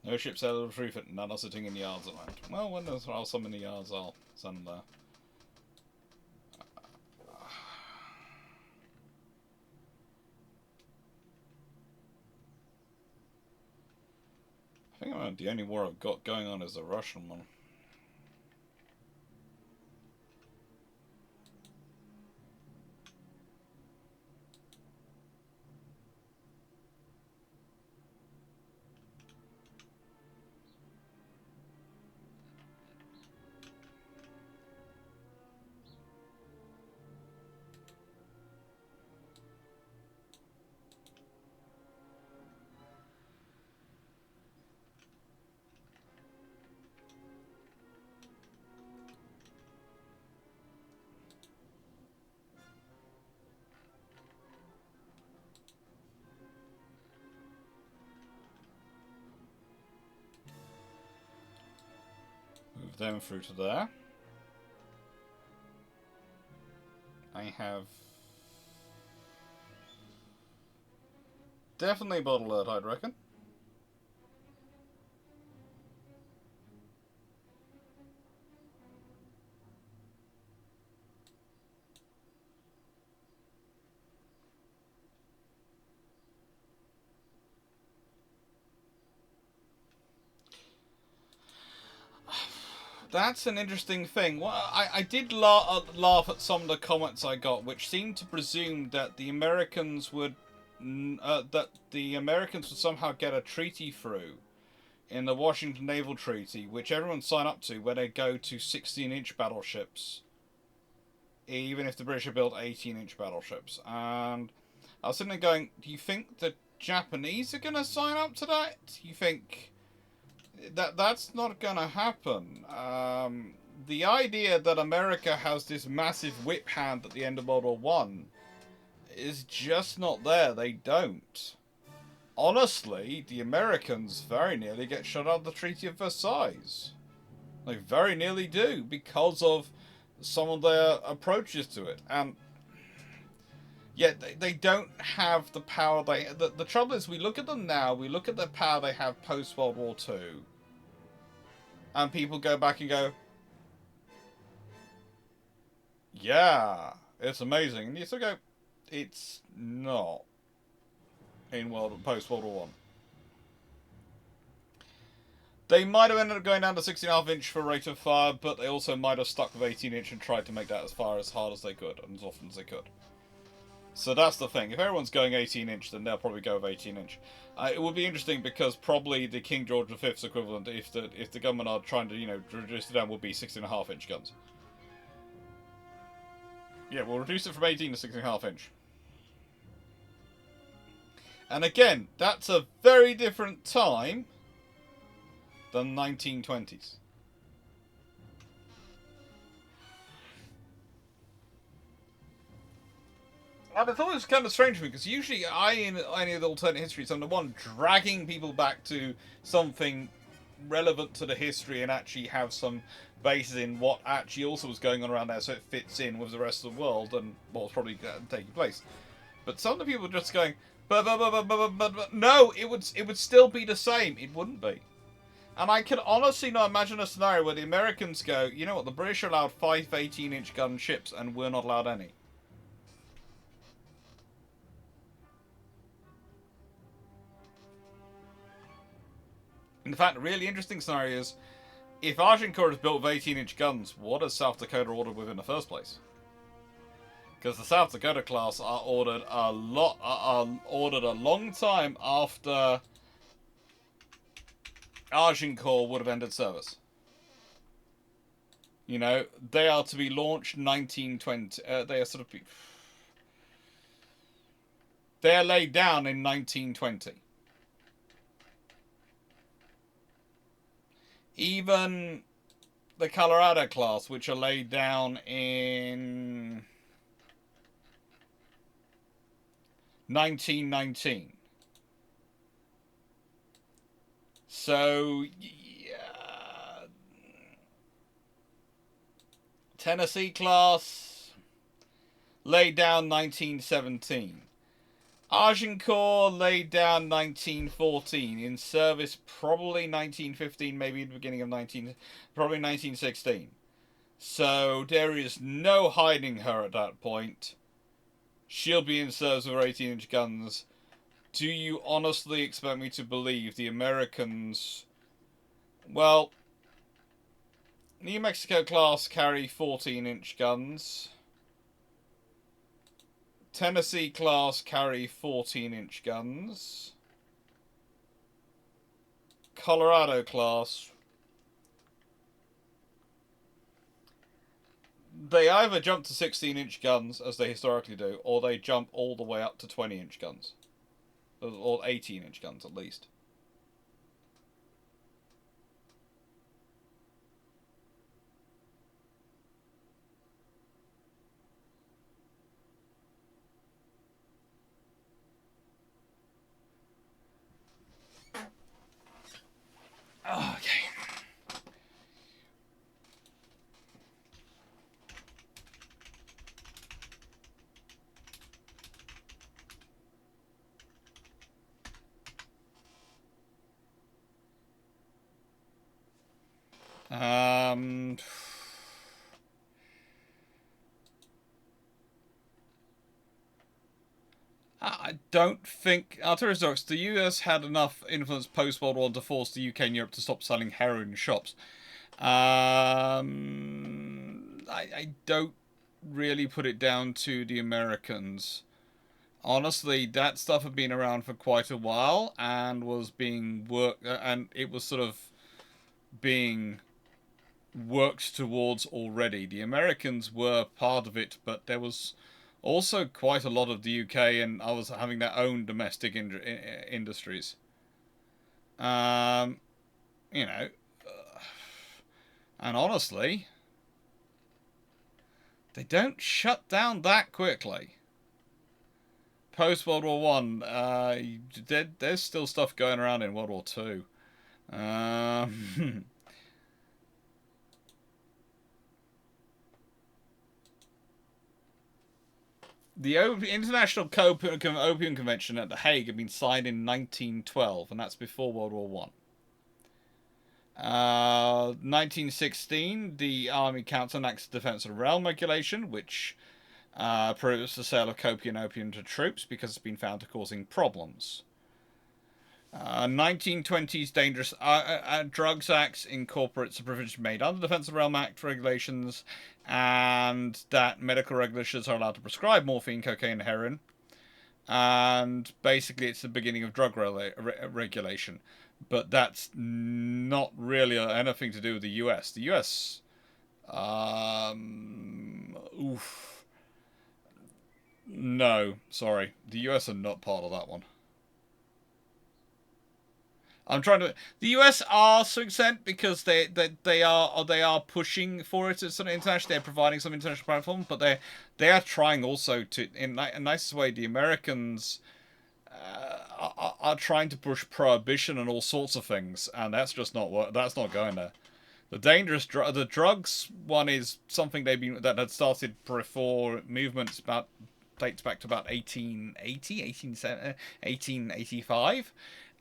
No ships out of the reef, none are sitting in yards at land. Well, when there are some in the yards, I'll send them there. I think the only war I've got going on is the Russian one. Move them through to there. I have definitely bottle alert, I'd reckon. That's an interesting thing. Well, I did laugh at some of the comments I got, which seemed to presume that the Americans would somehow get a treaty through in the Washington Naval Treaty, which everyone signed up to, where they go to 16-inch battleships, even if the British have built 18-inch battleships. And I was sitting there going, do you think the Japanese are going to sign up to that? Do you think that's not going to happen? The idea that America has this massive whip hand at the end of World War One is just not there. They don't. Honestly, the Americans very nearly get shut out of the Treaty of Versailles. They very nearly do, because of some of their approaches to it. And yet they don't have the power they... The trouble is, we look at them now, we look at the power they have post-World War II, and people go back and go, yeah, it's amazing. And you sort of go, it's not in post-World War One. They might have ended up going down to 16.5 inch for rate of fire, but they also might have stuck with 18 inch and tried to make that as far as hard as they could, and as often as they could. So that's the thing. If everyone's going 18 inch, then they'll probably go with 18 inch. It would be interesting, because probably the King George V's equivalent, if the government are trying to, reduce it down, would be 16.5 inch guns. Yeah, we'll reduce it from 18 to 16.5 inch. And again, that's a very different time than 1920s. And I thought it was kind of strange for me, because usually in any of the alternate histories, I'm the one dragging people back to something relevant to the history and actually have some basis in what actually also was going on around there, so it fits in with the rest of the world and what was probably taking place. But some of the people are just going, but no, it would still be the same. It wouldn't be. And I can honestly not imagine a scenario where the Americans go, you know what, the British are allowed 5 18-inch gun ships and we're not allowed any. In fact, a really interesting scenario is, if Agincourt is built with 18-inch guns, what has South Dakota ordered with in the first place? Because the South Dakota class are ordered a long time after Agincourt would have ended service. You know, they are to be launched 1920. They are sort of. They are laid down in 1920. Even the Colorado class, which are laid down in 1919. So, yeah. Tennessee class, laid down 1917. Agincourt laid down 1914. In service, probably 1915, maybe the beginning of probably 1916. So there is no hiding her at that point. She'll be in service with her 18-inch guns. Do you honestly expect me to believe the Americans... Well, New Mexico class carry 14-inch guns. Tennessee class carry 14-inch guns. Colorado class... They either jump to 16-inch guns, as they historically do, or they jump all the way up to 20-inch guns. Or 18-inch guns, at least. Okay. I don't think Arturistox, the US had enough influence post World War to force the UK and Europe to stop selling heroin in shops. I don't really put it down to the Americans. Honestly, that stuff had been around for quite a while and was being worked, and it was sort of being worked towards already. The Americans were part of it, but there was also quite a lot of the UK and others having their own domestic industries. You know, and honestly, they don't shut down that quickly. Post World War One, there's still stuff going around in World War Two. The International Opium Convention at The Hague had been signed in 1912, and that's before World War One. 1916, the Army Council enacts the Defence of the Realm Regulation, which prohibits the sale of copium and opium to troops because it's been found to causing problems. 1920s Dangerous Drugs Act incorporates the provision made under the Defence of the Realm Act regulations, and that medical regulations are allowed to prescribe morphine, cocaine, and heroin. And basically, it's the beginning of drug regulation. But that's not really anything to do with the US. The US, no, sorry, the US are not part of that one. I'm trying to. The US are to an extent because they are pushing for it as sort of international. They're providing some international platform, but they are trying also to, in a nicest way. The Americans are trying to push prohibition and all sorts of things, and that's just not that's not going there. The the drugs one is something that had started before movements dates back to about 1885.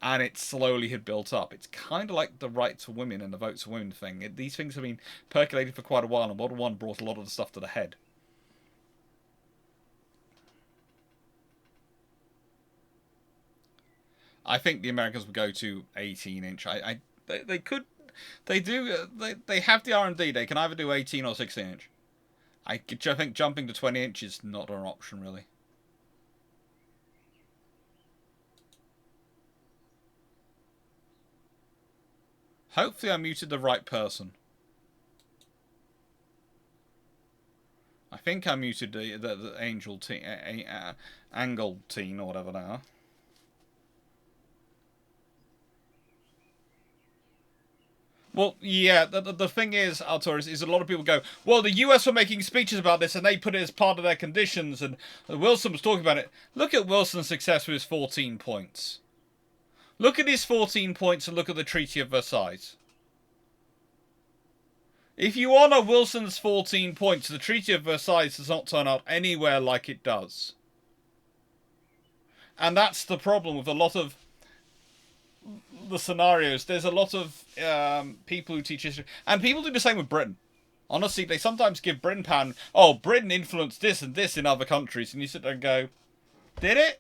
And it slowly had built up. It's kind of like the right to women and the votes for women thing. These things have been percolating for quite a while, and World War One brought a lot of the stuff to the head. I think the Americans would go to 18-inch. They could. They do. They have the R&D. They can either do 18 or 16 inch. I think jumping to 20 inch is not an option really. Hopefully I muted the right person. I think I muted the angel teen, angle teen or whatever they are. Well, yeah, the thing is, Arturus, is a lot of people go, well, the US were making speeches about this and they put it as part of their conditions, and Wilson was talking about it. Look at Wilson's success with his 14 points. Look at his 14 points and look at the Treaty of Versailles. If you honour Wilson's 14 points, the Treaty of Versailles does not turn out anywhere like it does. And that's the problem with a lot of the scenarios. There's a lot of people who teach history, and people do the same with Britain. Honestly, they sometimes give Britain pound. Oh, Britain influenced this and this in other countries, and you sit there and go, did it?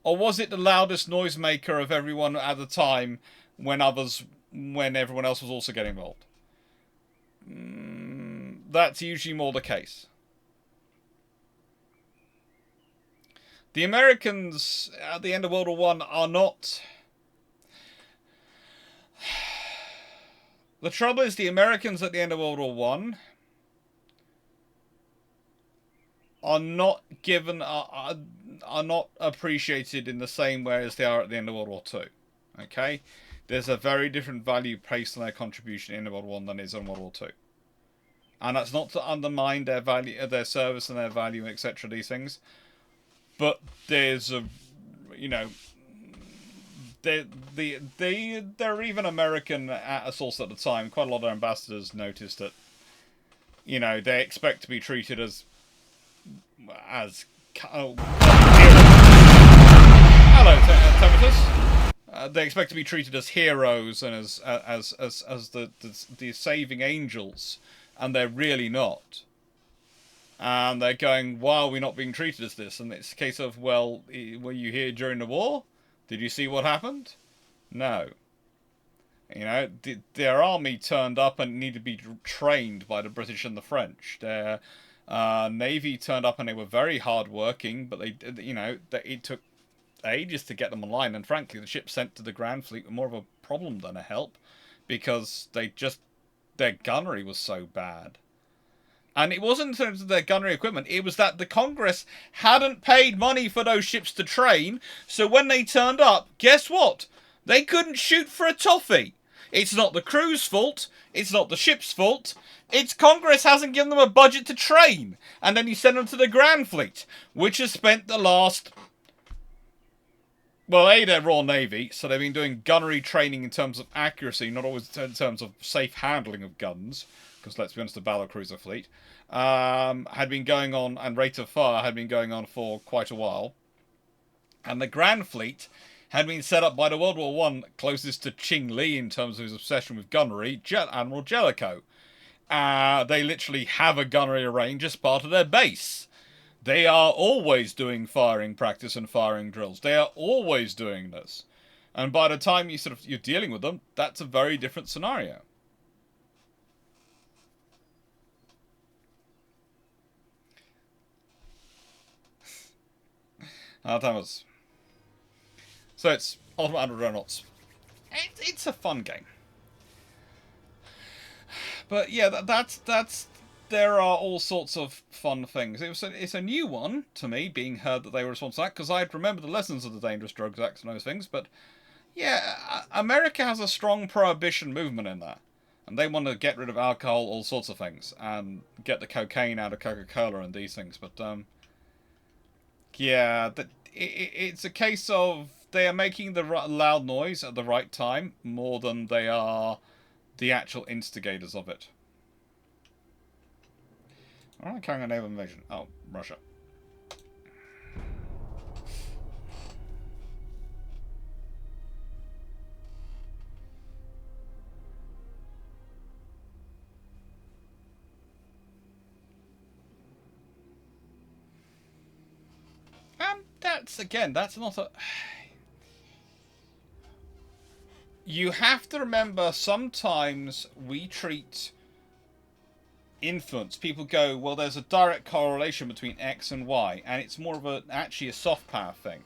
Or was it the loudest noisemaker of everyone at the time when everyone else was also getting involved? That's usually more the case. The Americans at the end of World War I are not. The trouble is, the Americans at the end of World War I are not given, are not appreciated in the same way as they are at the end of World War II. Okay? There's a very different value placed on their contribution in World War I than is in World War II. And that's not to undermine their value, their service and their value, etc. These things. But there's a, you know, they're even American at a source at the time. Quite a lot of ambassadors noticed that, you know, they expect to be treated as hello, Tempetus. They expect to be treated as heroes and as the saving angels, and they're really not. And they're going, why are we not being treated as this? And it's a case of, well, were you here during the war? Did you see what happened? No. You know, their army turned up and needed to be trained by the British and the French. Their navy turned up and they were very hard working, but they, you know, it took ages to get them online. And frankly, the ships sent to the Grand Fleet were more of a problem than a help, because their gunnery was so bad. And it wasn't in terms of their gunnery equipment, it was that the Congress hadn't paid money for those ships to train, so when they turned up, guess what? They couldn't shoot for a toffee. It's not the crew's fault, it's not the ship's fault, it's Congress hasn't given them a budget to train. And then you send them to the Grand Fleet, which has spent the last... Well, they're Royal Navy, so they've been doing gunnery training in terms of accuracy, not always in terms of safe handling of guns. Because let's be honest, the Battlecruiser fleet had been going on, and rate of fire had been going on for quite a while. And the Grand Fleet had been set up by the World War I closest to Ching Li in terms of his obsession with gunnery, Admiral Jellicoe. They literally have a gunnery range as part of their base. They are always doing firing practice and firing drills. They are always doing this. And by the time you're dealing with them, that's a very different scenario. So it's Ultimate Underdronauts. It's a fun game. But yeah, that's there are all sorts of fun things. It's a new one to me, being heard that they were responsible for that, because I'd remember the lessons of the Dangerous Drugs Act and those things. But yeah, America has a strong prohibition movement in that, and they want to get rid of alcohol, all sorts of things, and get the cocaine out of Coca-Cola and these things. But yeah, it's a case of they are making the loud noise at the right time more than they are the actual instigators of it. Alright, carrying a naval invasion. Oh, Russia. That's not a... You have to remember, sometimes we treat influence. People go, well, there's a direct correlation between X and Y, and it's more of actually a soft power thing.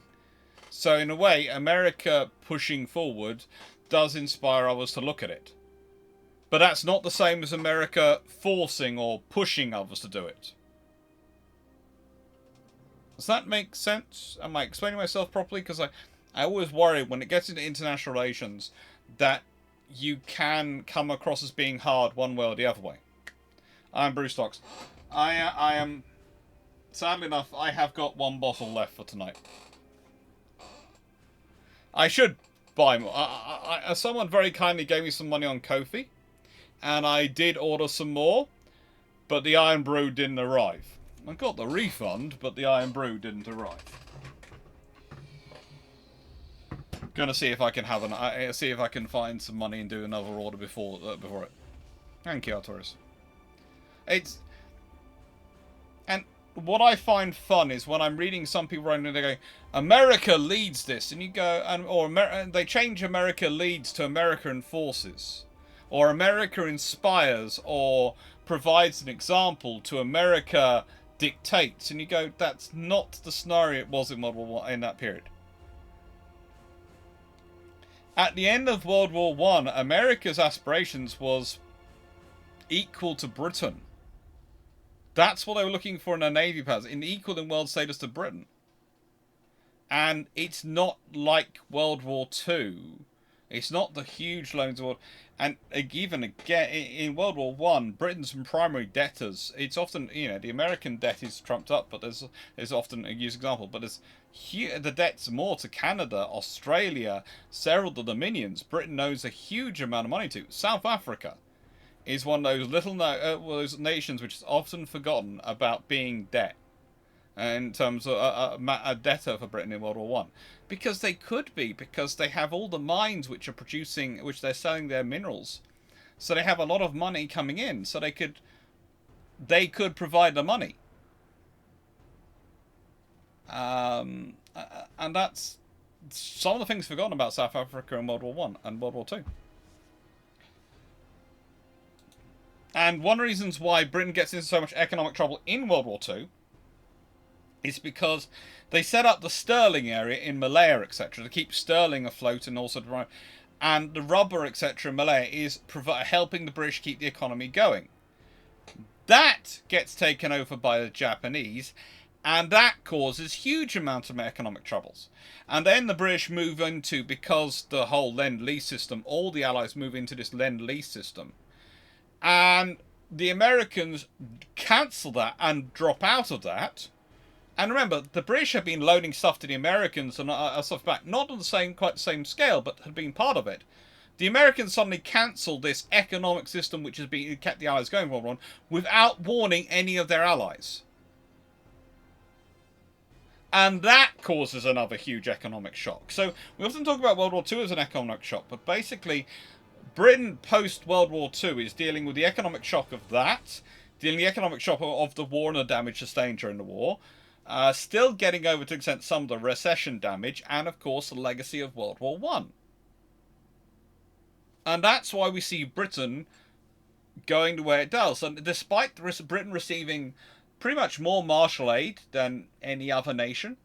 So in a way, America pushing forward does inspire others to look at it. But that's not the same as America forcing or pushing others to do it. Does that make sense? Am I explaining myself properly? Because I always worry when it gets into international relations that you can come across as being hard one way or the other way. I'm Bruce Stocks. I am... Sadly enough, I have got one bottle left for tonight. I should buy more. Someone very kindly gave me some money on Ko-fi, and I did order some more, but the Iron Brew didn't arrive. I got the refund, but the Iron Brew didn't arrive. Gonna see if I can have see if I can find some money and do another order before it. Thank you, Arturus. And what I find fun is when I'm reading some people writing, they go, America leads this, and you go, they change America leads to America enforces, or America inspires, or provides an example to America dictates, and you go, that's not the scenario it was in World War One in that period. At the end of World War One, America's aspirations was equal to Britain. That's what they were looking for in a navy powers, in equal in world status to Britain. And it's not like World War Two. It's not the huge loans of world. And even again, in World War One, Britain's primary debtors. It's often, the American debt is trumped up, but there's often a used example. But the debt's more to Canada, Australia, several of the Dominions. Britain owes a huge amount of money to. South Africa is one of those those nations which is often forgotten about being debt, in terms of a debtor for Britain in World War One, because they could be, because they have all the mines which they're selling their minerals, so they have a lot of money coming in, so they could provide the money, and that's some of the things forgotten about South Africa in World War One and World War Two. And one of the reasons why Britain gets into so much economic trouble in World War II is because they set up the sterling area in Malaya, etc., to keep sterling afloat, and also and the rubber, etc., in Malaya is helping the British keep the economy going. That gets taken over by the Japanese, and that causes huge amounts of economic troubles. And then the British move into, because the whole Lend-Lease system, all the Allies move into this Lend-Lease system. And the Americans cancel that and drop out of that. And remember, the British have been loaning stuff to the Americans and stuff back, not on quite the same scale, but had been part of it. The Americans suddenly cancelled this economic system which has kept the Allies going on without warning any of their allies. And that causes another huge economic shock. So we often talk about World War II as an economic shock, but basically Britain post-World War II is dealing with the economic shock of that, dealing with the economic shock of the war and the damage sustained during the war, still getting over to an extent some of the recession damage, and of course the legacy of World War I. And that's why we see Britain going the way it does. And despite Britain receiving pretty much more Marshall aid than any other nation,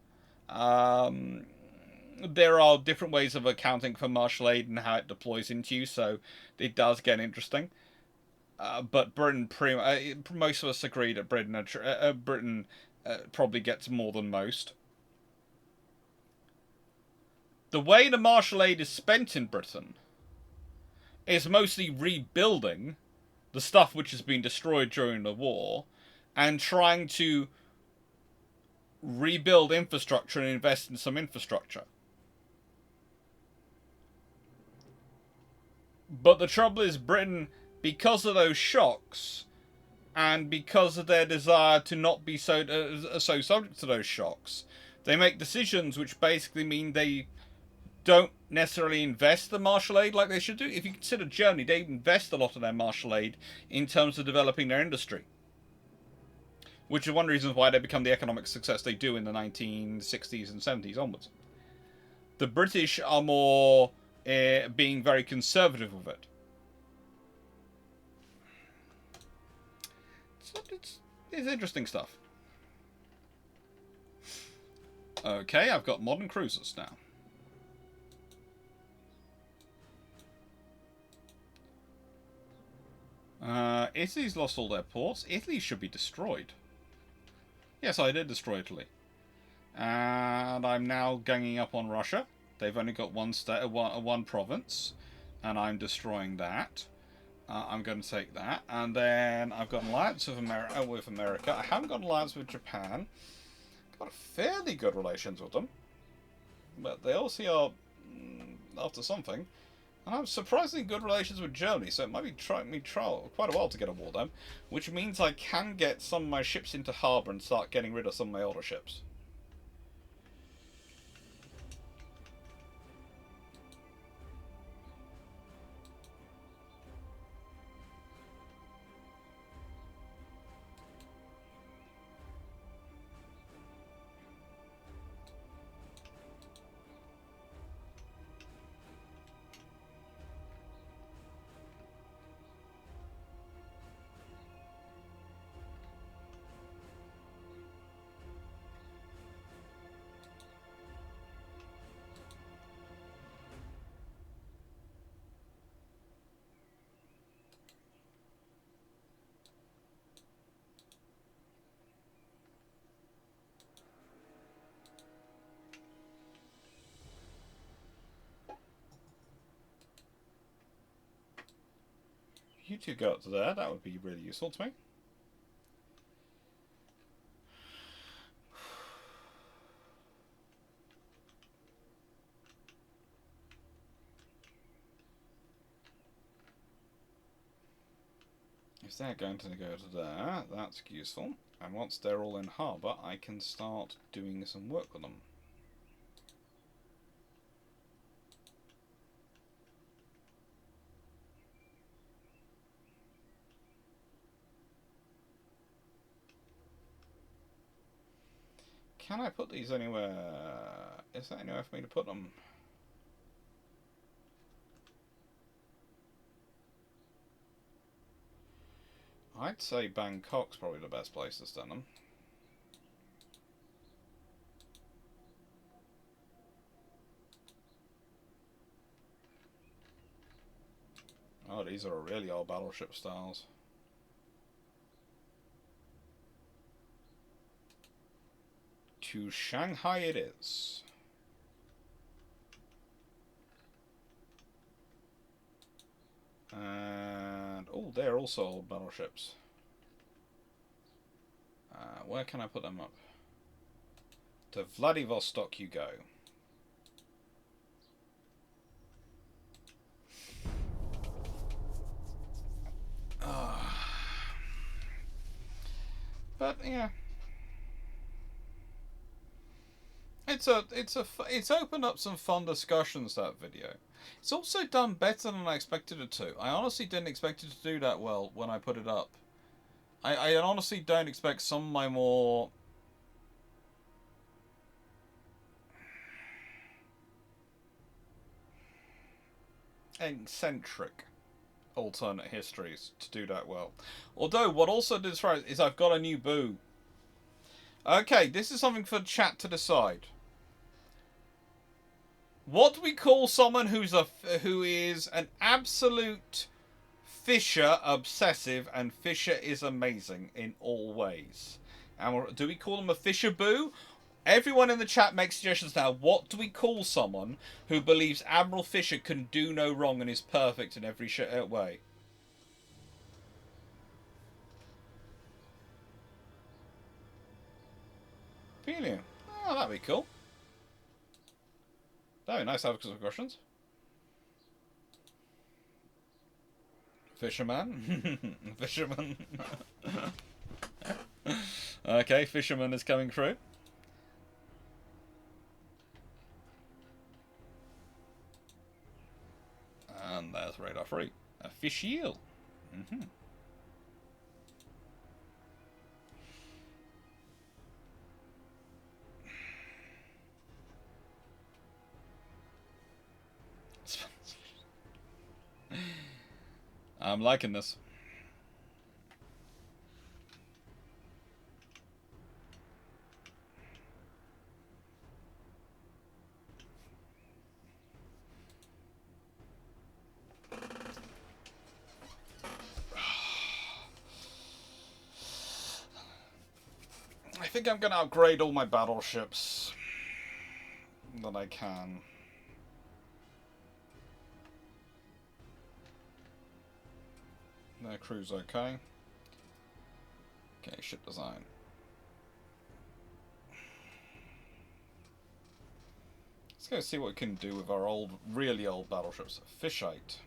there are different ways of accounting for Marshall aid and how it deploys into you, so it does get interesting. But Britain, most of us agree that Britain probably gets more than most. The way the Marshall aid is spent in Britain is mostly rebuilding the stuff which has been destroyed during the war, and trying to rebuild infrastructure and invest in some infrastructure. But the trouble is, Britain, because of those shocks, and because of their desire to not be so subject to those shocks, they make decisions which basically mean they don't necessarily invest the Marshall aid like they should do. If you consider Germany, they invest a lot of their Marshall aid in terms of developing their industry, which is one of the reasons why they become the economic success they do in the 1960s and 70s onwards. The British are more being very conservative with it. It's interesting stuff. Okay, I've got modern cruisers now. Italy's lost all their ports. Italy should be destroyed. Yes, I did destroy Italy. And I'm now ganging up on Russia. They've only got one province. And I'm destroying that. I'm going to take that. And then I've got an alliance with America. I haven't got an alliance with Japan. Got fairly good relations with them. But they obviously are after something. And I have surprisingly good relations with Germany, so it might be quite a while to get a war done, which means I can get some of my ships into harbour and start getting rid of some of my older ships. You two go up to there, that would be really useful to me. If they're going to go to there, that's useful. And once they're all in harbour, I can start doing some work with them. Can I put these anywhere? Is there anywhere for me to put them? I'd say Bangkok's probably the best place to send them. Oh, these are really old battleship styles. To Shanghai it is. And oh, they're also old battleships. Where can I put them up? To Vladivostok you go. But yeah, it's opened up some fun discussions, that video. It's also done better than I expected it to. I honestly didn't expect it to do that well when I put it up. I honestly don't expect some of my more eccentric alternate histories to do that well. Although, what also did surprise is I've got a new boo. Okay, this is something for chat to decide. What do we call someone who is an absolute Fisher obsessive, and Fisher is amazing in all ways? And do we call them a Fisher boo? Everyone in the chat make suggestions now. What do we call someone who believes Admiral Fisher can do no wrong and is perfect in every way? Ophelia. Oh, that'd be cool. That'd be nice to have some questions. Fisherman. Fisherman. Okay, Fisherman is coming through. And there's radar free. A fish eel. I'm liking this. I think I'm going to upgrade all my battleships that I can. Their crew's okay. Okay, ship design. Let's go see what we can do with our old, really old battleships. Fishite.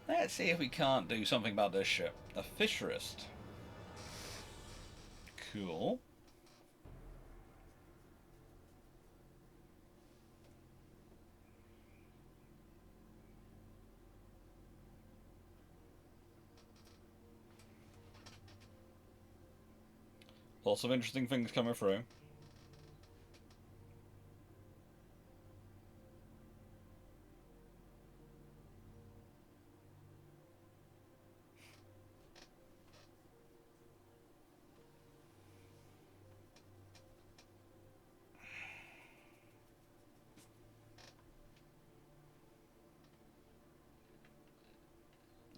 Let's see if we can't do something about this ship. A fisherist. Cool. Lots of interesting things coming through.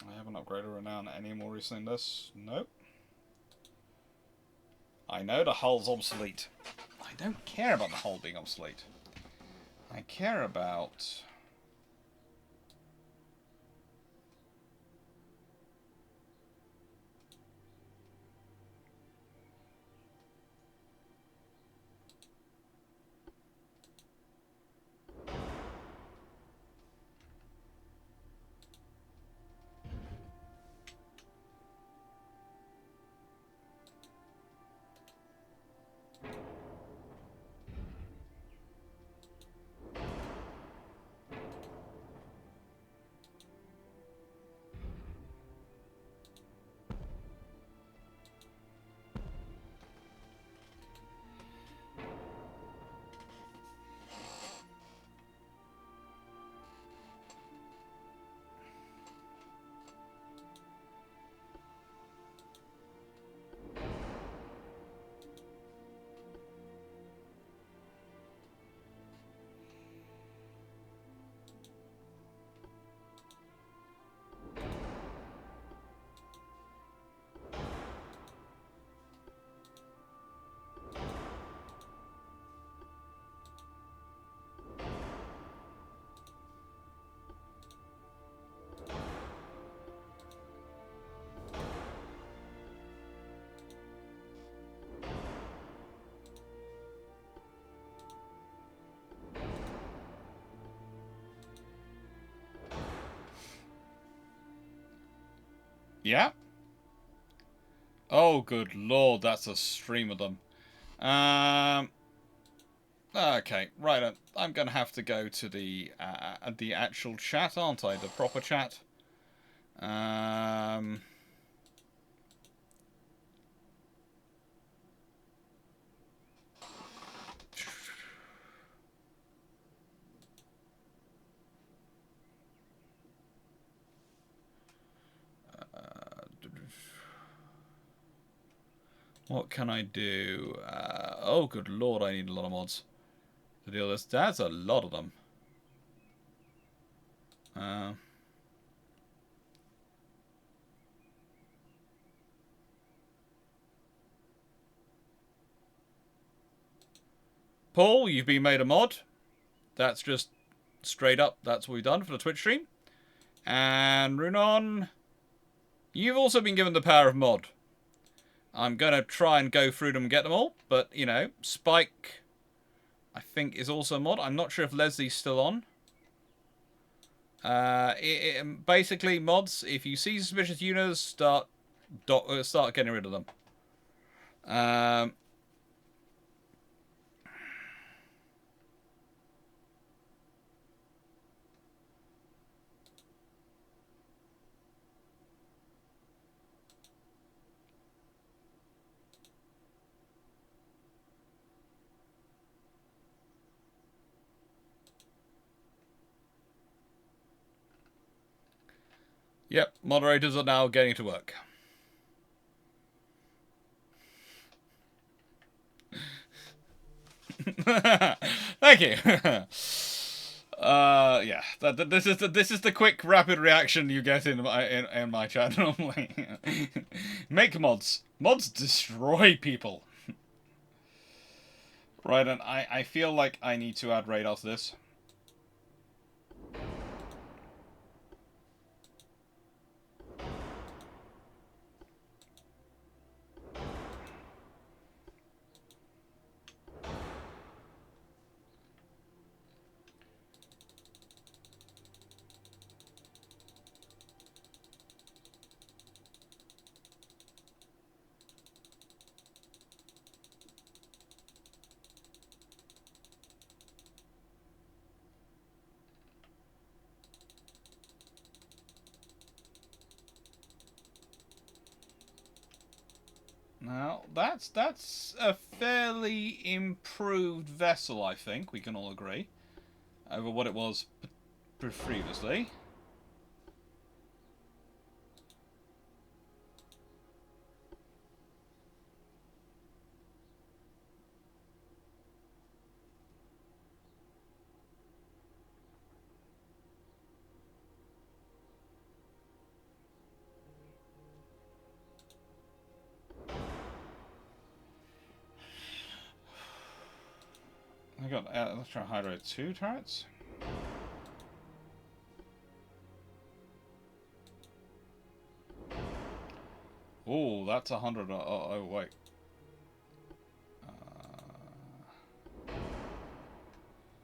I haven't upgraded Renown any more recently than this. Nope. I know the hull's obsolete. I don't care about the hull being obsolete. I care about... Yeah? Oh, good lord, that's a stream of them. Okay, right. I'm gonna have to go to the actual chat, aren't I? The proper chat. What can I do? Oh, good lord, I need a lot of mods to deal with this. That's a lot of them. Paul, you've been made a mod. That's just straight up. That's what we've done for the Twitch stream. And Runon, you've also been given the power of mod. I'm going to try and go through them and get them all. But, you know, Spike, I think, is also a mod. I'm not sure if Leslie's still on. Basically, mods, if you see suspicious units, start getting rid of them. Yep, moderators are now getting to work. Thank you. Yeah. This is the quick, rapid reaction you get in my chat normally. Make mods. Mods destroy people. Right, and I feel like I need to add radar to this. Now, that's a fairly improved vessel, I think, we can all agree, over what it was previously. I got, let's try Hydro 2 turrets. Oh, that's 100. Oh, wait.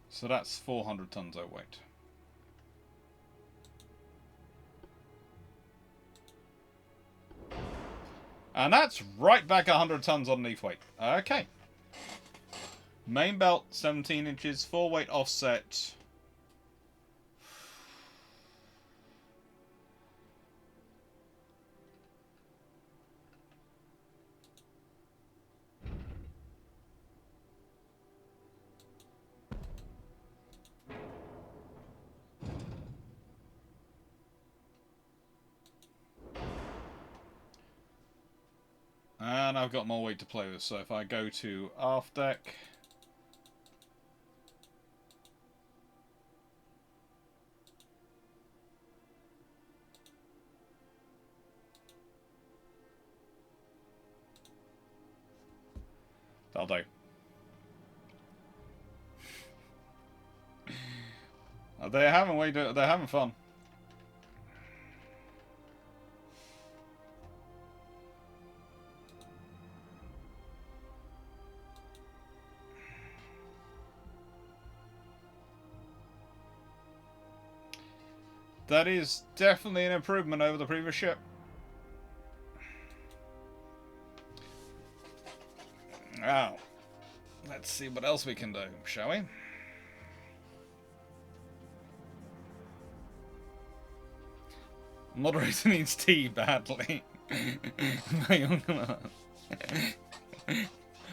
So that's 400 tons, oh, wait. And that's right back 100 tons underneath weight. Okay. Main belt, 17 inches, 4 weight offset. And I've got more weight to play with, so if I go to aft deck... That'll do. They're having fun. That is definitely an improvement over the previous ship. Now, let's see what else we can do, shall we? Moderator needs tea badly.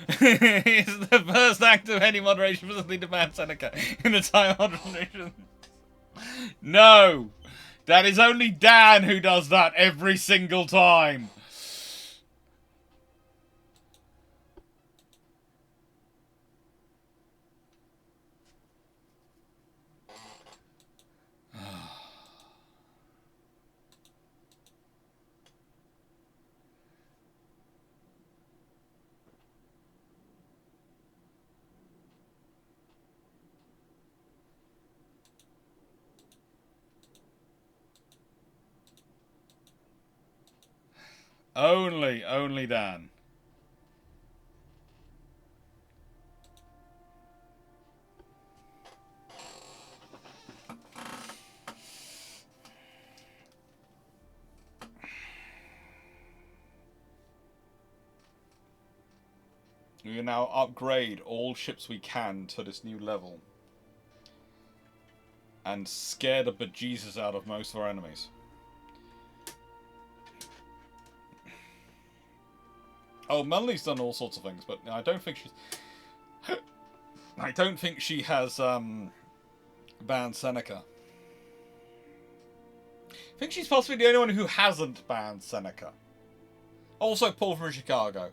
It's the first act of any moderation facility demands Seneca in the time moderation. No! That is only Dan who does that every single time. Only Dan. We can now upgrade all ships we can to this new level. And scare the bejesus out of most of our enemies. Oh, Melnie's done all sorts of things, but I don't think she's... I don't think she has, banned Seneca. I think she's possibly the only one who hasn't banned Seneca. Also, Paul from Chicago.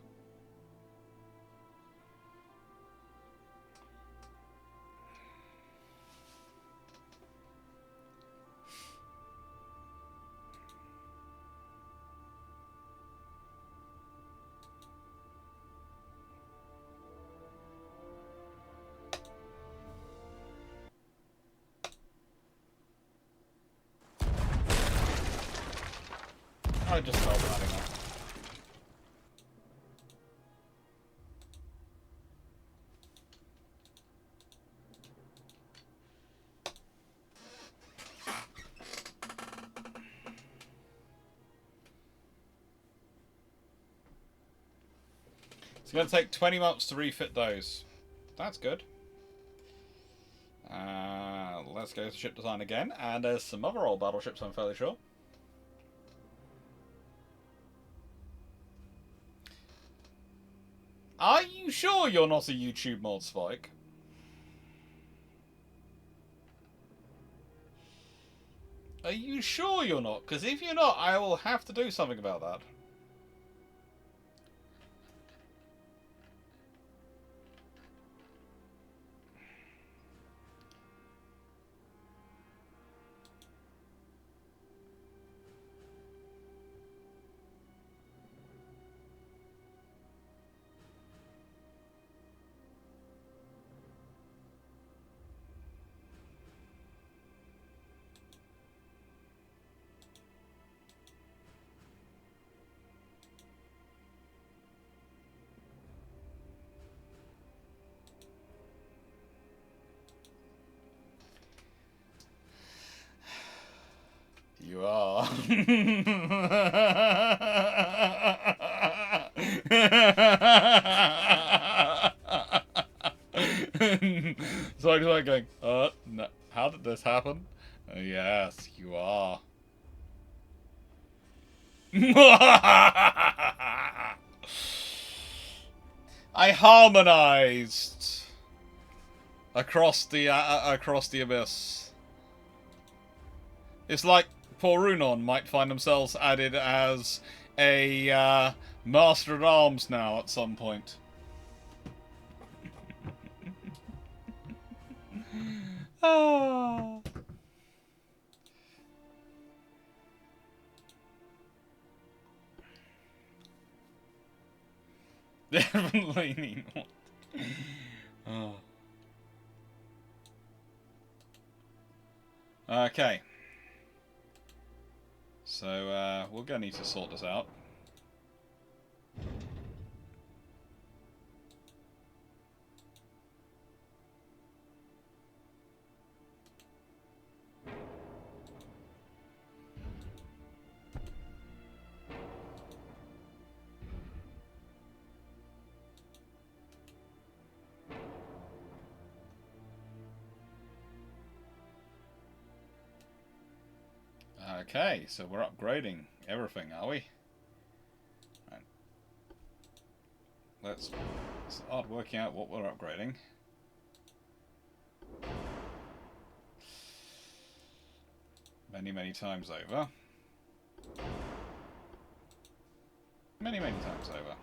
I just felt that enough. It's going to take 20 months to refit those. That's good. Let's go to ship design again. And there's some other old battleships, I'm fairly sure. Are you sure you're not a YouTube mod, Spike? Are you sure you're not? Because if you're not, I will have to do something about that. You are. So I'm just like going, no. How did this happen? Yes, you are. I harmonized across the abyss. It's like Porunon might find themselves added as a Master at Arms now at some point. Ah. Definitely not. Oh. Okay. So, we're going to need to sort this out. Okay, so we're upgrading everything, are we? Right. Let's start working out what we're upgrading. Many, many times over. Many, many times over.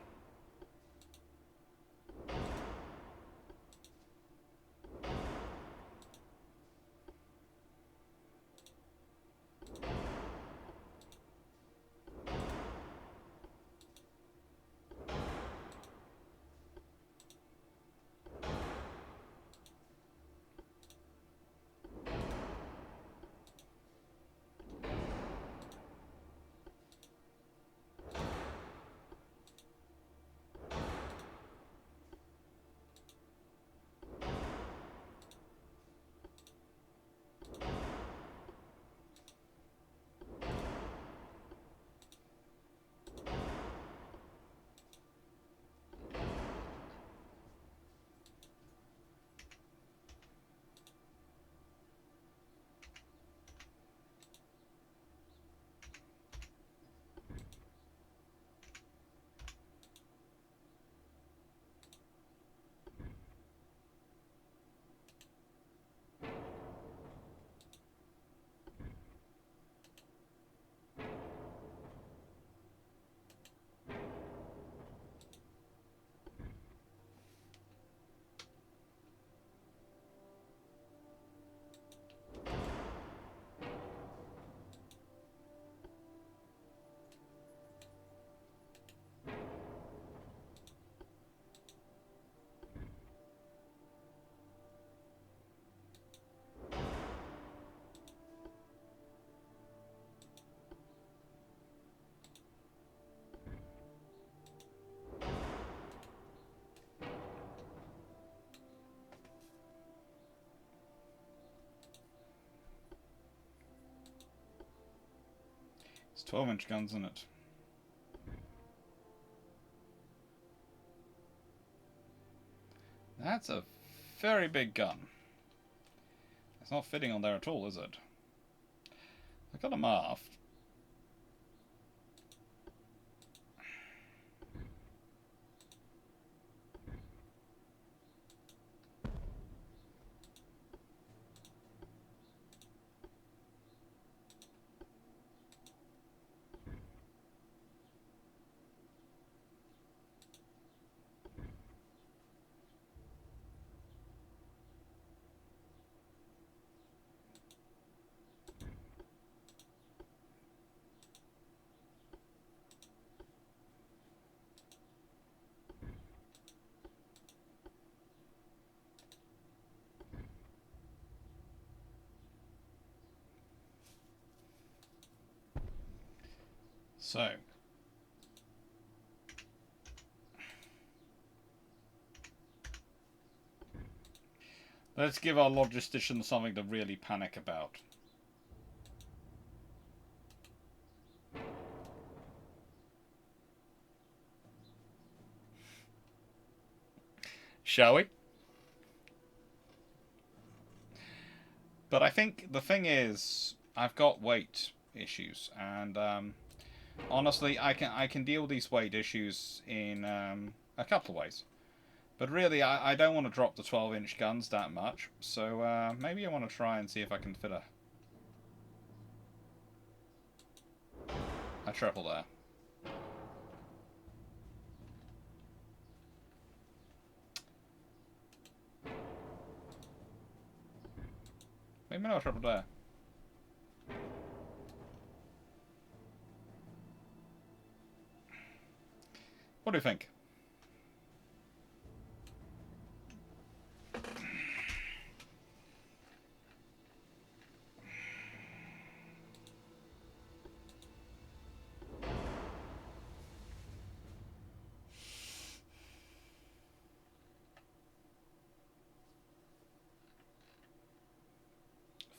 12-inch guns, isn't it? That's a very big gun. It's not fitting on there at all, is it? I got a aft. So, let's give our logistician something to really panic about. Shall we? But I think the thing is, I've got weight issues, and honestly, I can deal with these weight issues in a couple of ways. But really, I don't want to drop the 12-inch guns that much, so maybe I want to try and see if I can fit a triple there. Maybe not a triple there. What do you think?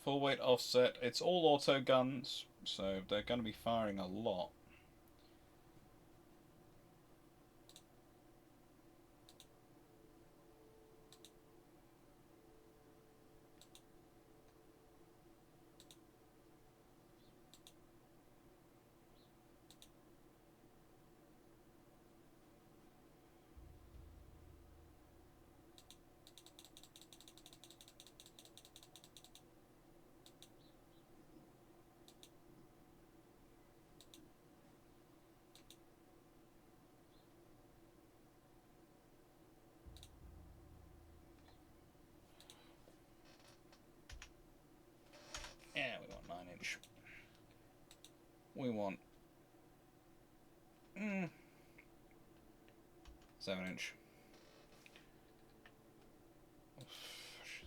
Full weight offset. It's all auto guns, so they're going to be firing a lot. Yeah, we want 9-inch. We want 7-inch.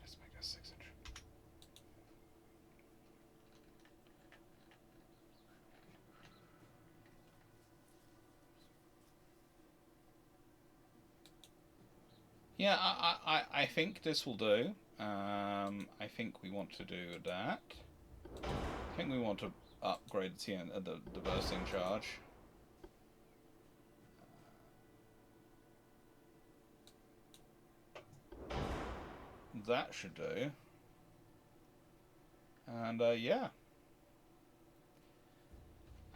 Let's make that 6-inch. Yeah, I think this will do. I think we want to do that. I think we want to upgrade the bursting charge. That should do. And yeah.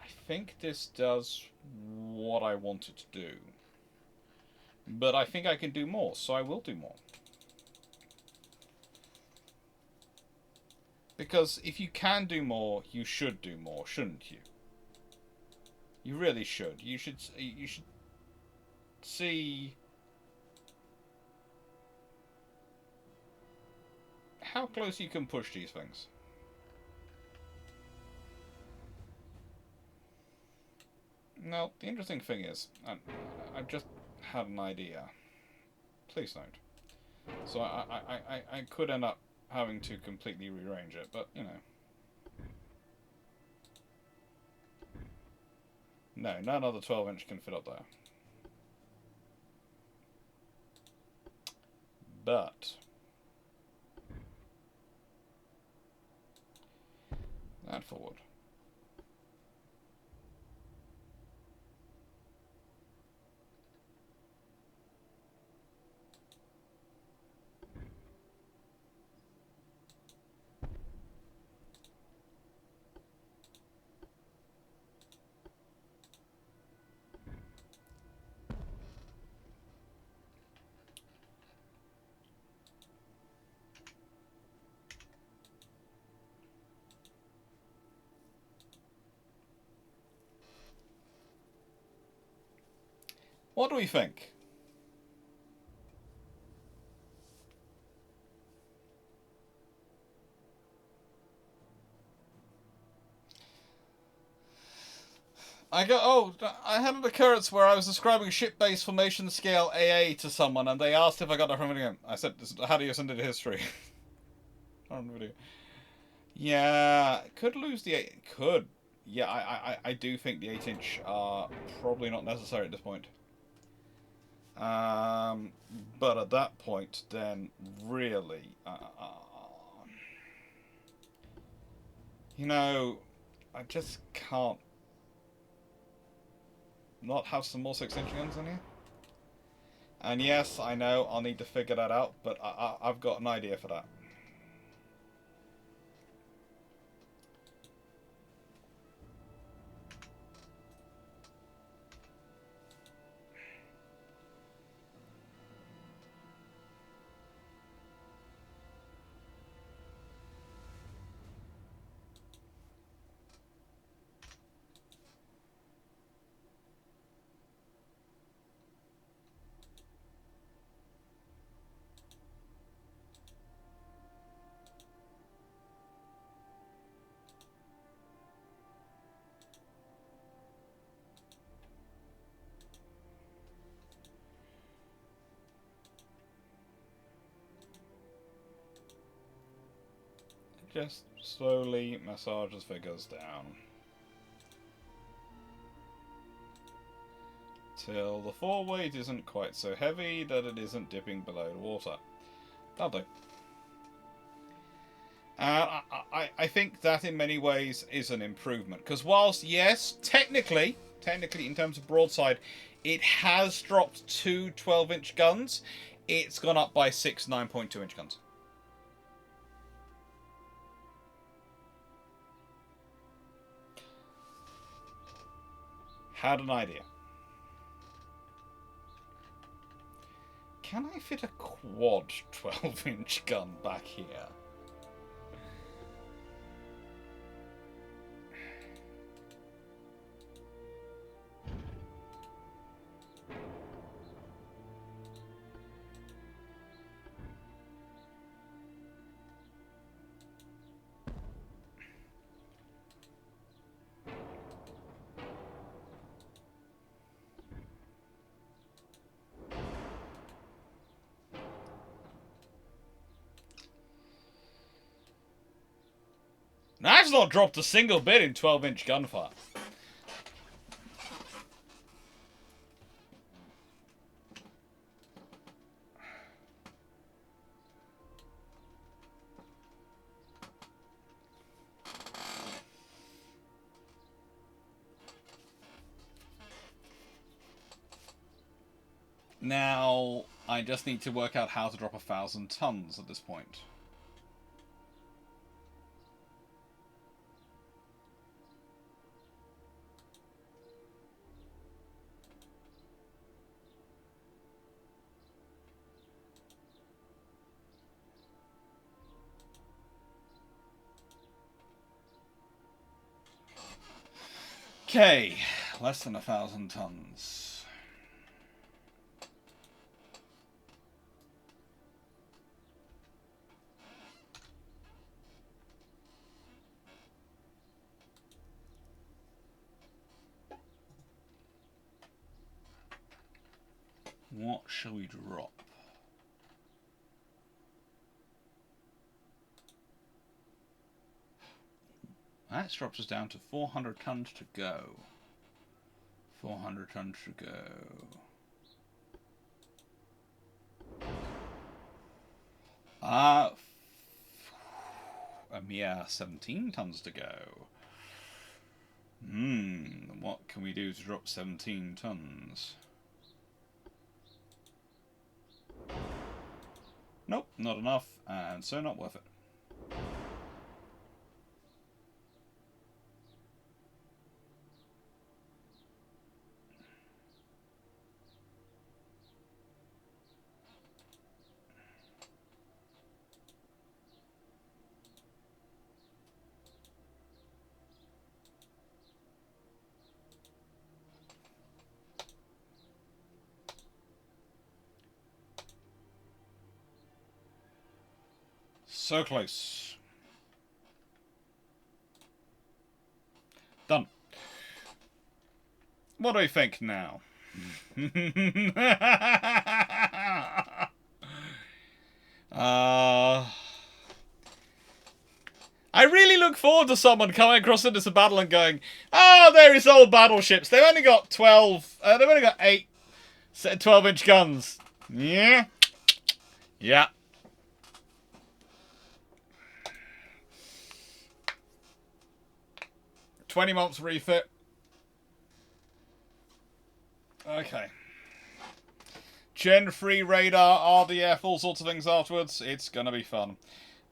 I think this does what I want it to do. But I think I can do more, so I will do more. Because if you can do more, you should do more, shouldn't you? You really should. You should see how close you can push these things. Now, the interesting thing is, I've just had an idea. Please don't. So I could end up having to completely rearrange it, but, you know. No, none of the 12-inch can fit up there. But that forward. What do we think? I had an occurrence where I was describing ship-based formation scale AA to someone, and they asked if I got that from video. I said, "How do you send it to history?" On video. Yeah, could lose the 8. Could. Yeah, I do think the 8-inch are probably not necessary at this point. But at that point, then really, you know, I just can't not have some more 6-inch guns in here. And yes, I know I'll need to figure that out, but I've got an idea for that. Just slowly massage the figures down. Till the foreweight isn't quite so heavy that it isn't dipping below the water. That'll do. I think that in many ways is an improvement. Because whilst, yes, technically, in terms of broadside, it has dropped 2 12-inch guns, it's gone up by 6 9.2-inch guns. Had an idea. Can I fit a quad 12-inch gun back here? That's not dropped a single bit in 12-inch gunfire. Now, I just need to work out how to drop 1,000 tons at this point. Okay, less than 1,000 tons. What shall we drop? That drops us down to 400 tons to go. 400 tons to go. A mere 17 tons to go. What can we do to drop 17 tons? Nope, not enough, and so not worth it. So close. Done. What do we think now? I really look forward to someone coming across into this battle and going, "Oh, there is old battleships. They've only got 12. They've only got 8 12-inch guns." Yeah. Yeah. $20 months refit. Okay. Gen 3 radar, RDF, all sorts of things afterwards. It's gonna be fun.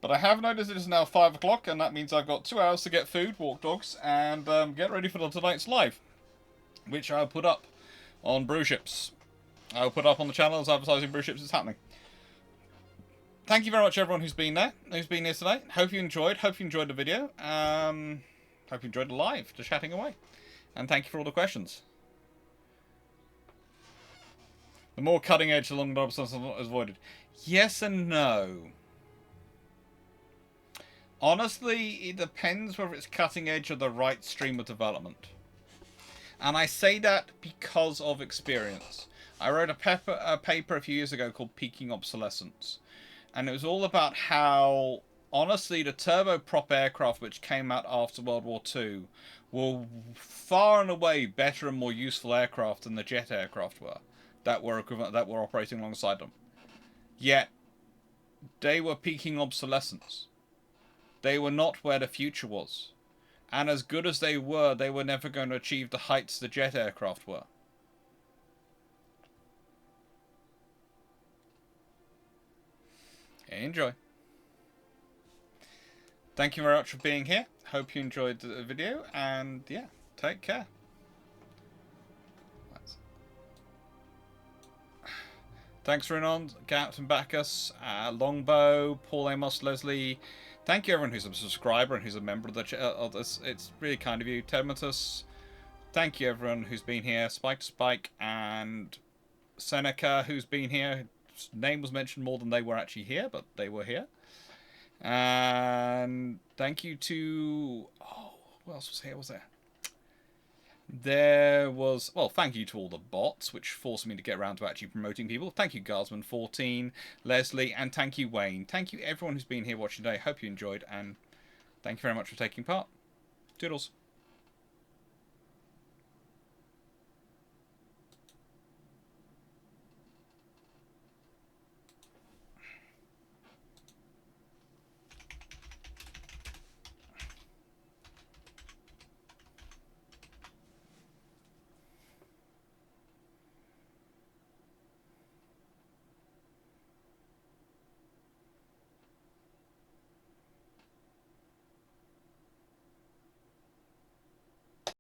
But I have noticed it is now 5 o'clock, and that means I've got 2 hours to get food, walk dogs, and get ready for tonight's live, which I'll put up on Brew Ships. I'll put up on the channel as advertising Brew Ships is happening. Thank you very much, everyone who's been there, who's been here tonight. Hope you enjoyed. Hope you enjoyed the video. Hope you enjoyed the live, just chatting away. And thank you for all the questions. The more cutting edge, the longer obstacles is avoided. Yes and no. Honestly, it depends whether it's cutting edge or the right stream of development. And I say that because of experience. I wrote a paper a few years ago called Peaking Obsolescence. And it was all about how, honestly, the turboprop aircraft which came out after World War II were far and away better and more useful aircraft than the jet aircraft were that were operating alongside them. Yet, they were peaking obsolescence. They were not where the future was. And as good as they were never going to achieve the heights the jet aircraft were. Enjoy. Thank you very much for being here. Hope you enjoyed the video, and yeah, take care. Thanks for on, Captain Bacchus, Longbow, Paul Amos, Leslie. Thank you everyone who's a subscriber and who's a member of the channel. It's really kind of you. Termitus. Thank you everyone who's been here. Spike to Spike and Seneca who's been here. His name was mentioned more than they were actually here, but they were here. And thank you to... Oh, who else was here? Was there? There was... Well, thank you to all the bots, which forced me to get around to actually promoting people. Thank you, Guardsman14, Leslie, and thank you, Wayne. Thank you, everyone who's been here watching today. Hope you enjoyed, and thank you very much for taking part. Toodles.